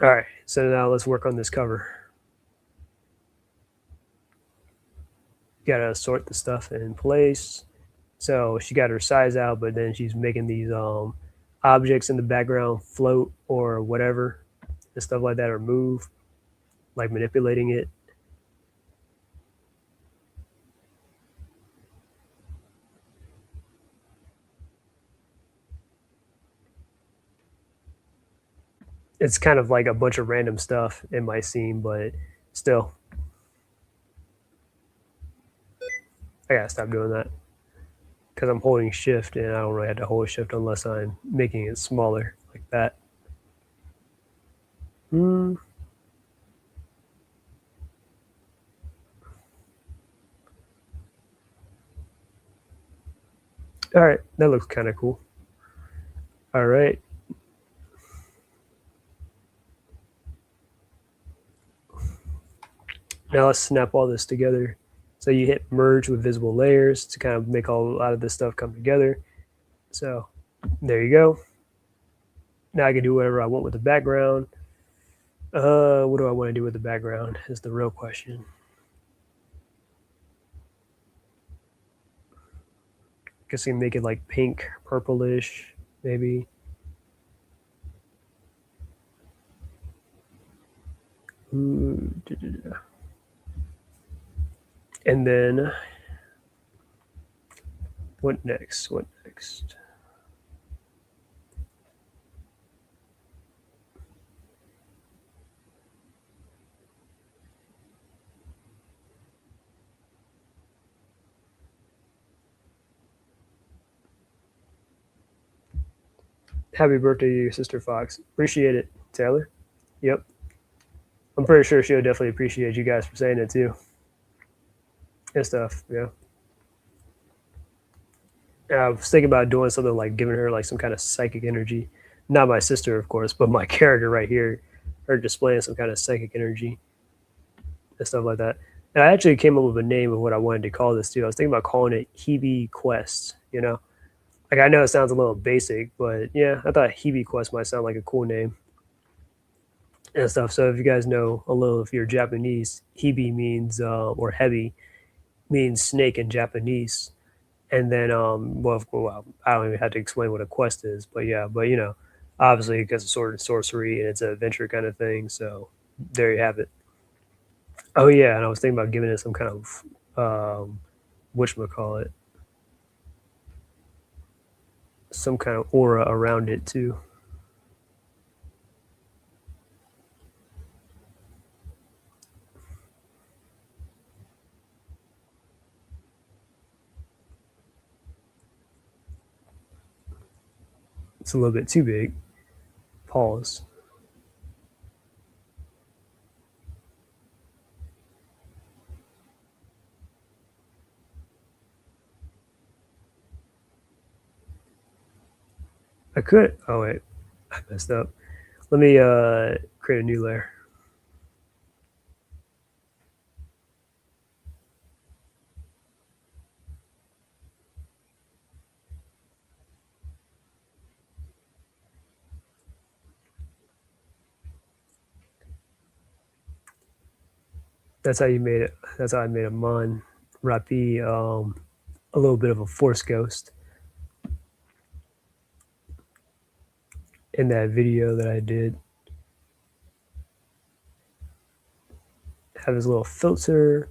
All right, so now let's work on this cover. Gotta sort the stuff in place. So she got her size out, but then she's making these objects in the background float or whatever and stuff like that, or move, like manipulating it. It's kind of like a bunch of random stuff, it might seem, but still, I gotta stop doing that because I'm holding shift and I don't really have to hold shift unless I'm making it smaller like that. Mm. All right, that looks kind of cool. All right. Now let's snap all this together. So you hit merge with visible layers to kind of make a lot of this stuff come together. So there you go. Now I can do whatever I want with the background. What do I want to do with the background is the real question. Guess I can make it like pink, purplish, maybe. And then what next? What next? Happy birthday to your sister Fox. Appreciate it, Taylor. Yep. I'm pretty sure she'll definitely appreciate you guys for saying it too. And stuff, yeah. I was thinking about doing something like giving her like some kind of psychic energy. Not my sister, of course, but my character right here, her displaying some kind of psychic energy and stuff like that. And I actually came up with a name of what I wanted to call this too. I was thinking about calling it Hebe Quest, you know? Like I know it sounds a little basic, but yeah, I thought Hebe Quest might sound like a cool name and stuff. So if you guys know a little, if you're Japanese, Hebe means or Hebi means snake in Japanese. And then well, I don't even have to explain what a quest is, but yeah, but you know, obviously because of sword and sorcery and it's an adventure kind of thing. So there you have it. Oh yeah, and I was thinking about giving it some kind of whatchamacallit, some kind of aura around it too. It's a little bit too big. Pause. I could. Oh wait, I messed up. Let me create a new layer. That's how you made it. That's how I made a Mon Rapi, a little bit of a Force Ghost in that video that I did. Have his little filter.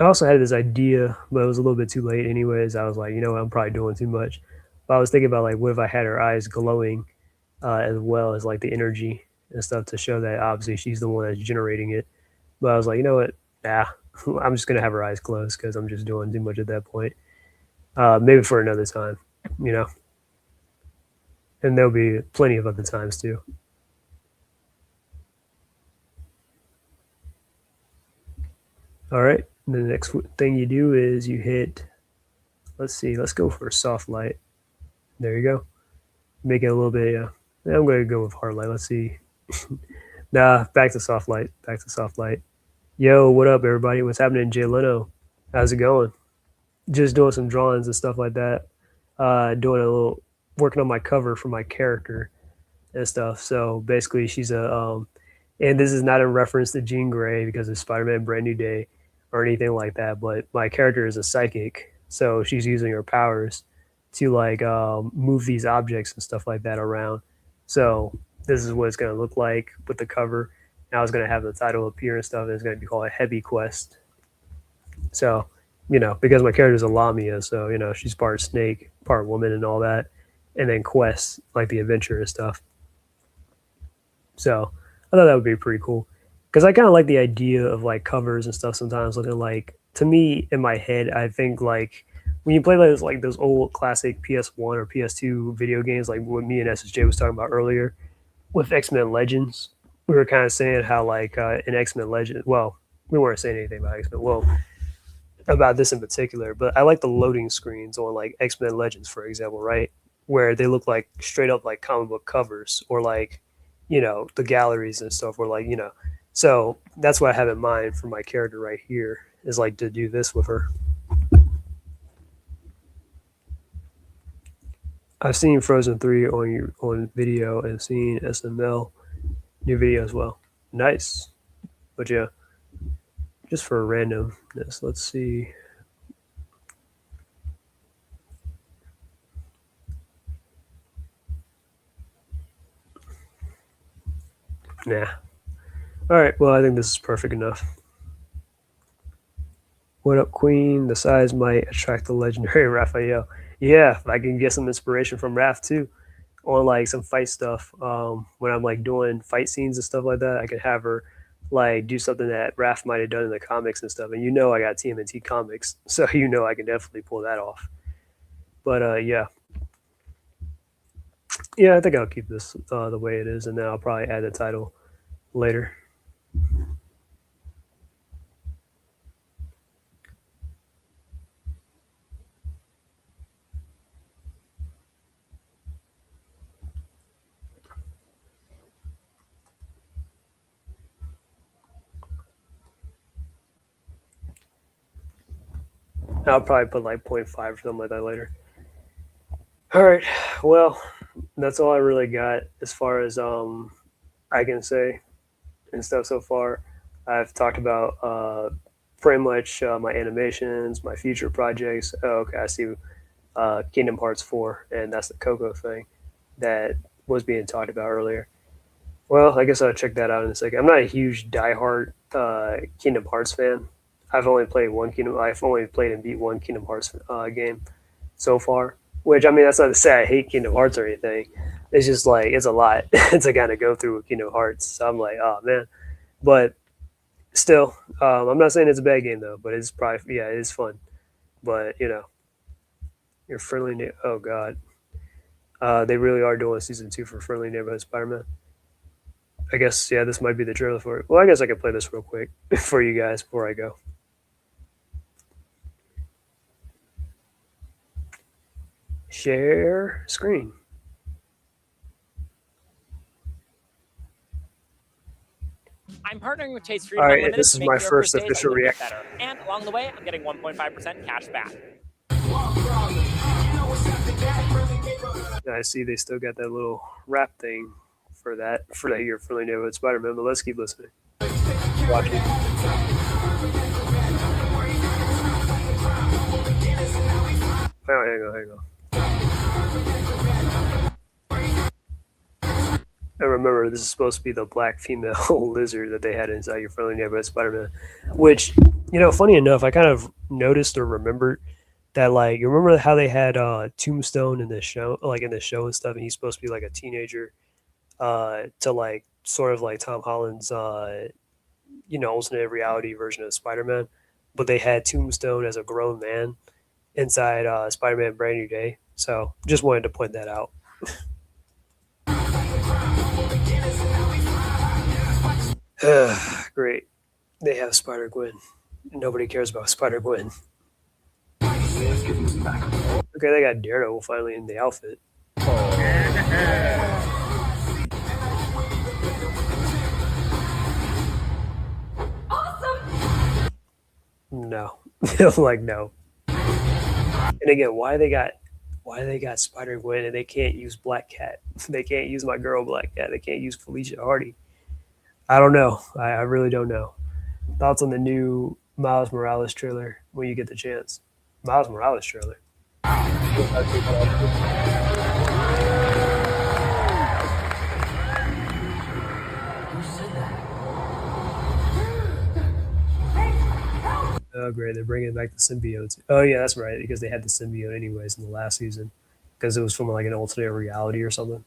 I also had this idea, but it was a little bit too late anyways. I was like, you know what, I'm probably doing too much. But I was thinking about like, what if I had her eyes glowing as well as like the energy and stuff to show that obviously she's the one that's generating it. But I was like, you know what, nah, I'm just going to have her eyes closed because I'm just doing too much at that point. Maybe for another time, you know. And there'll be plenty of other times too. All right. And the next thing you do is you hit, let's see, let's go for soft light. There you go. Make it a little bit, yeah. I'm going to go with hard light. Let's see. Nah, back to soft light. Back to soft light. Yo, what up, everybody? What's happening, Jay Leno? How's it going? Just doing some drawings and stuff like that. Doing a little, working on my cover for my character and stuff. So basically, she's a, and this is not in reference to Jean Grey because of Spider-Man Brand New Day or anything like that, but my character is a psychic. So she's using her powers to like move these objects and stuff like that around. So this is what it's going to look like with the cover. Now it's going to have the title appear and stuff, and it's going to be called a Heavy Quest. So, you know, because my character is a Lamia, so, you know, she's part snake, part woman and all that. And then quest, like the adventure and stuff. So I thought that would be pretty cool. Because I kind of like the idea of like covers and stuff sometimes looking like, to me, in my head, I think like when you play like those old classic PS1 or PS2 video games, like what me and SSJ was talking about earlier with X-Men Legends, we were kind of saying how like in X-Men Legends, well, we weren't saying anything about X-Men, well, about this in particular, but I like the loading screens on like X-Men Legends, for example, right? where they look like straight up like comic book covers or like, the galleries and stuff were like, so that's what I have in mind for my character right here is like to do this with her. I've seen Frozen 3 on video and seen SML new video as well. Nice. But yeah, just for randomness, let's see. Nah. All right, well, I think this is perfect enough. What up, Queen? The size might attract the legendary Raphael. Yeah, I can get some inspiration from Raph too on like some fight stuff. When I'm like doing fight scenes and stuff like that, I could have her like do something that Raph might have done in the comics and stuff. And I got TMNT comics, so I can definitely pull that off. But yeah, I think I'll keep this the way it is, and then I'll probably add the title later. I'll probably put like 0.5 or something like that later. All right, well, that's all I really got as far as I can say and stuff so far. I've talked about pretty much my animations, my future projects. Oh, okay, I see Kingdom Hearts 4, and that's the Coco thing that was being talked about earlier. Well, I guess I'll check that out in a second. I'm not a huge diehard Kingdom Hearts fan. I've only played and beat one Kingdom Hearts game so far. Which I mean, that's not to say I hate Kingdom Hearts or anything. It's just like it's a lot to kind of go through with Kingdom Hearts. So I'm like, oh man, but still, I'm not saying it's a bad game though. But it's probably it is fun. But your friendly oh god, they really are doing season 2 for Friendly Neighborhood Spider-Man. I guess this might be the trailer for it. Well, I guess I could play this real quick for you guys before I go. Share screen. I'm partnering with Chase Freedom All right, Unlimited this to is make my your first days a official little bit reaction. better. And along the way, I'm getting 1.5% cash back. I see they still got that little rap thing for that year Friendly Neighborhood Spider-Man, but let's keep listening. Watching. Hang on. And remember, this is supposed to be the black female lizard that they had inside your Friendly Neighborhood Spider-Man, which, funny enough, I kind of noticed or remembered that, like, you remember how they had Tombstone in the show, like in the show and stuff, and he's supposed to be like a teenager, to like sort of like Tom Holland's, alternate reality version of Spider-Man, but they had Tombstone as a grown man inside Spider-Man Brand New Day. So just wanted to point that out. Great. They have Spider-Gwen. Nobody cares about Spider-Gwen. Okay, they got Daredevil finally in the outfit. Awesome! No. I'm like, no. And again, why they got Spider-Gwen and they can't use Black Cat? They can't use my girl Black Cat. They can't use Felicia Hardy. I don't know. I really don't know. Thoughts on the new Miles Morales trailer when you get the chance? Miles Morales trailer. Oh, great. They're bringing back the symbiotes. Oh, yeah, that's right. Because they had the symbiote anyways in the last season. Because it was from like an alternate reality or something.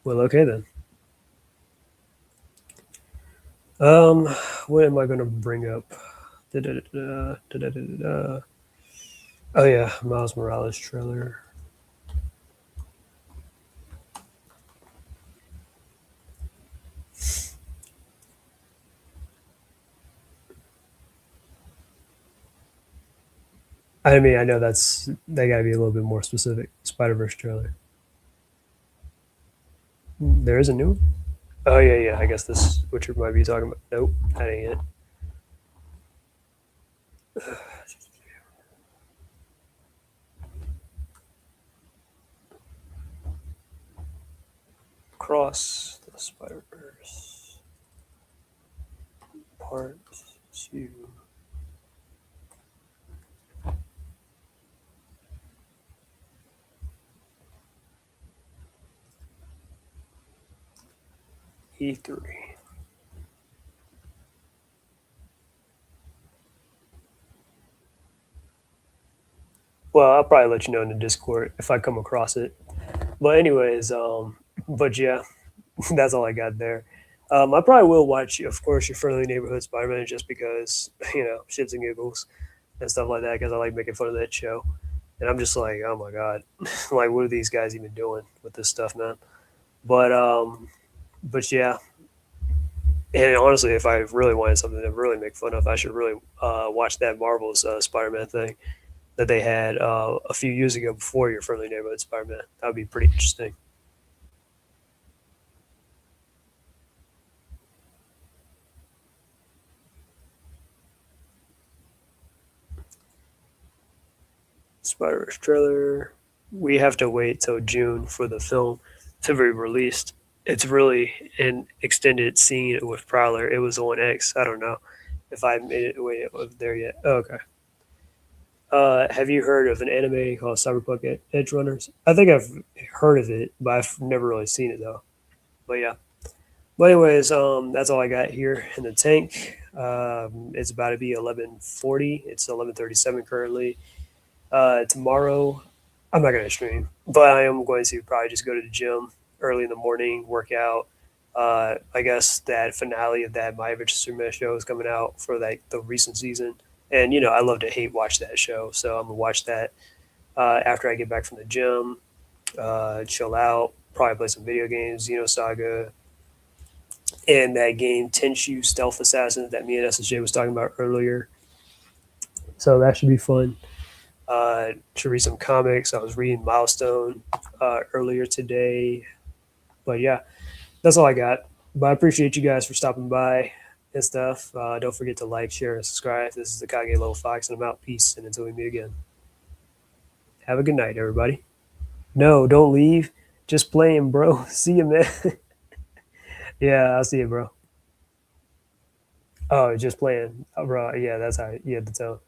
Well, okay then. What am I going to bring up? Oh, yeah. Miles Morales trailer. I mean, I know they got to be a little bit more specific. Spider Verse trailer. There is a new one? Oh yeah, yeah. I guess this what you might be talking about. Nope, that ain't it. Cross the Spider Verse Part 2. E3. Well, I'll probably let you know in the Discord if I come across it. But anyways, but yeah, that's all I got there. I probably will watch, of course, your friendly neighborhood Spider-Man just because shits and giggles and stuff like that because I like making fun of that show. And I'm just like, oh my god, like what are these guys even doing with this stuff, man? But but yeah, and honestly, if I really wanted something to really make fun of, I should really watch that Marvel's Spider-Man thing that they had a few years ago before your friendly neighborhood Spider-Man. That would be pretty interesting. Spider-Verse trailer. We have to wait till June for the film to be released. It's really an extended scene with Prowler. It was on X. I don't know if I made it way there yet. Oh, okay. Have you heard of an anime called Cyberpunk Edge Runners? I think I've heard of it, but I've never really seen it though. But yeah. But anyways, that's all I got here in the tank. It's about to be 11:40. It's 11:37 currently. Tomorrow, I'm not gonna stream, but I am going to probably just go to the gym early in the morning, work out. I guess that finale of that My Adventure Superman show is coming out for like the recent season, and I love to hate watch that show, so I'm gonna watch that after I get back from the gym. Chill out, probably play some video games, Saga, and that game Tenshu Stealth Assassin that me and SSJ was talking about earlier. So that should be fun. To read some comics. I was reading Milestone earlier today. But yeah, that's all I got. But I appreciate you guys for stopping by and stuff. Don't forget to like, share, and subscribe. This is the Kage Little Fox, and I'm out. Peace. And until we meet again, have a good night, everybody. No, don't leave. Just playing, bro. See you, man. Yeah, I'll see you, bro. Oh, just playing. Oh, bro. Yeah, that's how. Yeah, the tone.